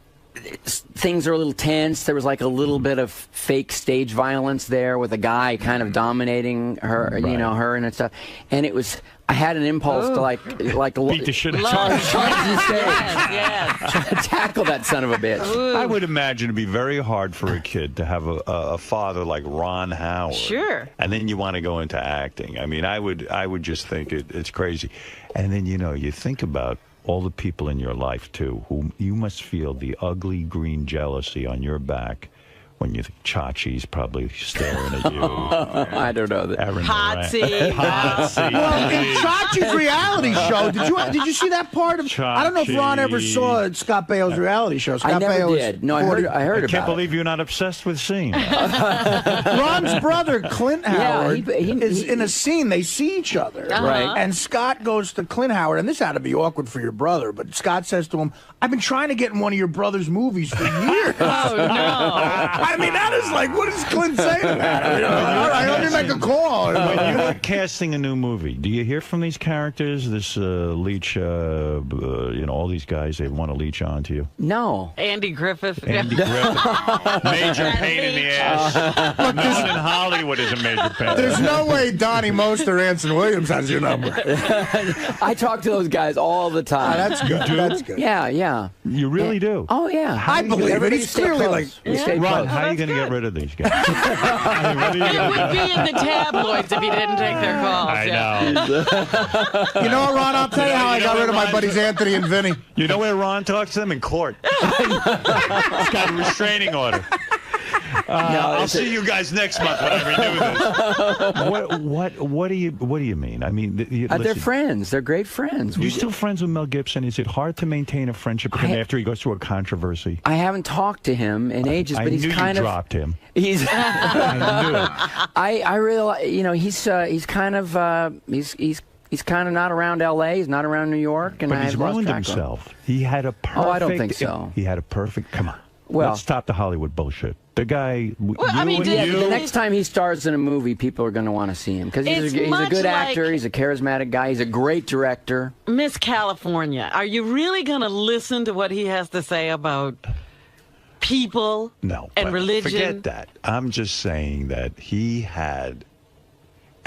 things are a little tense. There was like a little bit of fake stage violence there with a guy kind of dominating her, her and stuff. And it was. I had an impulse to like beat the shit out charge the stage. Try to tackle that son of a bitch. I would imagine it'd be very hard for a kid to have a father like Ron Howard. Sure. And then you want to go into acting. I mean, I would just think it's crazy. And then you think about all the people in your life too, who you must feel the ugly green jealousy on your back. When you think 𝗛ici's probably staring at you. I don't know. 𝗛𝗁cie. Well, in 𝗛ici's reality show, did you see that part of? I don't know if Ron ever saw Scott Baio's reality show. Scott I never Baio did. No, I heard about it. I can't believe you're not obsessed with seeing it. Ron's brother, Clint Howard, is in a scene. They see each other. Right. And Scott goes to Clint Howard, and this had to be awkward for your brother, but Scott says to him, I've been trying to get in one of your brother's movies for years. Oh, no. I mean, that is like, what does Clint say to that? I let me make a call. When you are casting a new movie, do you hear from these characters, this leech, all these guys, they want to leech onto you? No. Andy Griffith. Major pain in the ass. No one in Hollywood is a major pain. There's no way Donnie Most or Anson Williams has your number. I talk to those guys all the time. That's good. That's good. Yeah. You really do? Oh, yeah. I believe it. He's clearly like... Ron, how are you going to get rid of these guys? It would be in the tabloids if he didn't take their calls. I know. You know what, Ron? I'll tell you how I got rid of my buddies Anthony and Vinny. You know where Ron talks to them? In court. He's got a restraining order. I'll see you guys next month when I renew this. What do you mean? I mean, they're friends. They're great friends. Are you still friends with Mel Gibson? Is it hard to maintain a friendship with him after he goes through a controversy? I haven't talked to him in ages, but he's kind of dropped him. He's. I knew it. I really, he's kind of he's kind of not around L.A. He's not around New York, and but he's ruined himself. He had a perfect. Oh, I don't think so. He had a perfect. Come on. Well, let's stop the Hollywood bullshit. The guy. The next time he stars in a movie, people are going to want to see him because he's a good actor. He's a charismatic guy. He's a great director. Miss California, are you really going to listen to what he has to say about people and religion? Forget that. I'm just saying that he had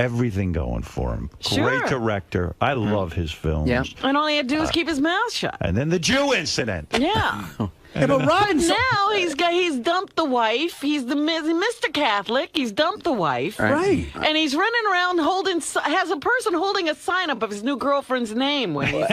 everything going for him. Sure. Great director. I love his films. Yeah. And all he had to do was keep his mouth shut. And then the Jew incident. Yeah. Yeah, but Ryan's now he's dumped the wife. He's the Mr. Catholic. He's dumped the wife. Right. And he's running around has a person holding a sign up of his new girlfriend's name when he's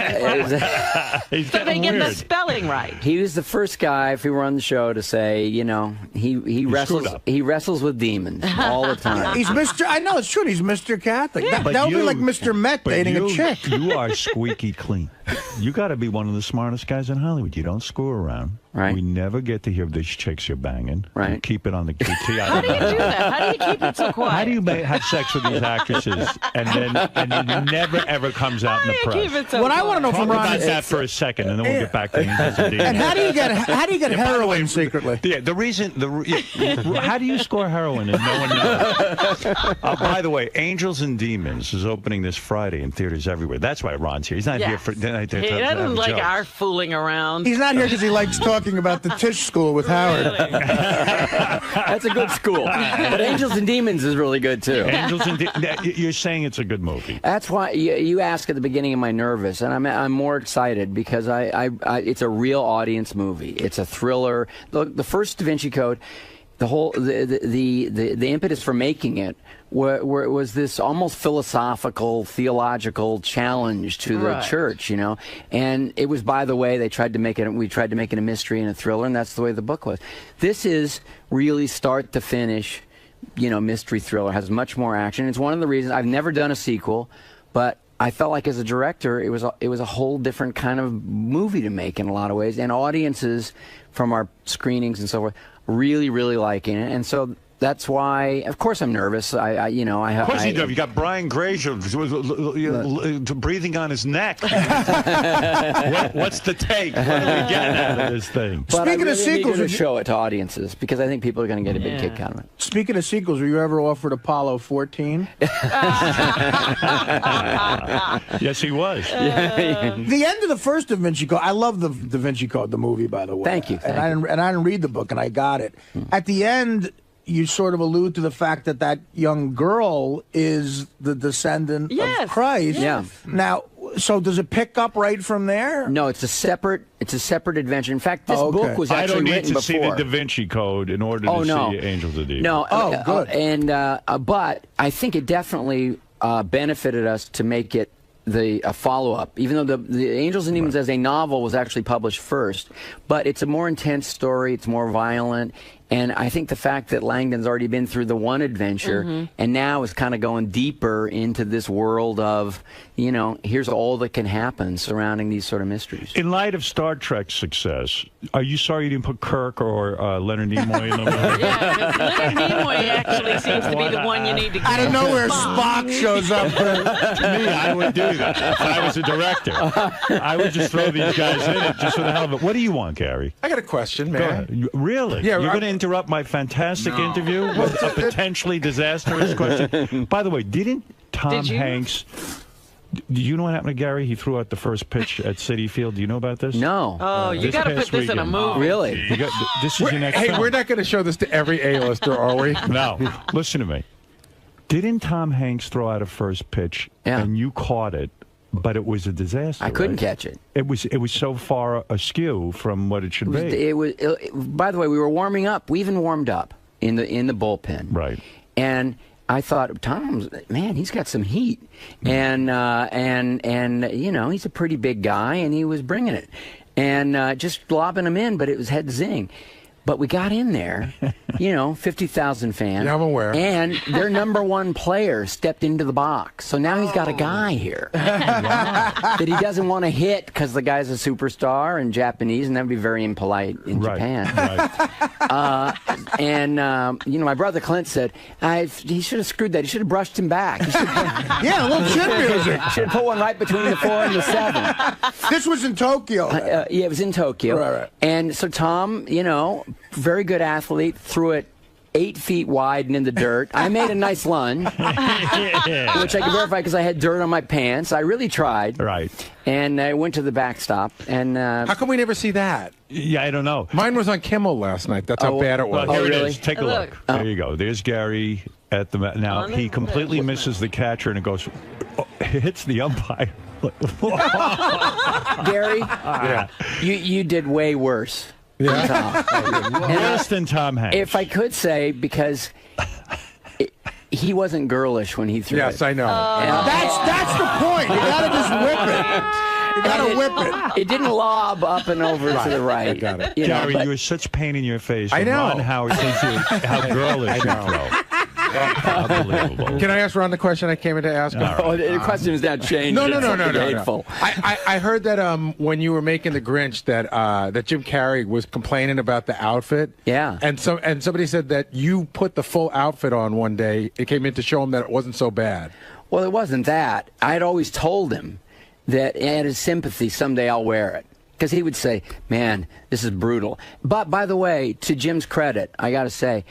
so they get the spelling right. He was the first guy, if he were on the show, to say, you know, he wrestles with demons all the time. He's Mr. I know it's true. He's Mr. Catholic. Yeah. That would be like Mr. Met dating a chick. You are squeaky clean. You got to be one of the smartest guys in Hollywood. You don't screw around. Right. We never get to hear these chicks you're banging. Right. You keep it on the QT. How do you do that? How do you keep it so quiet? How do you have sex with these actresses and it never ever comes out in the press? Keep it so What I want to know from Talk Ron about that for a second, and then we'll get back to Angels and Demons. And how do you get heroin secretly? Yeah, how do you score heroin and no one knows? By the way, Angels and Demons is opening this Friday in theaters everywhere. That's why Ron's here. He's not here for. He doesn't like our fooling around. He's not here because he likes talking about the Tisch School with Howard. That's a good school. But Angels and Demons is really good, too. Angels and You're saying it's a good movie. That's why you ask at the beginning, am I nervous? And I'm more excited because it's a real audience movie. It's a thriller. The first 𝗦𝗵ci Code, the impetus for making it was this almost philosophical, theological challenge to the church, you know. And it was, by the way, we tried to make it a mystery and a thriller, and that's the way the book was. This is really start to finish, you know, mystery thriller. Has much more action. It's one of the reasons I've never done a sequel, but I felt like as a director, it was a whole different kind of movie to make in a lot of ways, and audiences from our screenings and so forth really, really liking it, and so. That's why, of course, I'm nervous. Of course you do. You got Brian Grazer breathing on his neck. What's the take? What are we getting out of this thing? But Speaking of sequels, to show it to audiences because I think people are going to get a big kick out of it. Speaking of sequels, were you ever offered Apollo 14? Yes, he was. The end of the first 𝗦𝗵ci Code. I love the 𝗦𝗵ci Code, the movie, by the way. Thank you. I didn't read the book, and I got it. At the end, you sort of allude to the fact that young girl is the descendant of Christ. Yeah. Now, so does it pick up right from there? No, it's a separate adventure. In fact, this book was actually written before. I don't need to see the 𝗦𝗵ci Code in order to see Angels of Demons. No. Good. But I think it definitely benefited us to make it a follow-up, even though the Angels and Demons as a novel was actually published first. But it's a more intense story. It's more violent. And I think the fact that Langdon's already been through the one adventure and now is kind of going deeper into this world of, you know, here's all that can happen surrounding these sort of mysteries. In light of Star Trek's success, are you sorry you didn't put Kirk or Leonard Nimoy in the movie? Yeah, Leonard Nimoy actually seems to be the one you need to get. Out of nowhere, Spock shows up. Me, I would do that if I was a director. I would just throw these guys in it just for the hell of it. What do you want, Gary? I got a question, man. Go ahead. Really? Yeah, you're going to interrupt my fantastic interview with a potentially disastrous question? By the way, didn't Tom Hanks... Do you know what happened to Gary? He threw out the first pitch at Citi Field. Do you know about this? No. Oh, you got to put this in a movie. Really? This is your next film. We're not going to show this to every A-lister, are we? No. Listen to me. Didn't Tom Hanks throw out a first pitch and you caught it, but it was a disaster? I couldn't catch it. It was so far askew from what it should be. By the way, we were warming up. We even warmed up in the bullpen. Right. And I thought, man, he's got some heat, and you know, he's a pretty big guy, and he was bringing it, and just lobbing him in, but it was head zing. But we got in there, you know, 50,000 fans. Yeah, I'm aware. And their #1 player stepped into the box. So now he's got a guy here that he doesn't want to hit because the guy's a superstar and Japanese, and that would be very impolite in Japan. Right. You know, my brother Clint said, he should have screwed that. He should have brushed him back. Yeah, a little chin music. Should have put one right between the 4 and the 7. This was in Tokyo. Yeah, it was in Tokyo. Right. And so Tom, you know, very good athlete, threw it 8 feet wide and in the dirt. I made a nice lunge, which I can verify because I had dirt on my pants. I really tried. Right. And I went to the backstop. And how come we never see that? Yeah, I don't know. Mine was on Kimmel last night. That's how bad it was. Well, here really? it is. Take a look. There you go. There's Gary at the now. He completely misses the catcher and it goes, hits the umpire. Gary, Yeah. you did way worse. Worse than Tom Hanks. If I could say, because he wasn't girlish when he threw it. Yes, I know. That's the point. You gotta just whip it. You gotta whip it. It didn't lob up and over to the right. I got it. Gary, you're such pain in your face. I when know. Ron Howard says how girlish you throw. Unbelievable. Can I ask Ron the question I came in to ask him? Oh, the question is now changed. No. Hateful. I heard that when you were making the Grinch that Jim Carrey was complaining about the outfit. Yeah. And somebody said that you put the full outfit on one day. It came in to show him that it wasn't so bad. Well, it wasn't that. I had always told him that out of sympathy, someday I'll wear it. Because he would say, man, this is brutal. But, by the way, to Jim's credit, I got to say,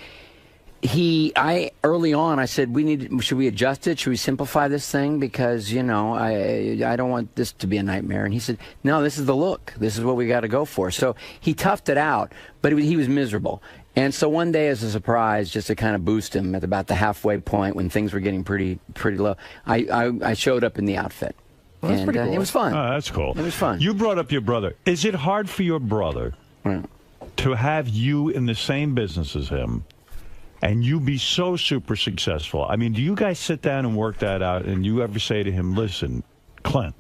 early on, I said, should we adjust it? Should we simplify this thing? Because, I don't want this to be a nightmare. And he said, no, this is the look. This is what we got to go for. So he toughed it out, but he was miserable. And so one day, as a surprise, just to kind of boost him at about the halfway point when things were getting pretty low, I showed up in the outfit. Well, that's pretty cool. It was fun. Oh, that's cool. It was fun. You brought up your brother. Is it hard for your brother to have you in the same business as him and you be so super successful? I mean, do you guys sit down and work that out and you ever say to him, listen, Clint,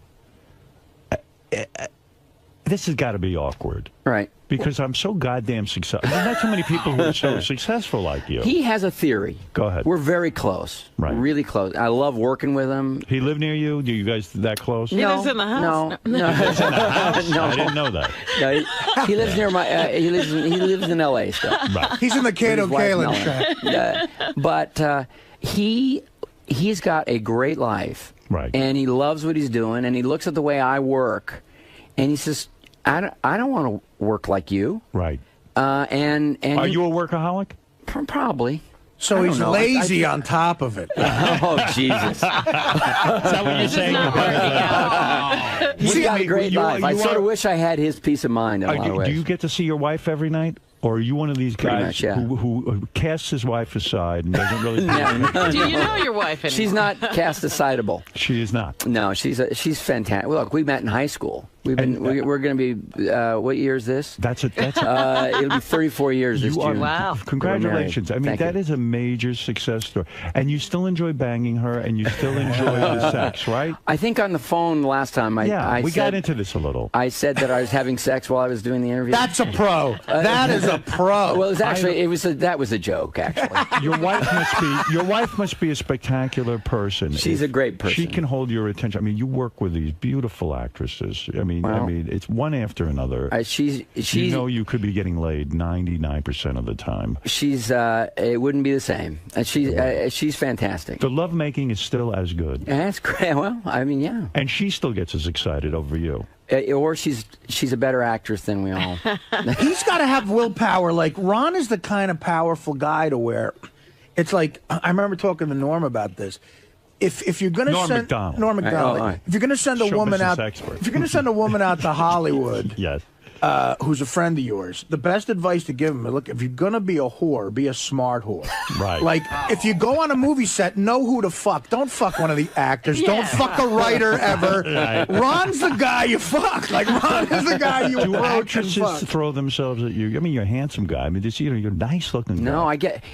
this has got to be awkward. Right. Because I'm so goddamn successful. There's not too many people who are so successful like you. He has a theory. Go ahead. We're very close. Right. Really close. I love working with him. He live near you? Do you guys that close? He lives in the house. No. He lives in the house? No. I didn't know that. No, he lives near my. He lives in L.A. still. Right. He's in the Cato Kalin trap. But he's got a great life. Right. And he loves what he's doing. And he looks at the way I work, and he says, I don't want to work like you. Right. And are you a workaholic? Probably. So he's lazy on top of it. Oh, Jesus. Is that what you're saying? He's got a great life. I sort of wish I had his peace of mind in a lot of ways. Do you get to see your wife every night? Or are you one of these guys who casts his wife aside and doesn't really... Do you know your wife anymore? She's not cast asideable. She is not. No, she's fantastic. Look, we met in high school. We're going to be, what year is this? It'll be 34 years this June. Wow. Congratulations. I mean, that is a major success story. And you still enjoy banging her, and you still enjoy the sex, right? I think on the phone last time, we got into this a little. I said that I was having sex while I was doing the interview. That's a pro. That is a pro. Well, it was actually, that was a joke, actually. Your wife must be a spectacular person. She's a great person. She can hold your attention. I mean, you work with these beautiful actresses. I mean, it's one after another. She's you could be getting laid 99% of the time. It wouldn't be the same. She's fantastic. The lovemaking is still as good. That's great. Well, I mean, yeah. And she still gets as excited over you. Or she's a better actress than we all. He's got to have willpower. Like, Ron is the kind of powerful guy to where it's like, I remember talking to Norm about this. If you're going to send Norm Macdonald, if you're going to send a woman out, if you're going to send a woman out to Hollywood, yes, who's a friend of yours, the best advice to give him is, look, if you're going to be a whore, be a smart whore. Right. Like, if you go on a movie set, know who to fuck. Don't fuck one of the actors. Yeah. Don't fuck a writer ever. Right. Ron's the guy you fuck. Like, Ron is the guy you approach and fuck. Actresses throw themselves at you? I mean, you're a handsome guy. I mean, you're a nice-looking guy. No,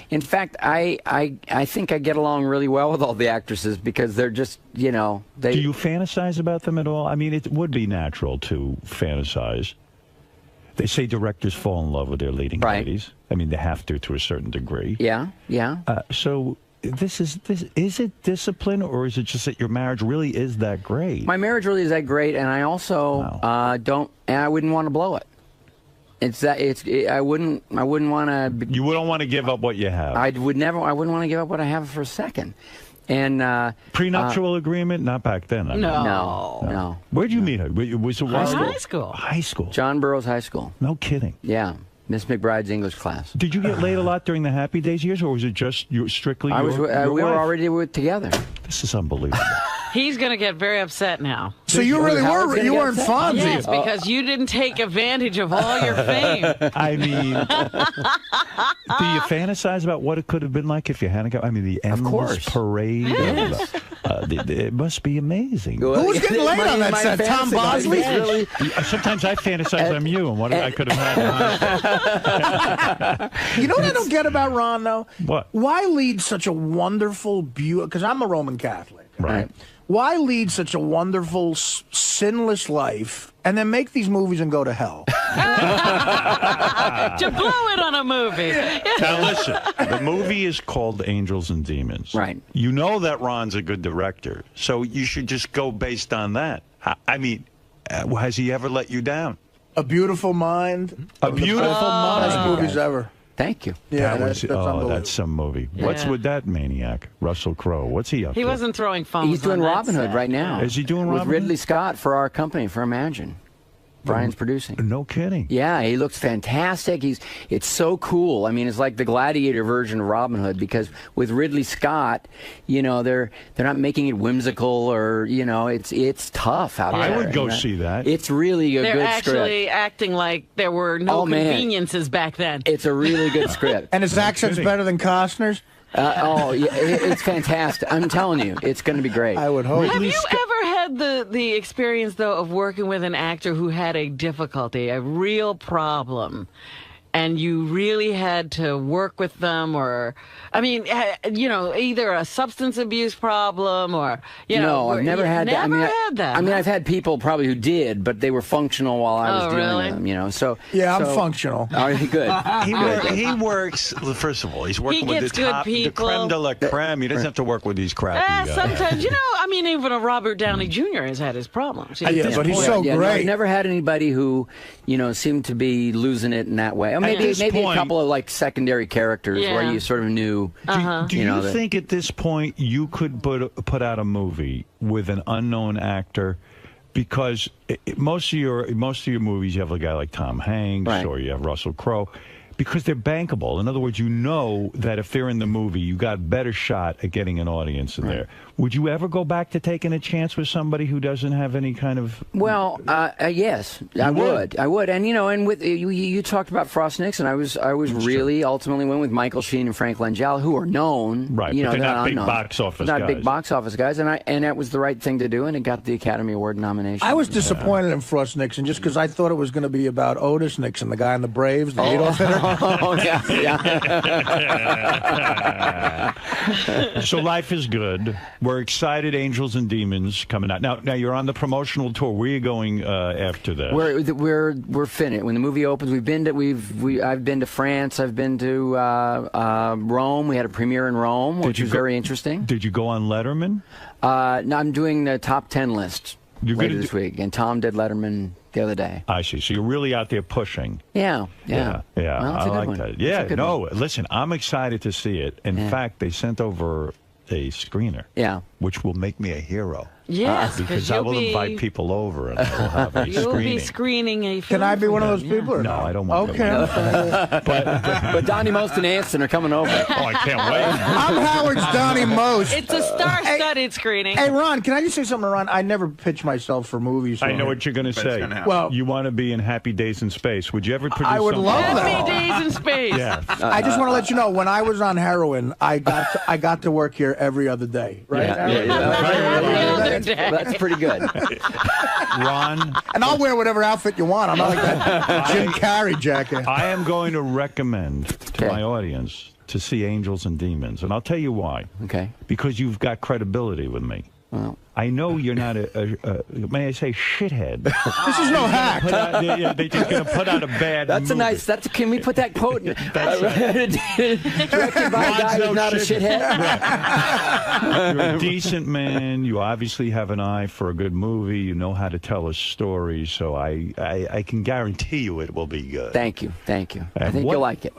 in fact, I think I get along really well with all the actresses because they're just, Do you fantasize about them at all? I mean, it would be natural to fantasize. They say directors fall in love with their leading ladies. I mean, they have to a certain degree. Yeah, yeah. So is it discipline, or is it just that your marriage really is that great? My marriage really is that great, and I also I wouldn't want to blow it. I wouldn't want to. You wouldn't want to give up what you have. I wouldn't want to give up what I have for a second. And prenuptial agreement? Not back then. No. Where'd you meet her? Was it high school? High school. John Burroughs High School. No kidding. Yeah. Miss McBride's English class. Did you get laid a lot during the Happy Days years, or was it just strictly I was. your We were wife? already together. This is unbelievable. He's going to get very upset now. So you really were, you weren't Fonzie. Yes, because you didn't take advantage of all your fame. I mean, do you fantasize about what it could have been like if you hadn't got, I mean, the endless parade? It must be amazing. Who was getting laid on that set? Tom Bosley? Really? Sometimes I fantasize I'm you and what I could have had. You know what I don't get about Ron, though? What? Why lead such a wonderful, because I'm a Roman Catholic. Right. Why lead such a wonderful, sinless life and then make these movies and go to hell? To blow it on a movie. Now listen, the movie is called Angels and Demons. Right. You know that Ron's a good director, so you should just go based on that. I mean, has he ever let you down? A Beautiful Mind. A Beautiful Mind. Best movies ever. Thank you. Yeah, that's unbelievable. that's some movie. What's with that maniac, Russell Crowe? What's he up to? He wasn't throwing phones. He's doing on that Robin Hood set. right now. Is he doing Robin with Ridley Hood? Scott for our company, for Imagine. Brian's producing. No kidding. Yeah, he looks fantastic. It's so cool. I mean, it's like the Gladiator version of Robin Hood, because with Ridley Scott, you know, they're not making it whimsical, or you know, it's tough out there. I would go see that. It's really a They're good actually script. acting like there were no conveniences back then. It's a really good script. And his accent's better than Costner's? Yeah, it's fantastic. I'm telling you, it's going to be great. I would hope. Have you ever had the experience, though, of working with an actor who had a difficulty, a real problem, and you really had to work with them, or, I mean, you know, either a substance abuse problem, or, you know. No, I've never had that. Never had that. I mean, I've had people probably who did, but they were functional while I was dealing with them, you know. So yeah, I'm functional. All right, good. He works, first of all, he's working with the gets good top, the people. creme de la creme. He doesn't have to work with these crappy guys. Sometimes, you know, I mean, even a Robert Downey Jr. has had his problems. But he's so great. No, I've never had anybody who, you know, seemed to be losing it in that way. Or maybe a couple of like secondary characters where you sort of knew. Do you think at this point you could put out a movie with an unknown actor? Because most of your movies, you have a guy like Tom Hanks, or you have Russell Crowe, because they're bankable. In other words, you know that if they're in the movie, you got a better shot at getting an audience in there. Would you ever go back to taking a chance with somebody who doesn't have any kind of? Well, yes, I would. And you know, and with you talked about Frost Nixon. I was really ultimately went with Michael Sheen and Frank Langella, who are known, right? You know, but they're not big unknown. box office not guys. big box office guys, and that was the right thing to do, and it got the Academy Award nomination. I was disappointed in Frost Nixon just because I thought it was going to be about Otis Nixon, the guy in the Braves, the Adolf hitter. Oh yeah. So life is good. We're excited. Angels and Demons coming out now. Now you're on the promotional tour. Where are you going after that? We're finished. When the movie opens, I've been to France. I've been to Rome. We had a premiere in Rome, which was very interesting. Did you go on Letterman? No, I'm doing the top 10 list later this week, and Tom did Letterman the other day. I see. So you're really out there pushing. Yeah. Well, I like that. Yeah, no, listen, I'm excited to see it. In fact, they sent over a screener. Yeah. Which will make me a hero. Yes, because I will invite people over and we'll have a You'll be screening a film. Can I be one of those people? Or no, I don't want to. Okay. But Donnie Most and Anson are coming over. Oh, I can't wait. I'm Howard's Donnie Most. It's a star-studded screening. Hey, Ron, can I just say something to Ron? I never pitch myself for movies. I know what you're going to say. Well, you want to be in Happy Days in Space. Would you ever produce I would something? love that. Happy Days in Space. Yeah. I just want to let you know, when I was on heroin, I got to work here every other day. Right? Every other day. That's pretty good. Ron. And I'll wear whatever outfit you want. I'm not like that Jim Carrey jacket. I am going to recommend to my audience to see Angels and Demons. And I'll tell you why. Okay. Because you've got credibility with me. Well, I know you're not may I say, shithead. This is no hack. They're just going to put out a bad movie. Can we put that quote in? Directed by a guy who's not a shithead? Right. You're a decent man. You obviously have an eye for a good movie. You know how to tell a story. So I can guarantee you it will be good. Thank you. I think you'll like it.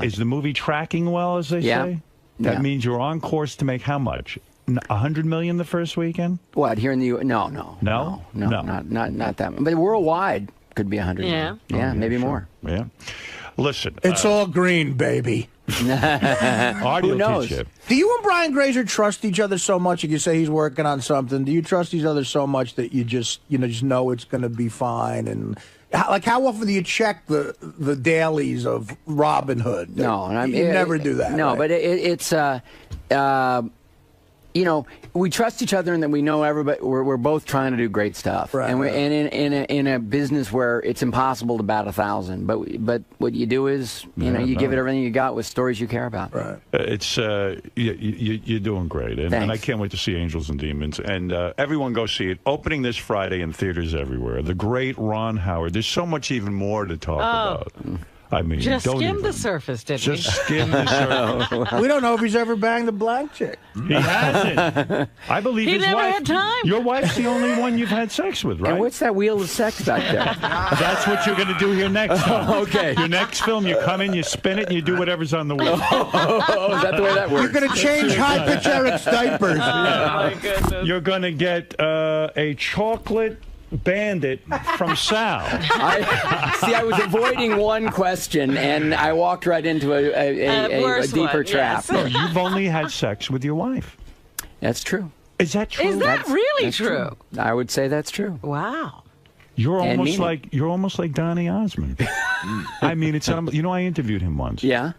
Is the movie tracking well, as they say? That means you're on course to make how much? $100 million the first weekend? What, here in the U.S.? No, not that much. But worldwide could be 100 million. Yeah, maybe more. Yeah. Listen. It's all green, baby. Artie Who will knows? teach you. Do you and Brian Grazer trust each other so much? Like you say he's working on something. Do you trust each other so much that you just know it's going to be fine? And how often do you check the dailies of Robin Hood? No, and you never do that. No, right? but it's we trust each other, and then we know everybody. We're both trying to do great stuff, Right, and right. in a business where it's impossible to bat 1,000. But what you do is you give it everything you got with stories you care about. Right. It's you're doing great, and I can't wait to see Angels and Demons. And everyone go see it. Opening this Friday in theaters everywhere. The great Ron Howard. There's so much even more to talk about. I mean, Just don't skim even. the surface, didn't he? Just skim the surface. We don't know if he's ever banged a black chick. He hasn't. I believe He his never wife. had time. Your wife's the only one you've had sex with, right? And what's that wheel of sex back there? That's what you're going to do here next time. Okay. Your next film, you come in, you spin it, and you do whatever's on the wheel. Is that the way that works? You're going to change high-pitch Eric's diapers. My goodness. You're going to get a chocolate bandit from Sal. I was avoiding one question, and I walked right into a deeper trap. Yes. No, you've only had sex with your wife. That's true. Is that true? Is that really That's true? I would say that's true. Wow. You're And almost mean it. you're almost like Donny Osmond. I mean, it's I interviewed him once. Yeah.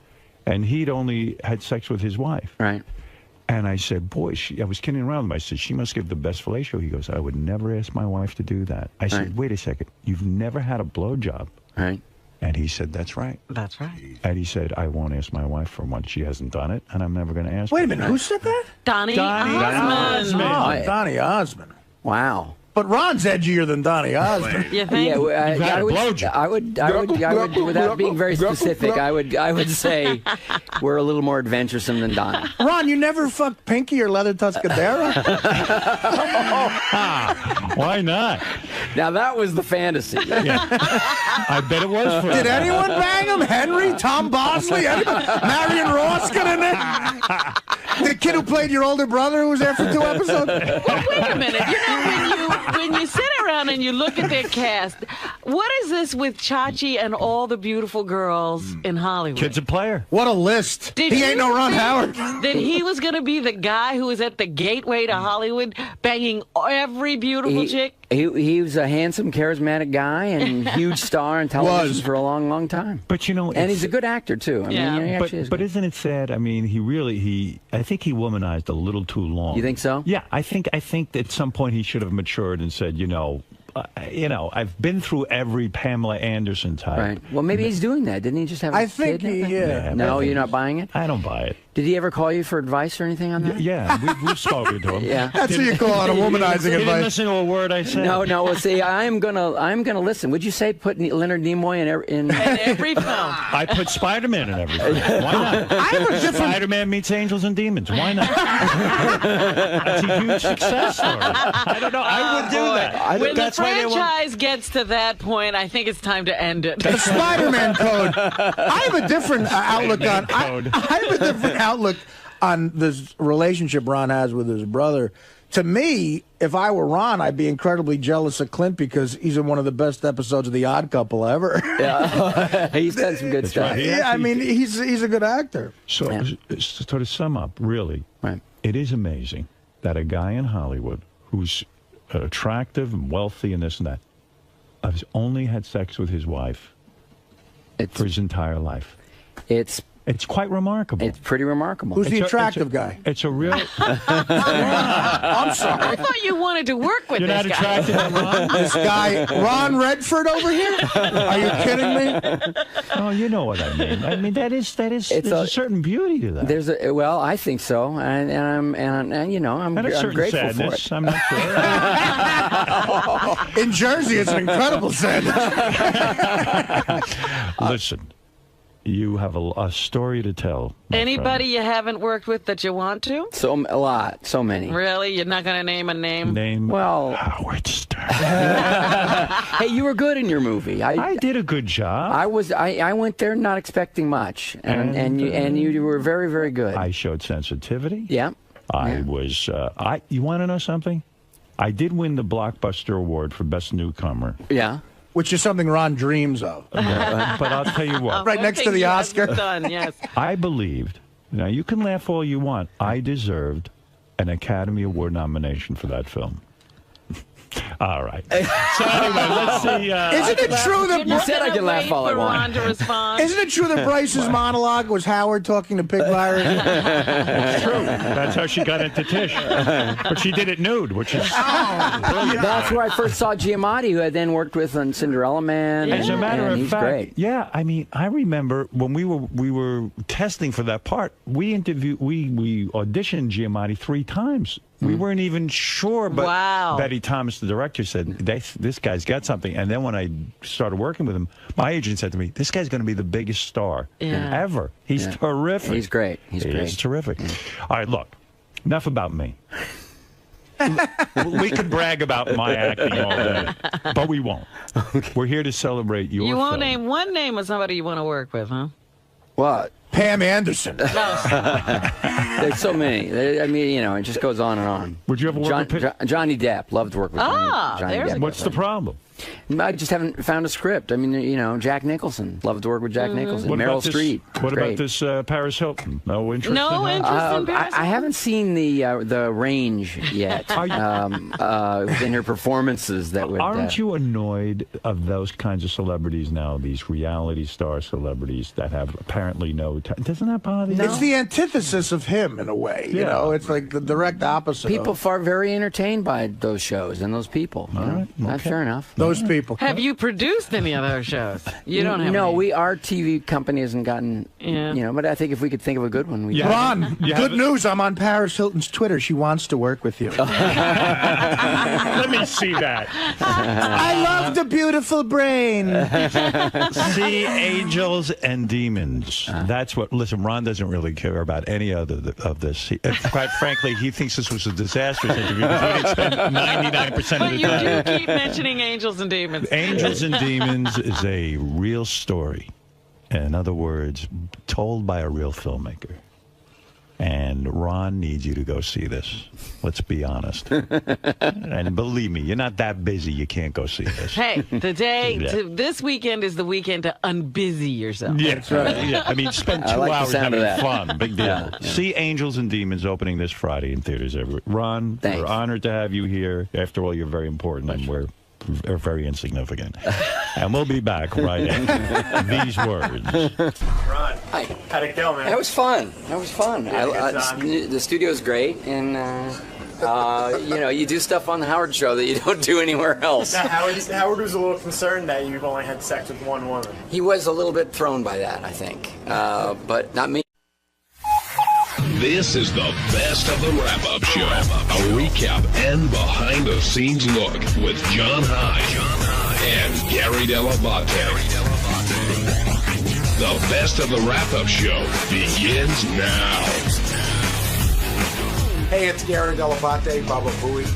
And he'd only had sex with his wife. Right. And I said, boy, I was kidding around with him. I said, she must give the best fellatio. He goes, I would never ask my wife to do that. I said, wait a second. You've never had a blowjob. Right. And he said, that's right. That's right. And he said, I won't ask my wife for one. She hasn't done it, and I'm never going to ask Wait her. a minute, who said that? Donny Osmond. Oh, Donny Osmond. Wow. But Ron's edgier than Donny Osmond. You think? Yeah, You've had a blowjob. I would, without being very specific, I would say we're a little more adventuresome than Don. Ron, you never fucked Pinky or Leather Tuscadero? Why not? Now that was the fantasy. Yeah. I bet it was for Did anyone bang him? Henry? Tom Bosley? Anybody? Marion Ross got in there? The kid who played your older brother who was there for 2 episodes? Well, wait a minute. You know, when you sit around and you look at their cast, what is this with Chachi and all the beautiful girls in Hollywood? Kid's a player. What a list. He ain't no Ron Howard. That he was going to be the guy who was at the gateway to Hollywood banging every beautiful chick? He was a handsome, charismatic guy and huge star in television for a long, long time. But you know, and he's a good actor too. I mean, he actually is but good. isn't it sad? I mean, I think he womanized a little too long. You think so? Yeah, I think at some point he should have matured and said, I've been through every Pamela Anderson type. Right. Well, maybe he's doing that. Didn't he just have a I think kid? yeah. No, you're not buying it? I don't buy it. Did he ever call you for advice or anything on that? Yeah, we've spoken to him. Yeah. That's what you call it, a womanizing He didn't advice. listen to a word I said. No. Well, see, I'm gonna listen. Would you say put Leonard Nimoy in every film? I put Spider-Man in every film. Why not? Spider-Man meets Angels and Demons. Why not? That's a huge success story. I don't know. I would do that. When the franchise gets to that point, I think it's time to end it. The Spider-Man code. I have a different outlook on. I have a different outlook on this relationship Ron has with his brother. To me, if I were Ron, I'd be incredibly jealous of Clint because he's in one of the best episodes of The Odd Couple ever. Yeah, he's done some good stuff. Right. Yeah, I mean, he's a good actor. So to sum up, really, it is amazing that a guy in Hollywood who's attractive and wealthy and this and that has only had sex with his wife for his entire life. It's quite remarkable. It's pretty remarkable. Who's the attractive guy? It's a real... I'm sorry. I thought you wanted to work with You're this not guy. attracted to Ron? This guy, Ron Redford over here? Are you kidding me? Oh, you know what I mean. I mean, there's a certain beauty to that. Well, I think so, and I'm And a certain grateful sadness. for it. I'm not sure. In Jersey, it's an incredible sadness. Listen, you have a story to tell. Anybody you haven't worked with that you want to? So many. Really? You're not going to name a name? Well, Howard Stern. Hey, you were good in your movie. I did a good job. I went there not expecting much, and you were very, very good. I showed sensitivity. Yeah. I was. You want to know something? I did win the Blockbuster Award for Best Newcomer. Yeah. which is something Ron dreams of. But I'll tell you what. Right next to the Oscar. Done, yes. I believed, now you can laugh all you want, I deserved an Academy Award nomination for that film. All right. So anyway, let's see. Isn't it true that You said I could laugh all I want. Isn't it true that Bryce's monologue was Howard talking to Pig Virus? It's true. That's how she got into Tish. But she did it nude, which is brilliant. That's where I first saw 𝗦𝗵cie, who I then worked with on Cinderella Man. As a matter of he's fact, great. yeah, I mean, I remember when we were testing for that part, we auditioned 𝗦𝗵cie 3 times. We weren't even sure, but Betty Thomas, the director, said, this guy's got something. And then when I started working with him, my agent said to me, this guy's going to be the biggest star ever. He's terrific. He's great. He's great. He's terrific. All right, look, enough about me. We could brag about my acting all day, but we won't. We're here to celebrate your You won't film. name one name of somebody you want to work with, huh? What? Pam Anderson. There's so many. I mean, you know, it just goes on and on. Would you ever work with Johnny Depp? Loved to work with Johnny Depp. What's the problem? I just haven't found a script. I mean, you know, Jack Nicholson. Loved to work with Jack Nicholson. Meryl Streep. What about this Paris Hilton? No interest No in interest in Paris I haven't seen the range yet in her performances that would... Aren't you annoyed of those kinds of celebrities now, these reality star celebrities that have apparently no... Doesn't that bother you? It's the antithesis of him, in a way. You know, it's like the direct opposite. People are very entertained by those shows and those people. You know? That's fair enough. Those people. Have you produced any of those shows? You don't have No, any. our TV company hasn't gotten, you know, but I think if we could think of a good one, we Ron, good news. I'm on Paris Hilton's Twitter. She wants to work with you. Let me see that. I love the beautiful brain. See Angels and Demons. That's what... Listen, Ron doesn't really care about any other of this. Quite frankly, he thinks this was a disastrous interview because we didn't spend 99% of the But you time. do keep mentioning Angels and Demons. Angels and Demons is a real story. In other words, told by a real filmmaker. And Ron needs you to go see this. Let's be honest. And believe me, you're not that busy. You can't go see this. Hey, this weekend is the weekend to unbusy yourself. Yeah, that's right. Yeah, I mean, spend 2 hours having fun. Big deal. Yeah. See Angels and Demons opening this Friday in theaters everywhere. Ron, we're honored to have you here. After all, you're very important, and we're very insignificant. And we'll be back right after these words. Ron, hi. How'd it go, man? That was fun. The studio's great, and you know, you do stuff on the Howard Show that you don't do anywhere else. Now, Howard was a little concerned that you've only had sex with one woman. He was a little bit thrown by that, I think, but not me. This is the best of the wrap-up show. A recap and behind-the-scenes look with John High and Gary 𝗏𝗏𝗏𝗏. The best of the wrap-up show begins now. Hey, it's Gary 𝗏𝗏𝗏𝗏, Baba Booey.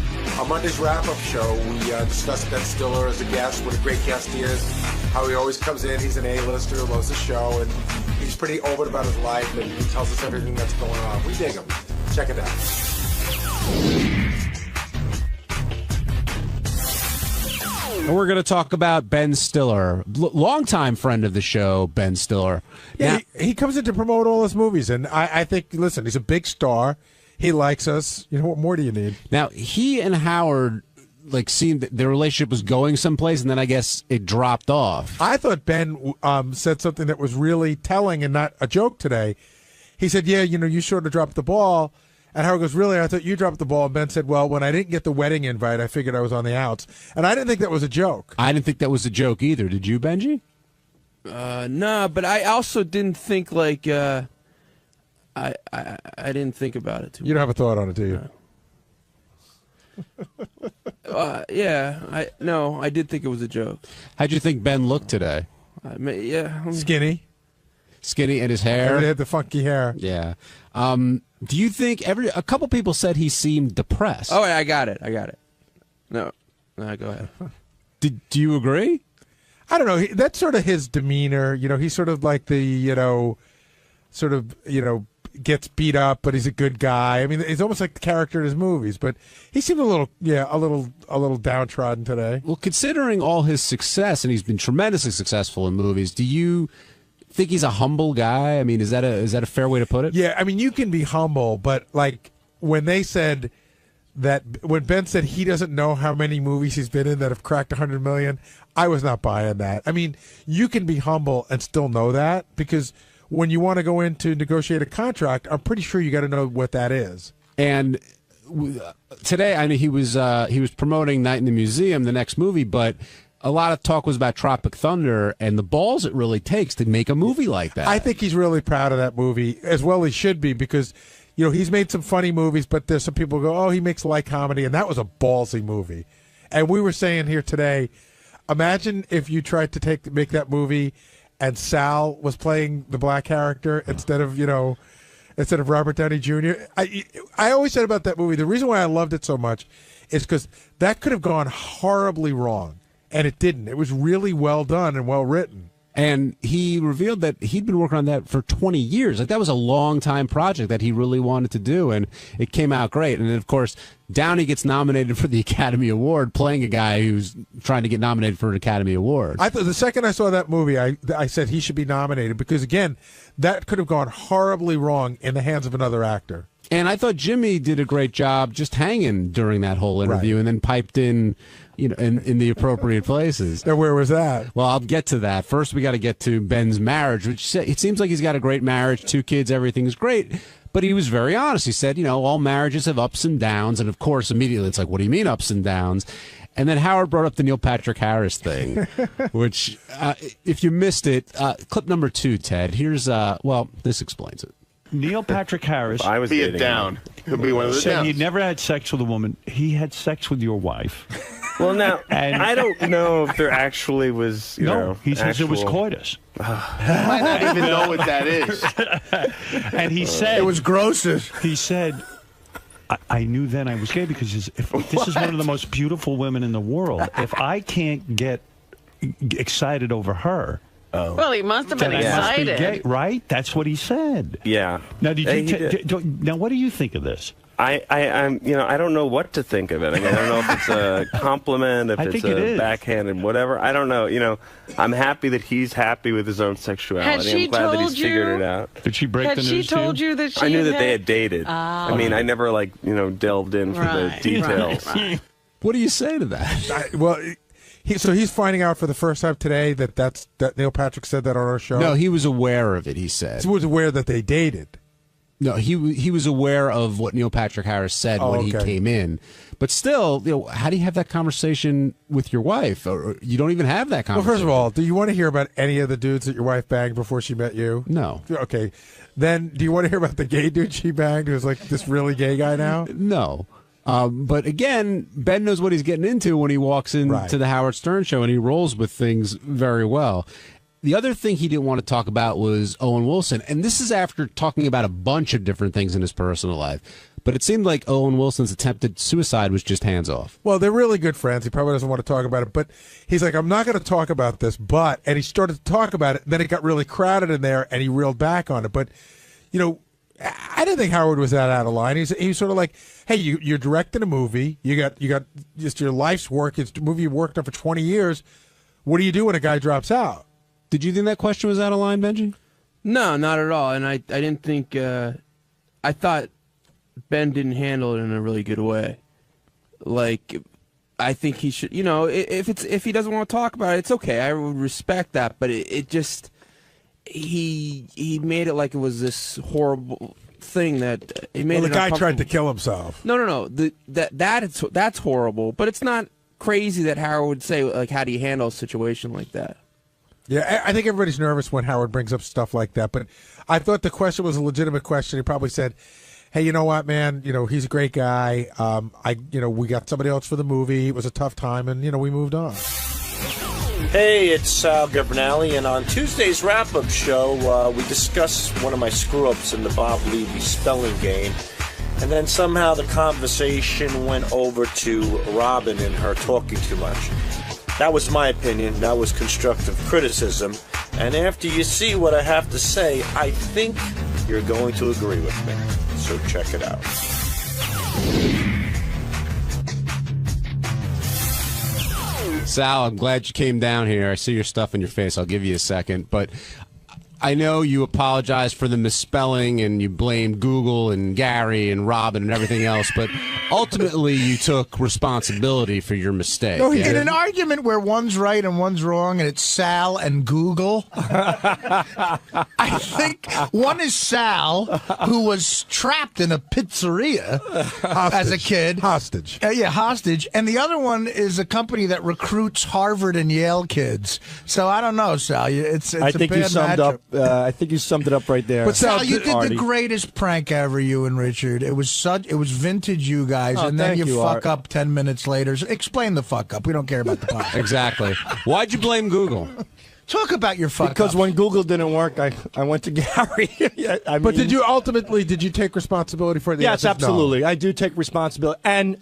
On Monday's wrap-up show, we discussed Ben Stiller as a guest, what a great guest he is, how he always comes in, he's an A-lister, loves the show, and he's pretty open about his life, and he tells us everything that's going on. We dig him. Check it out. And we're going to talk about Ben Stiller, longtime friend of the show, Ben Stiller. Yeah, he comes in to promote all his movies, and I think, listen, he's a big star. He likes us. You know, what more do you need? Now, he and Howard, like, seemed that their relationship was going someplace, and then I guess it dropped off. I thought Ben said something that was really telling and not a joke today. He said, yeah, you know, you sort of dropped the ball. And Howard goes, really? I thought you dropped the ball. And Ben said, well, when I didn't get the wedding invite, I figured I was on the outs. And I didn't think that was a joke. I didn't think that was a joke either. Did you, Benji? No, but I also didn't think, like, I didn't think about it too much. You don't have a thought on it, do you? Yeah, I did think it was a joke. How'd you think Ben looked today? Skinny. Skinny, and his hair. He had the funky hair. Yeah. Do you think a couple people said he seemed depressed? Oh, I got it. No, go ahead. Do you agree? I don't know. That's sort of his demeanor. You know, he's sort of like the, you know, gets beat up, but he's a good guy. I mean, he's almost like the character in his movies. But he seemed a little downtrodden today. Well, considering all his success, and he's been tremendously successful in movies, do you think he's a humble guy? I mean, is that a fair way to put it? Yeah, I mean, you can be humble, but like when they said that, when Ben said he doesn't know how many movies he's been in that have cracked 100 million, I was not buying that. I mean, you can be humble and still know that, because when you want to go in to negotiate a contract, I'm pretty sure you got to know what that is. And today, I mean, he was promoting Night in the Museum, the next movie, but a lot of talk was about Tropic Thunder and the balls it really takes to make a movie like that. I think he's really proud of that movie, as well he should be, because he's made some funny movies, but there's some people who go, oh, he makes light comedy, and that was a ballsy movie. And we were saying here today, imagine if you tried to make that movie and Sal was playing the black character instead of Robert Downey Jr. I always said about that movie, the reason why I loved it so much is because that could have gone horribly wrong, and it didn't. It was really well done and well written. And he revealed that he'd been working on that for 20 years. Like, that was a long-time project that he really wanted to do, and it came out great. And, of course, Downey gets nominated for the Academy Award, playing a guy who's trying to get nominated for an Academy Award. I thought the second I saw that movie, I said he should be nominated, because, again, that could have gone horribly wrong in the hands of another actor. And I thought Jimmy did a great job just hanging during that whole interview, and then piped in, in the appropriate places. And where was that? Well, I'll get to that. First, we got to get to Ben's marriage, which it seems like he's got a great marriage, 2 kids, everything is great. But he was very honest. He said, all marriages have ups and downs. And, of course, immediately it's like, what do you mean ups and downs? And then Howard brought up the Neil Patrick Harris thing, which, if you missed it, clip number 2, Ted. Here's, this explains it. Neil Patrick Harris. I was dating him. He'll be one of the said downs. he never had sex with a woman. He had sex with your wife. Well, now, and I don't know if there actually was, he says it was coitus. You might not even know what that is. And he said... It was grossest. He said... I knew then I was gay, because this is one of the most beautiful women in the world. If I can't get excited over her... Well, he must have been excited. Must be gay, right? That's what he said. Yeah. Now, now, what do you think of this? I don't know what to think of it. I mean, I don't know if it's a compliment, if it's a backhanded, whatever. I don't know. I'm happy that he's happy with his own sexuality. I'm glad that he's figured it out. Did she break the news to you? Had she told you that she I knew that they had dated. I mean, I never, delved in for the details. Right. What do you say to that? So he's finding out for the first time today that Neil Patrick said that on our show? No, he was aware of it, he said. He was aware that they dated. No, he was aware of what Neil Patrick Harris said when he came in. But still, how do you have that conversation with your wife? Or you don't even have that conversation. Well, first of all, do you want to hear about any of the dudes that your wife banged before she met you? No. Okay. Then, do you want to hear about the gay dude she banged who's like this really gay guy now? No. But again, Ben knows what he's getting into when he walks into the Howard Stern show, and he rolls with things very well. The other thing he didn't want to talk about was Owen Wilson, and this is after talking about a bunch of different things in his personal life. But it seemed like Owen Wilson's attempted suicide was just hands off. Well, they're really good friends. He probably doesn't want to talk about it, but he's like, I'm not going to talk about this, and he started to talk about it, and then it got really crowded in there, and he reeled back on it. But, I didn't think Howard was that out of line. He was sort of like, hey, you're directing a movie. You got just your life's work. It's a movie you worked on for 20 years. What do you do when a guy drops out? Did you think that question was out of line, Benji? No, not at all. And I didn't think I thought Ben didn't handle it in a really good way. Like, I think he should. If he doesn't want to talk about it, it's okay. I would respect that. But it just. He made it like it was this horrible thing that he made. Well, the guy tried to kill himself. No. That's horrible, but it's not crazy that Howard would say, like, how do you handle a situation like that? Yeah, I think everybody's nervous when Howard brings up stuff like that, but I thought the question was a legitimate question. He probably said, hey, you know what, man, he's a great guy. We got somebody else for the movie. It was a tough time, and, we moved on. Hey, it's Sal 𝗲𝗏𝗍, and on Tuesday's wrap-up show, we discussed one of my screw-ups in the Bob Levy spelling game, and then somehow the conversation went over to Robin and her talking too much. That was my opinion. That was constructive criticism, and after you see what I have to say, I think you're going to agree with me. So check it out. Sal, I'm glad you came down here. I see your stuff in your face. I'll give you a second. But I know you apologized for the misspelling and you blamed Google and Gary and Robin and everything else, but ultimately you took responsibility for your mistake. No, in an argument where one's right and one's wrong and it's Sal and Google, I think one is Sal, who was trapped in a pizzeria as a kid. Hostage. Yeah, hostage. And the other one is a company that recruits Harvard and Yale kids. So I don't know, Sal. It's I a think bad you summed matchup. up. I think you summed it up right there. But Sal, you did Artie. the greatest prank ever, you and Richard. It was vintage, you guys, Oh, and then thank you you, fuck Art. up 10 minutes later. So explain the fuck up. We don't care about the podcast. Exactly. Why'd you blame Google? Talk about your fuck Because ups. when Google didn't work, I went to Gary. I But mean, did you take responsibility for the Yes, answers? No. absolutely. I do take responsibility. And,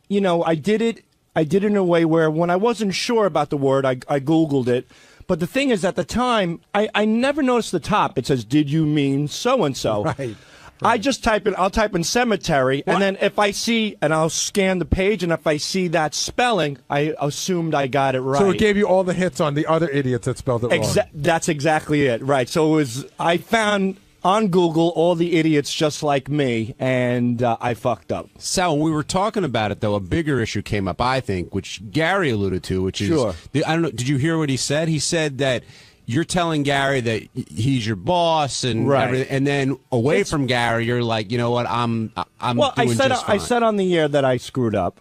you know, I did it in a way where when I wasn't sure about the word, I Googled it. But the thing is, at the time, I never noticed the top. It says, did you mean so-and-so? Right. I just I'll type in cemetery, and then if I see, and I'll scan the page, and if I see that spelling, I assumed I got it right. So it gave you all the hits on the other idiots that spelled it wrong. That's exactly it, right. So I found on Google all the idiots just like me, and I fucked up. Sal, when we were talking about it, though, a bigger issue came up, I think, which Gary alluded to, which is, Sure. I don't know, did you hear what he said? He said that you're telling Gary that he's your boss and Right. everything, and then away from Gary, you're like, you know what, I'm Well, doing just I fine. said on the air that I screwed up,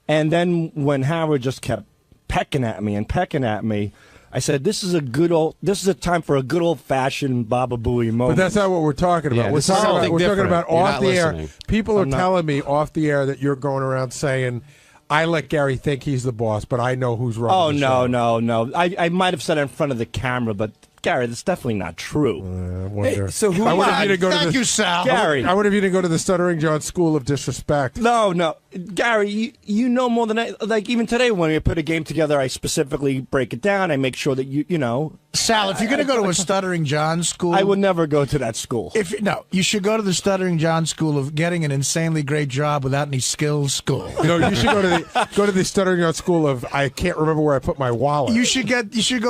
and then when Howard just kept pecking at me, I said, this is a time for a good old-fashioned Baba Booey moment. But that's not what we're talking about. Yeah, we're this is something talking different. about You're off not the listening. air. People are I'm not. telling me off the air that you're going around saying, I let Gary think he's the boss, but I know who's wrong. Oh, no. I might have said it in front of the camera, but Gary, that's definitely not true. I wonder. So who? I wonder if you didn't go to Thank the, you, Sal. Gary. I wonder if you didn't go to the Stuttering John School of Disrespect. No, Gary, you know more than I. Like even today, when we put a game together, I specifically break it down. I make sure that you know. Sal, if you're going to go to a Stuttering John school, I would never go to that school. You should go to the Stuttering John school of getting an insanely great job without any skills school. You should go to the Stuttering John School of I can't remember where I put my wallet. You should go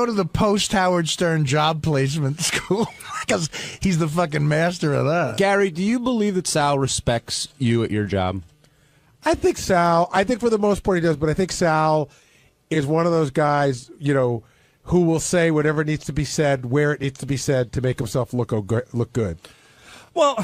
to the post Howard Stern job placement school because he's the fucking master of that. Gary, do you believe that Sal respects you at your job? I think for the most part he does, but I think Sal is one of those guys, who will say whatever needs to be said, where it needs to be said to make himself look good. Well,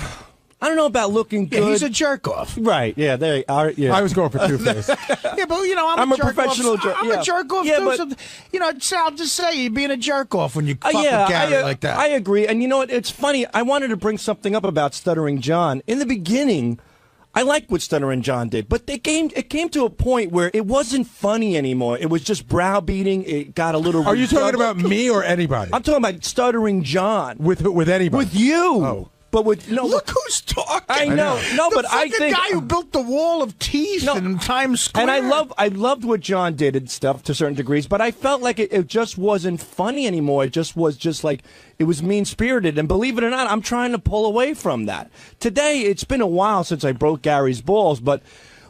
I don't know about looking good. Yeah, he's a jerk off. Right, yeah, they are. Yeah. I was going for Two-Face. Yeah, but I'm a jerk professional off. jerk. I'm Yeah. a jerk off Yeah, too. but- Sal, just say you're being a jerk off when you fuck with yeah, Gary like that. I agree. And you know what? It's funny. I wanted to bring something up about Stuttering John. In the beginning, I liked what Stuttering John did, but it came to a point where it wasn't funny anymore. It was just browbeating. It got a little. Are you talking about me or anybody? I'm talking about Stuttering John. With anybody? With you. Oh. But with Look who's talking. I know. No, the but I fucking think guy who built the wall of teeth in Times Square. And I loved what John did and stuff to certain degrees, but I felt like it just wasn't funny anymore. It just was like it was mean-spirited. And believe it or not, I'm trying to pull away from that. Today, it's been a while since I broke Gary's balls, but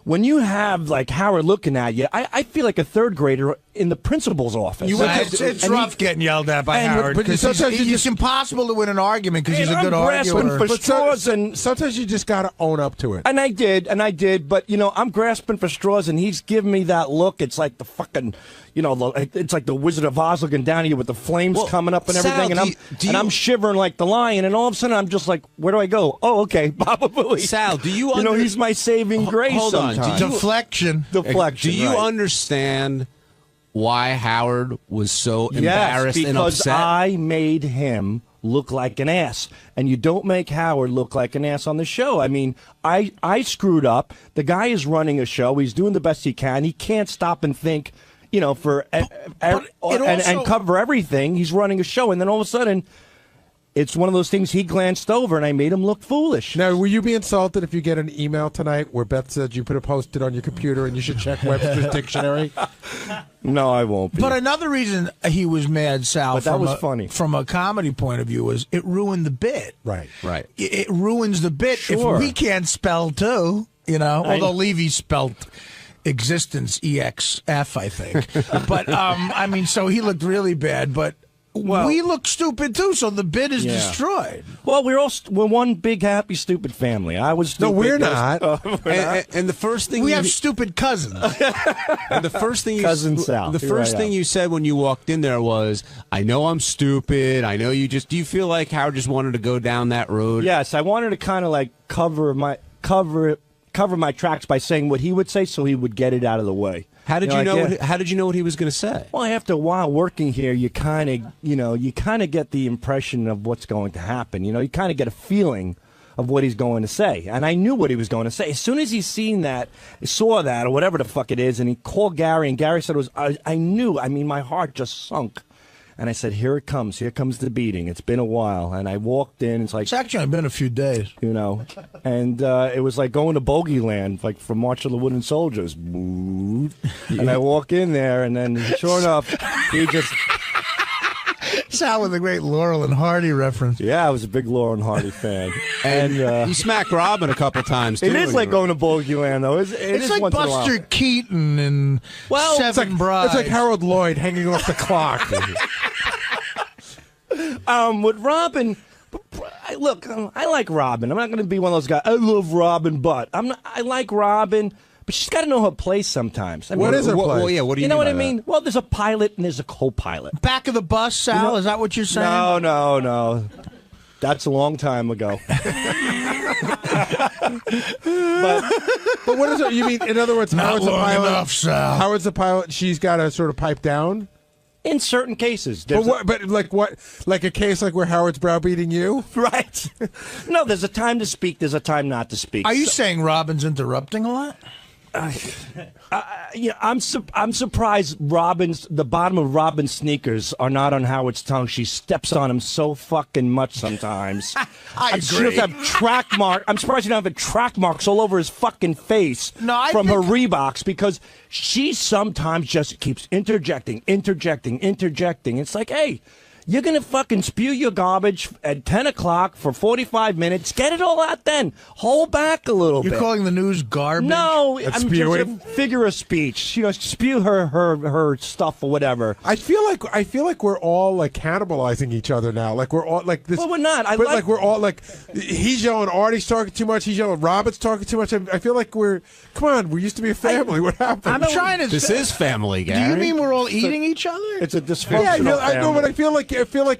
when you have like Howard looking at you, I feel like a third grader in the principal's office. It's rough getting yelled at by Howard. But sometimes It's impossible to win an argument because he's a good grasping arguer. for straws, and sometimes you just got to own up to it. And I did. But I'm grasping for straws, and he's giving me that look. It's like the fucking, it's like the Wizard of Oz looking down at you with the flames coming up and everything, Sal, I'm shivering like the lion, and all of a sudden I'm just like, where do I go? Oh, okay, Baba Booey. Sal, do you? He's my saving grace. Hold on. sometimes. Deflection. Do you right. understand why Howard was so embarrassed yes, and because upset? I made him look like an ass, and you don't make Howard look like an ass on the show. I mean, I screwed up. The guy is running a show. He's doing the best he can. He can't stop and think, and cover everything. He's running a show, and then all of a sudden, it's one of those things he glanced over, and I made him look foolish. Now, will you be insulted if you get an email tonight where Beth said you put a Post-it on your computer and you should check Webster's dictionary? No, I won't be. But another reason he was mad, Sal, but that was funny. From a comedy point of view, was it ruined the bit. Right. It ruins the bit Sure. if we can't spell, too, you know, although Levy spelled existence EXF, I think. But, I mean, so he looked really bad, but we look stupid, too, so the bid is destroyed. Well, we're one big, happy, stupid family. I was stupid. No, we're not. And the first thing we have stupid cousins. And the first thing Cousin Sal. The first thing you said when you walked in there was, "I know I'm stupid. I know you just." Do you feel like Howard just wanted to go down that road? Yes, I wanted to kind of like cover my tracks by saying what he would say, so he would get it out of the way. How did you know? How did you know what he was going to say? Well, after a while working here, you kind of get the impression of what's going to happen. You kind of get a feeling of what he's going to say, and I knew what he was going to say as soon as he saw that, or whatever the fuck it is, and he called Gary, and Gary said it was. I knew. I mean, my heart just sunk. And I said, here it comes. Here comes the beating. It's been a while. And I walked in. It's actually been a few days. And it was like going to Bogey Land, like from March of the Wooden Soldiers. And I walk in there, and then sure enough, he just... Sal with a great Laurel and Hardy reference. Yeah, I was a big Laurel and Hardy fan. And you smacked Robin a couple times, too. It is like going to Bogey Land, though. It's like once Buster Keaton and Seven Brides. It's like Harold Lloyd hanging off the clock. With Robin, look, I like Robin. I'm not going to be one of those guys. I love Robin, but I like Robin. But she's got to know her place sometimes. I mean, what is her place? Well, yeah, what do you know mean what I by mean? that? Well, there's a pilot and there's a co-pilot. Back of the bus, Sal? Is that what you're saying? No. That's a long time ago. But what is it? You mean, in other words, Not Howard's the long pilot? enough, Sal. Howard's the pilot. She's got to sort of pipe down? In certain cases. But like what? Like a case like where Howard's browbeating you? Right. No, there's a time to speak. There's a time not to speak. Are you saying Robin's interrupting a lot? I'm surprised the bottom of Robin's sneakers are not on Howard's tongue. She steps on them so fucking much sometimes. I agree. She doesn't have track mark. I'm surprised she don't have track marks all over his fucking face from her Reeboks, because she sometimes just keeps interjecting. It's like, hey, you're going to fucking spew your garbage at 10 o'clock for 45 minutes. Get it all out then. Hold back a little bit. You're calling the news garbage? No, That's I'm spewing? just a figure of speech. Spew her stuff or whatever. I feel like we're all like cannibalizing each other now. Like we're all like this. Well, we're not. Like we're all like, he's yelling, Artie's talking too much. He's yelling, Robert's talking too much. I feel like we used to be a family. What happened? I'm trying to. This is family, Gary. Do you mean we're all eating each other? It's a dysfunctional family. I know, but I feel like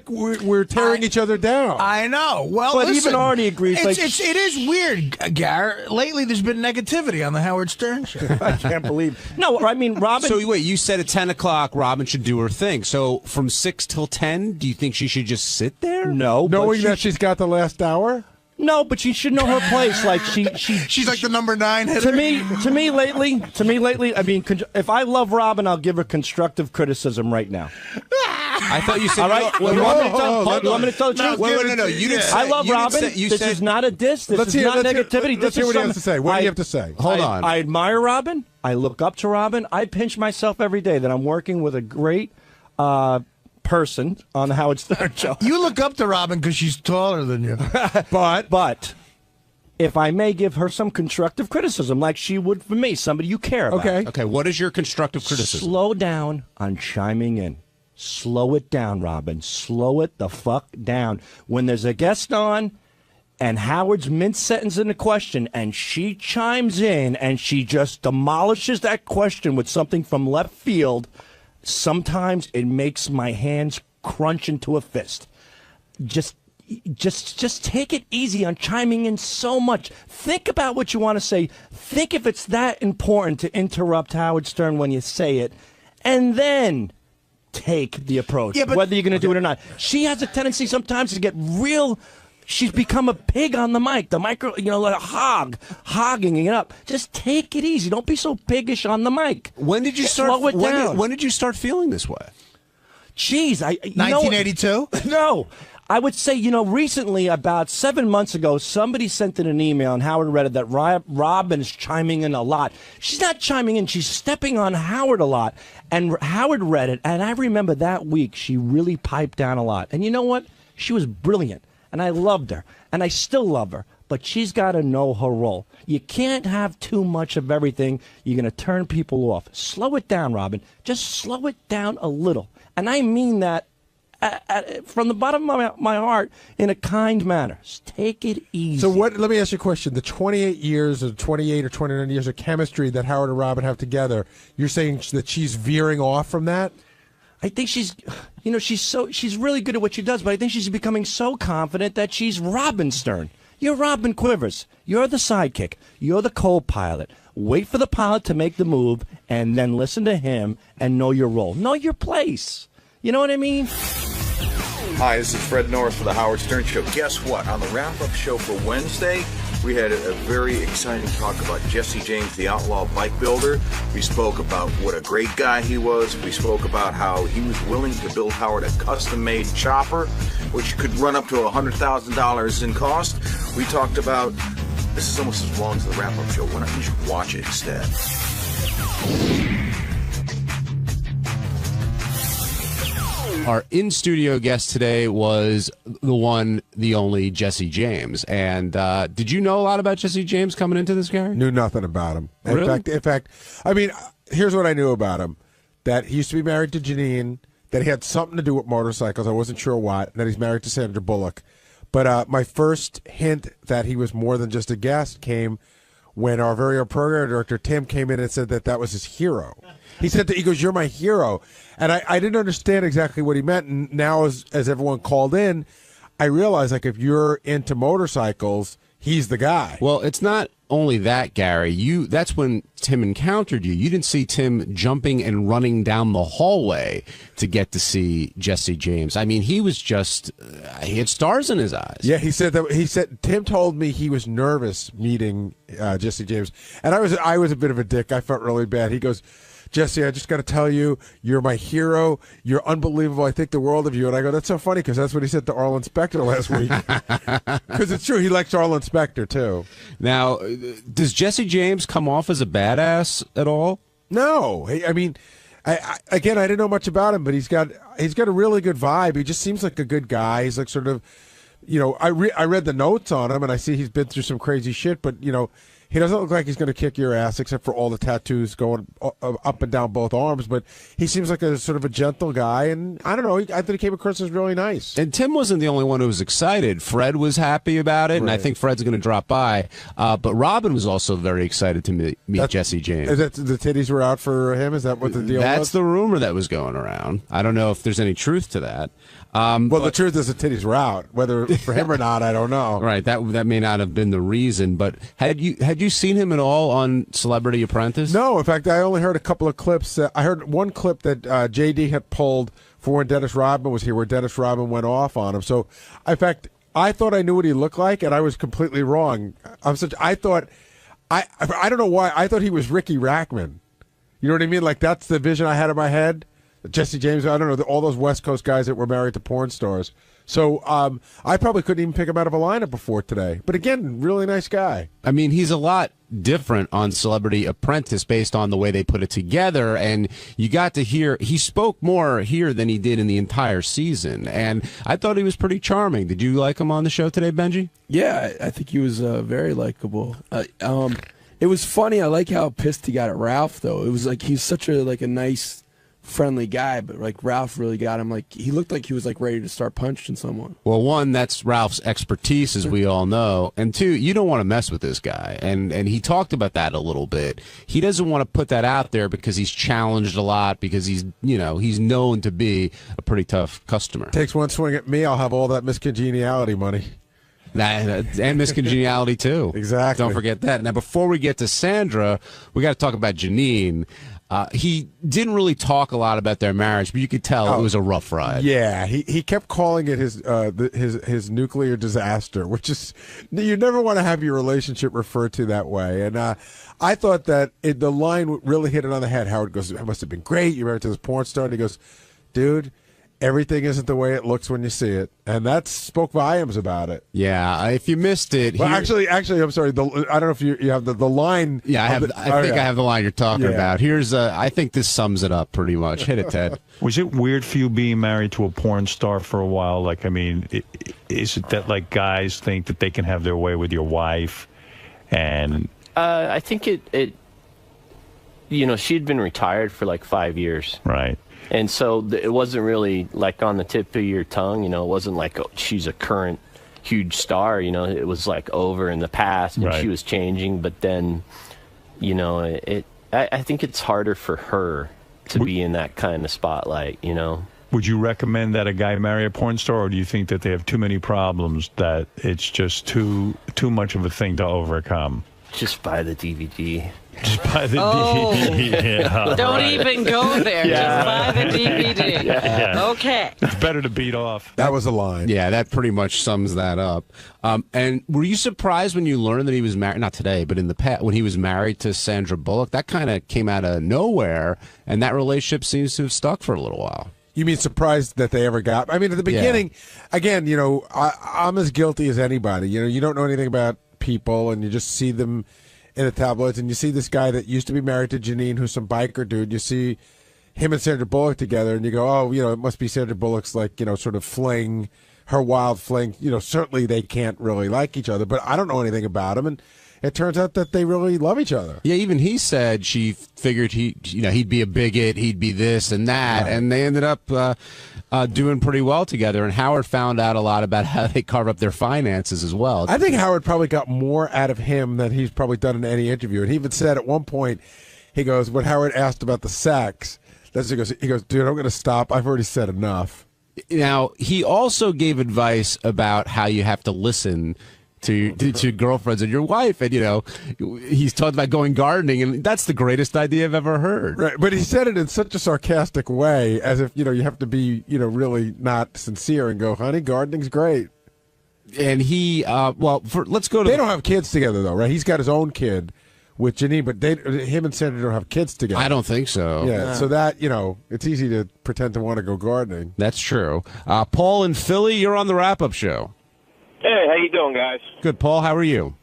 we're tearing each other down. I know. Well, but listen, even Artie agrees. It is weird, Gar. Lately, there's been negativity on the Howard Stern show. I can't believe. No, I mean, Robin. So wait, you said at 10 o'clock Robin should do her thing. So from 6 till 10, do you think she should just sit there? No, knowing that she's got the last hour. No, but she should know her place. Like she's like the number 9 hitter. To me lately. I mean, if I love Robin, I'll give her constructive criticism right now. I thought you said. All right. You want me to tell the truth? No. You didn't. I love Robin. This is not a diss. This is not negativity. Let's hear what he has to say. What do you have to say? Hold on. I admire Robin. I look up to Robin. I pinch myself every day that I'm working with a great person on the Howard Stern show. You look up to Robin because she's taller than you. But if I may give her some constructive criticism, like she would for me, somebody you care about. Okay. What is your constructive criticism? Slow down on chiming in. Slow it down, Robin. Slow it the fuck down. When there's a guest on and Howard's mid-sentence in a question and she chimes in and she just demolishes that question with something from left field, sometimes it makes my hands crunch into a fist. Just take it easy on chiming in so much. Think about what you want to say. Think if it's that important to interrupt Howard Stern when you say it, and then take the approach, whether you're going to do it or not. She has a tendency sometimes to get real. She's become a pig on the mic. The micro, like a hog, hogging it up. Just take it easy. Don't be so piggish on the mic. When did you start? Slow it down. When did you start feeling this way? Jeez, 1982? No, I would say, recently, about 7 months ago, somebody sent in an email, and Howard read it, that Robin is chiming in a lot. She's not chiming in. She's stepping on Howard a lot. And Howard read it, and I remember that week she really piped down a lot. And you know what? She was brilliant, and I loved her, and I still love her. But she's got to know her role. You can't have too much of everything. You're going to turn people off. Slow it down, Robin. Just slow it down a little. And I mean that from the bottom of my heart in a kind manner. Just take it easy. So let me ask you a question. The 28 years or 28 or 29 years of chemistry that Howard and Robin have together, you're saying that she's veering off from that? I think she's really good at what she does, but I think she's becoming so confident that she's Robin Stern. You're Robin Quivers. You're the sidekick. You're the co-pilot. Wait for the pilot to make the move, and then listen to him and know your role. Know your place. You know what I mean? Hi, this is Fred Norris for the Howard Stern Show. Guess what? On the wrap-up show for Wednesday, we had a very exciting talk about Jessie James, the outlaw bike builder. We spoke about what a great guy he was. We spoke about how he was willing to build Howard a custom-made chopper, which could run up to $100,000 in cost. We talked about, this is almost as long as the wrap-up show. Why don't you just watch it instead? Our in-studio guest today was the one, the only Jessie James. And did you know a lot about Jessie James coming into this, Gary? Knew nothing about him. Really? In fact, I mean, here's what I knew about him. That he used to be married to Janine, that he had something to do with motorcycles. I wasn't sure what. And that he's married to Sandra Bullock. But my first hint that he was more than just a guest came when our very own program director, Tim, came in and said that was his hero. He said that, he goes, "You're my hero." And I didn't understand exactly what he meant. And now as everyone called in, I realized, like, if you're into motorcycles, he's the guy. Well, it's not only that, Gary. That's when Tim encountered you. You didn't see Tim jumping and running down the hallway to get to see Jessie James. I mean, he was just, he had stars in his eyes. Yeah, he said Tim told me he was nervous meeting Jessie James. And I was a bit of a dick. I felt really bad. He goes, "Jessie, I just got to tell you, you're my hero. You're unbelievable. I think the world of you." And I go, "That's so funny," because that's what he said to Arlen Specter last week. Because it's true. He likes Arlen Specter, too. Now, does Jessie James come off as a badass at all? No. I mean, I didn't know much about him, but he's got a really good vibe. He just seems like a good guy. He's like sort of, I read the notes on him, and I see he's been through some crazy shit, but, he doesn't look like he's going to kick your ass, except for all the tattoos going up and down both arms. But he seems like a sort of a gentle guy, and I don't know. I think he came across as really nice. And Tim wasn't the only one who was excited. Fred was happy about it, and I think Fred's going to drop by. But Robin was also very excited to meet Jessie James. Is that the titties were out for him? Is that what the deal was? That's the rumor that was going around. I don't know if there's any truth to that. The truth is the titties were out. Whether for him or not, I don't know. Right, that may not have been the reason. But had you seen him at all on Celebrity Apprentice? No, in fact, I only heard a couple of clips. I heard one clip that JD had pulled for when Dennis Rodman was here, where Dennis Rodman went off on him. So, in fact, I thought I knew what he looked like, and I was completely wrong. I don't know why. I thought he was Ricky Rackman. You know what I mean? Like, that's the vision I had in my head. Jessie James, I don't know, all those West Coast guys that were married to porn stars. So I probably couldn't even pick him out of a lineup before today. But again, really nice guy. I mean, he's a lot different on Celebrity Apprentice based on the way they put it together. And you got to hear, he spoke more here than he did in the entire season. And I thought he was pretty charming. Did you like him on the show today, Benji? Yeah, I think he was very likable. It was funny. I like how pissed he got at Ralph, though. It was like he's such a nice, friendly guy, but Ralph really got him. He looked like he was ready to start punching someone. Well, one, that's Ralph's expertise, as we all know, and two, you don't want to mess with this guy, and he talked about that a little bit. He doesn't want to put that out there because he's challenged a lot, because he's known to be a pretty tough customer. Takes one swing at me, I'll have all that miscongeniality money. And miscongeniality too. Exactly. Don't forget that. Now, before we get to Sandra, we got to talk about Janine. He didn't really talk a lot about their marriage, but you could tell it was a rough ride. Yeah, he kept calling it his nuclear disaster, which is, you never want to have your relationship referred to that way. And I thought that the line really hit it on the head. Howard goes, "It must have been great. You're married to this porn star." And he goes, "Dude, everything isn't the way it looks when you see it, and that spoke volumes about it. Yeah, if you missed it, well, actually, I'm sorry. I don't know if you have the line. Yeah, I think I have the line you're talking about. Here's, I think this sums it up pretty much. Hit it, Ted. Was it weird for you being married to a porn star for a while? Like, I mean, is it that like guys think that they can have their way with your wife, and I think it. You know, she'd been retired for like 5 years. Right. And so it wasn't really like on the tip of your tongue, you know, it wasn't like, oh, she's a current huge star, you know, it was like over in the past and she was changing. But then, you know, I think it's harder for her to be in that kind of spotlight, you know. Would you recommend that a guy marry a porn star, or do you think that they have too many problems, that it's just too much of a thing to overcome? Just buy the DVD. Just buy the DVD. Yeah, don't even go there. Just buy the DVD. Yeah. Okay. It's better to beat off. That was a line. Yeah, that pretty much sums that up. And were you surprised when you learned that he was married, not today, but in the past, when he was married to Sandra Bullock? That kind of came out of nowhere, and that relationship seems to have stuck for a little while. You mean surprised that they ever got? I mean, at the beginning, again, you know, I'm as guilty as anybody. You know, you don't know anything about people, and you just see them in the tabloids, and you see this guy that used to be married to Janine, who's some biker dude. You see him and Sandra Bullock together, and you go, oh, you know, it must be Sandra Bullock's, like, you know, sort of fling, her wild fling. You know, certainly they can't really like each other, but I don't know anything about him, and it turns out that they really love each other. Yeah, even he said she figured he'd be a bigot, he'd be this and that, and they ended up doing pretty well together. And Howard found out a lot about how they carve up their finances as well. I think Howard probably got more out of him than he's probably done in any interview. And he even said at one point, he goes, when Howard asked about the sex, he goes, dude, I'm going to stop. I've already said enough. Now, he also gave advice about how you have to listen to girlfriends and your wife, and, you know, he's talked about going gardening, and that's the greatest idea I've ever heard. Right, but he said it in such a sarcastic way, as if, you know, you have to be, you know, really not sincere and go, honey, gardening's great. And he, let's go to. They don't have kids together though, right? He's got his own kid with Janine, but him and Sandra don't have kids together. I don't think so. Yeah, so that, you know, it's easy to pretend to want to go gardening. That's true. Paul in Philly, you're on the wrap-up show. Hey, how you doing, guys? Good, Paul. How are you?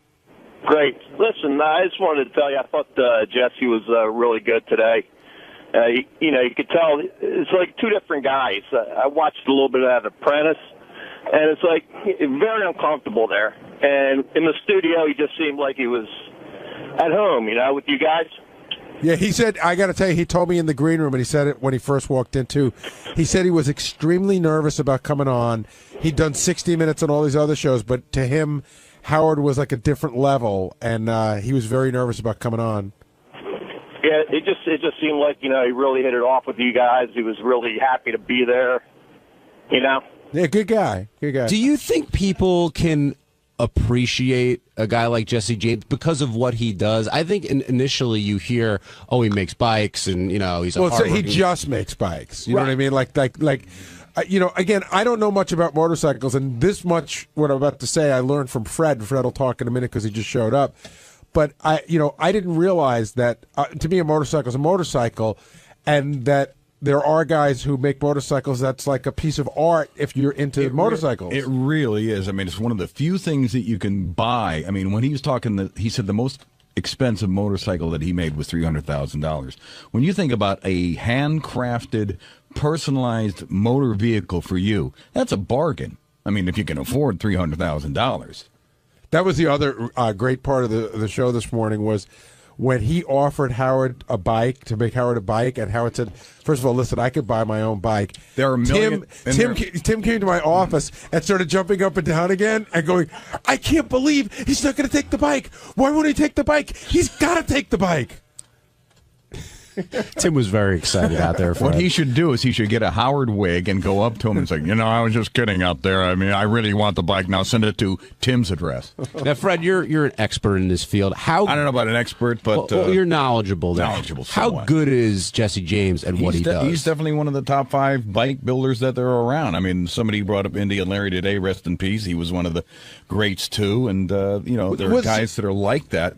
Great. Listen, I just wanted to tell you, I thought Jesse was really good today. You know, you could tell it's like two different guys. I watched a little bit of that Apprentice, and it's like very uncomfortable there. And in the studio, he just seemed like he was at home, you know, with you guys. Yeah, he said, I got to tell you, he told me in the green room, and he said it when he first walked in, too. He said he was extremely nervous about coming on. He'd done 60 Minutes on all these other shows, but to him, Howard was like a different level, and he was very nervous about coming on. Yeah, it just seemed like, you know, he really hit it off with you guys. He was really happy to be there, you know? Yeah, good guy. Good guy. Do you think people can appreciate a guy like Jesse James because of what he does? I think initially you hear, oh, he makes bikes, and, you know, he's a so he just makes bikes. You know what I mean? Like, you know, again, I don't know much about motorcycles, and this much, what I'm about to say, I learned from Fred. Fred will talk in a minute because he just showed up. But I didn't realize that to me, a motorcycle is a motorcycle, and that there are guys who make motorcycles that's like a piece of art if you're into motorcycles. It really is. I mean, it's one of the few things that you can buy. I mean, when he was talking, he said the most expensive motorcycle that he made was $300,000. When you think about a handcrafted, personalized motor vehicle for you, that's a bargain. I mean, if you can afford $300,000. That was the other great part of the show this morning was when he offered Howard a bike, to make Howard a bike, and Howard said, first of all, listen, I could buy my own bike. There are millions. Tim came to my office and started jumping up and down again and going, I can't believe he's not going to take the bike. Why won't he take the bike? He's got to take the bike. Tim was very excited out there. What he should do is he should get a Howard wig and go up to him and say, you know, I was just kidding out there. I mean, I really want the bike. Now send it to Tim's address. Now, Fred, you're an expert in this field. I don't know about an expert, but you're knowledgeable there. Knowledgeable. How good is Jesse James at what he does? He's definitely one of the top 5 bike builders that there are around. I mean, somebody brought up Indy and Larry today, rest in peace. He was one of the greats, too. And, you know, there are guys that are like that.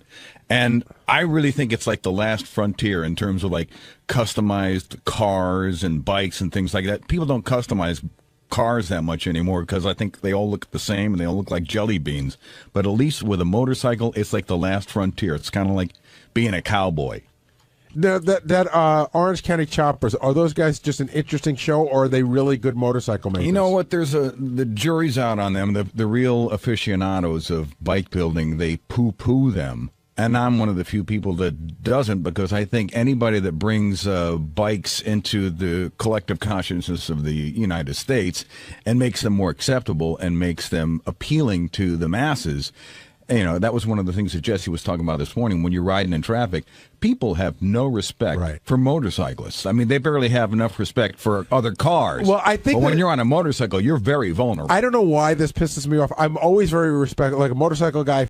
And I really think it's like the last frontier in terms of like customized cars and bikes and things like that. People don't customize cars that much anymore because I think they all look the same and they all look like jelly beans. But at least with a motorcycle, it's like the last frontier. It's kind of like being a cowboy. Now, that Orange County Choppers, are those guys just an interesting show, or are they really good motorcycle makers? You know what? The jury's out on them. The real aficionados of bike building, they poo-poo them. And I'm one of the few people that doesn't, because I think anybody that brings bikes into the collective consciousness of the United States and makes them more acceptable and makes them appealing to the masses, you know, that was one of the things that Jesse was talking about this morning. When you're riding in traffic, people have no respect for motorcyclists. I mean, they barely have enough respect for other cars. Well, I think but when you're on a motorcycle, you're very vulnerable. I don't know why this pisses me off. I'm always very respectful. Like a motorcycle guy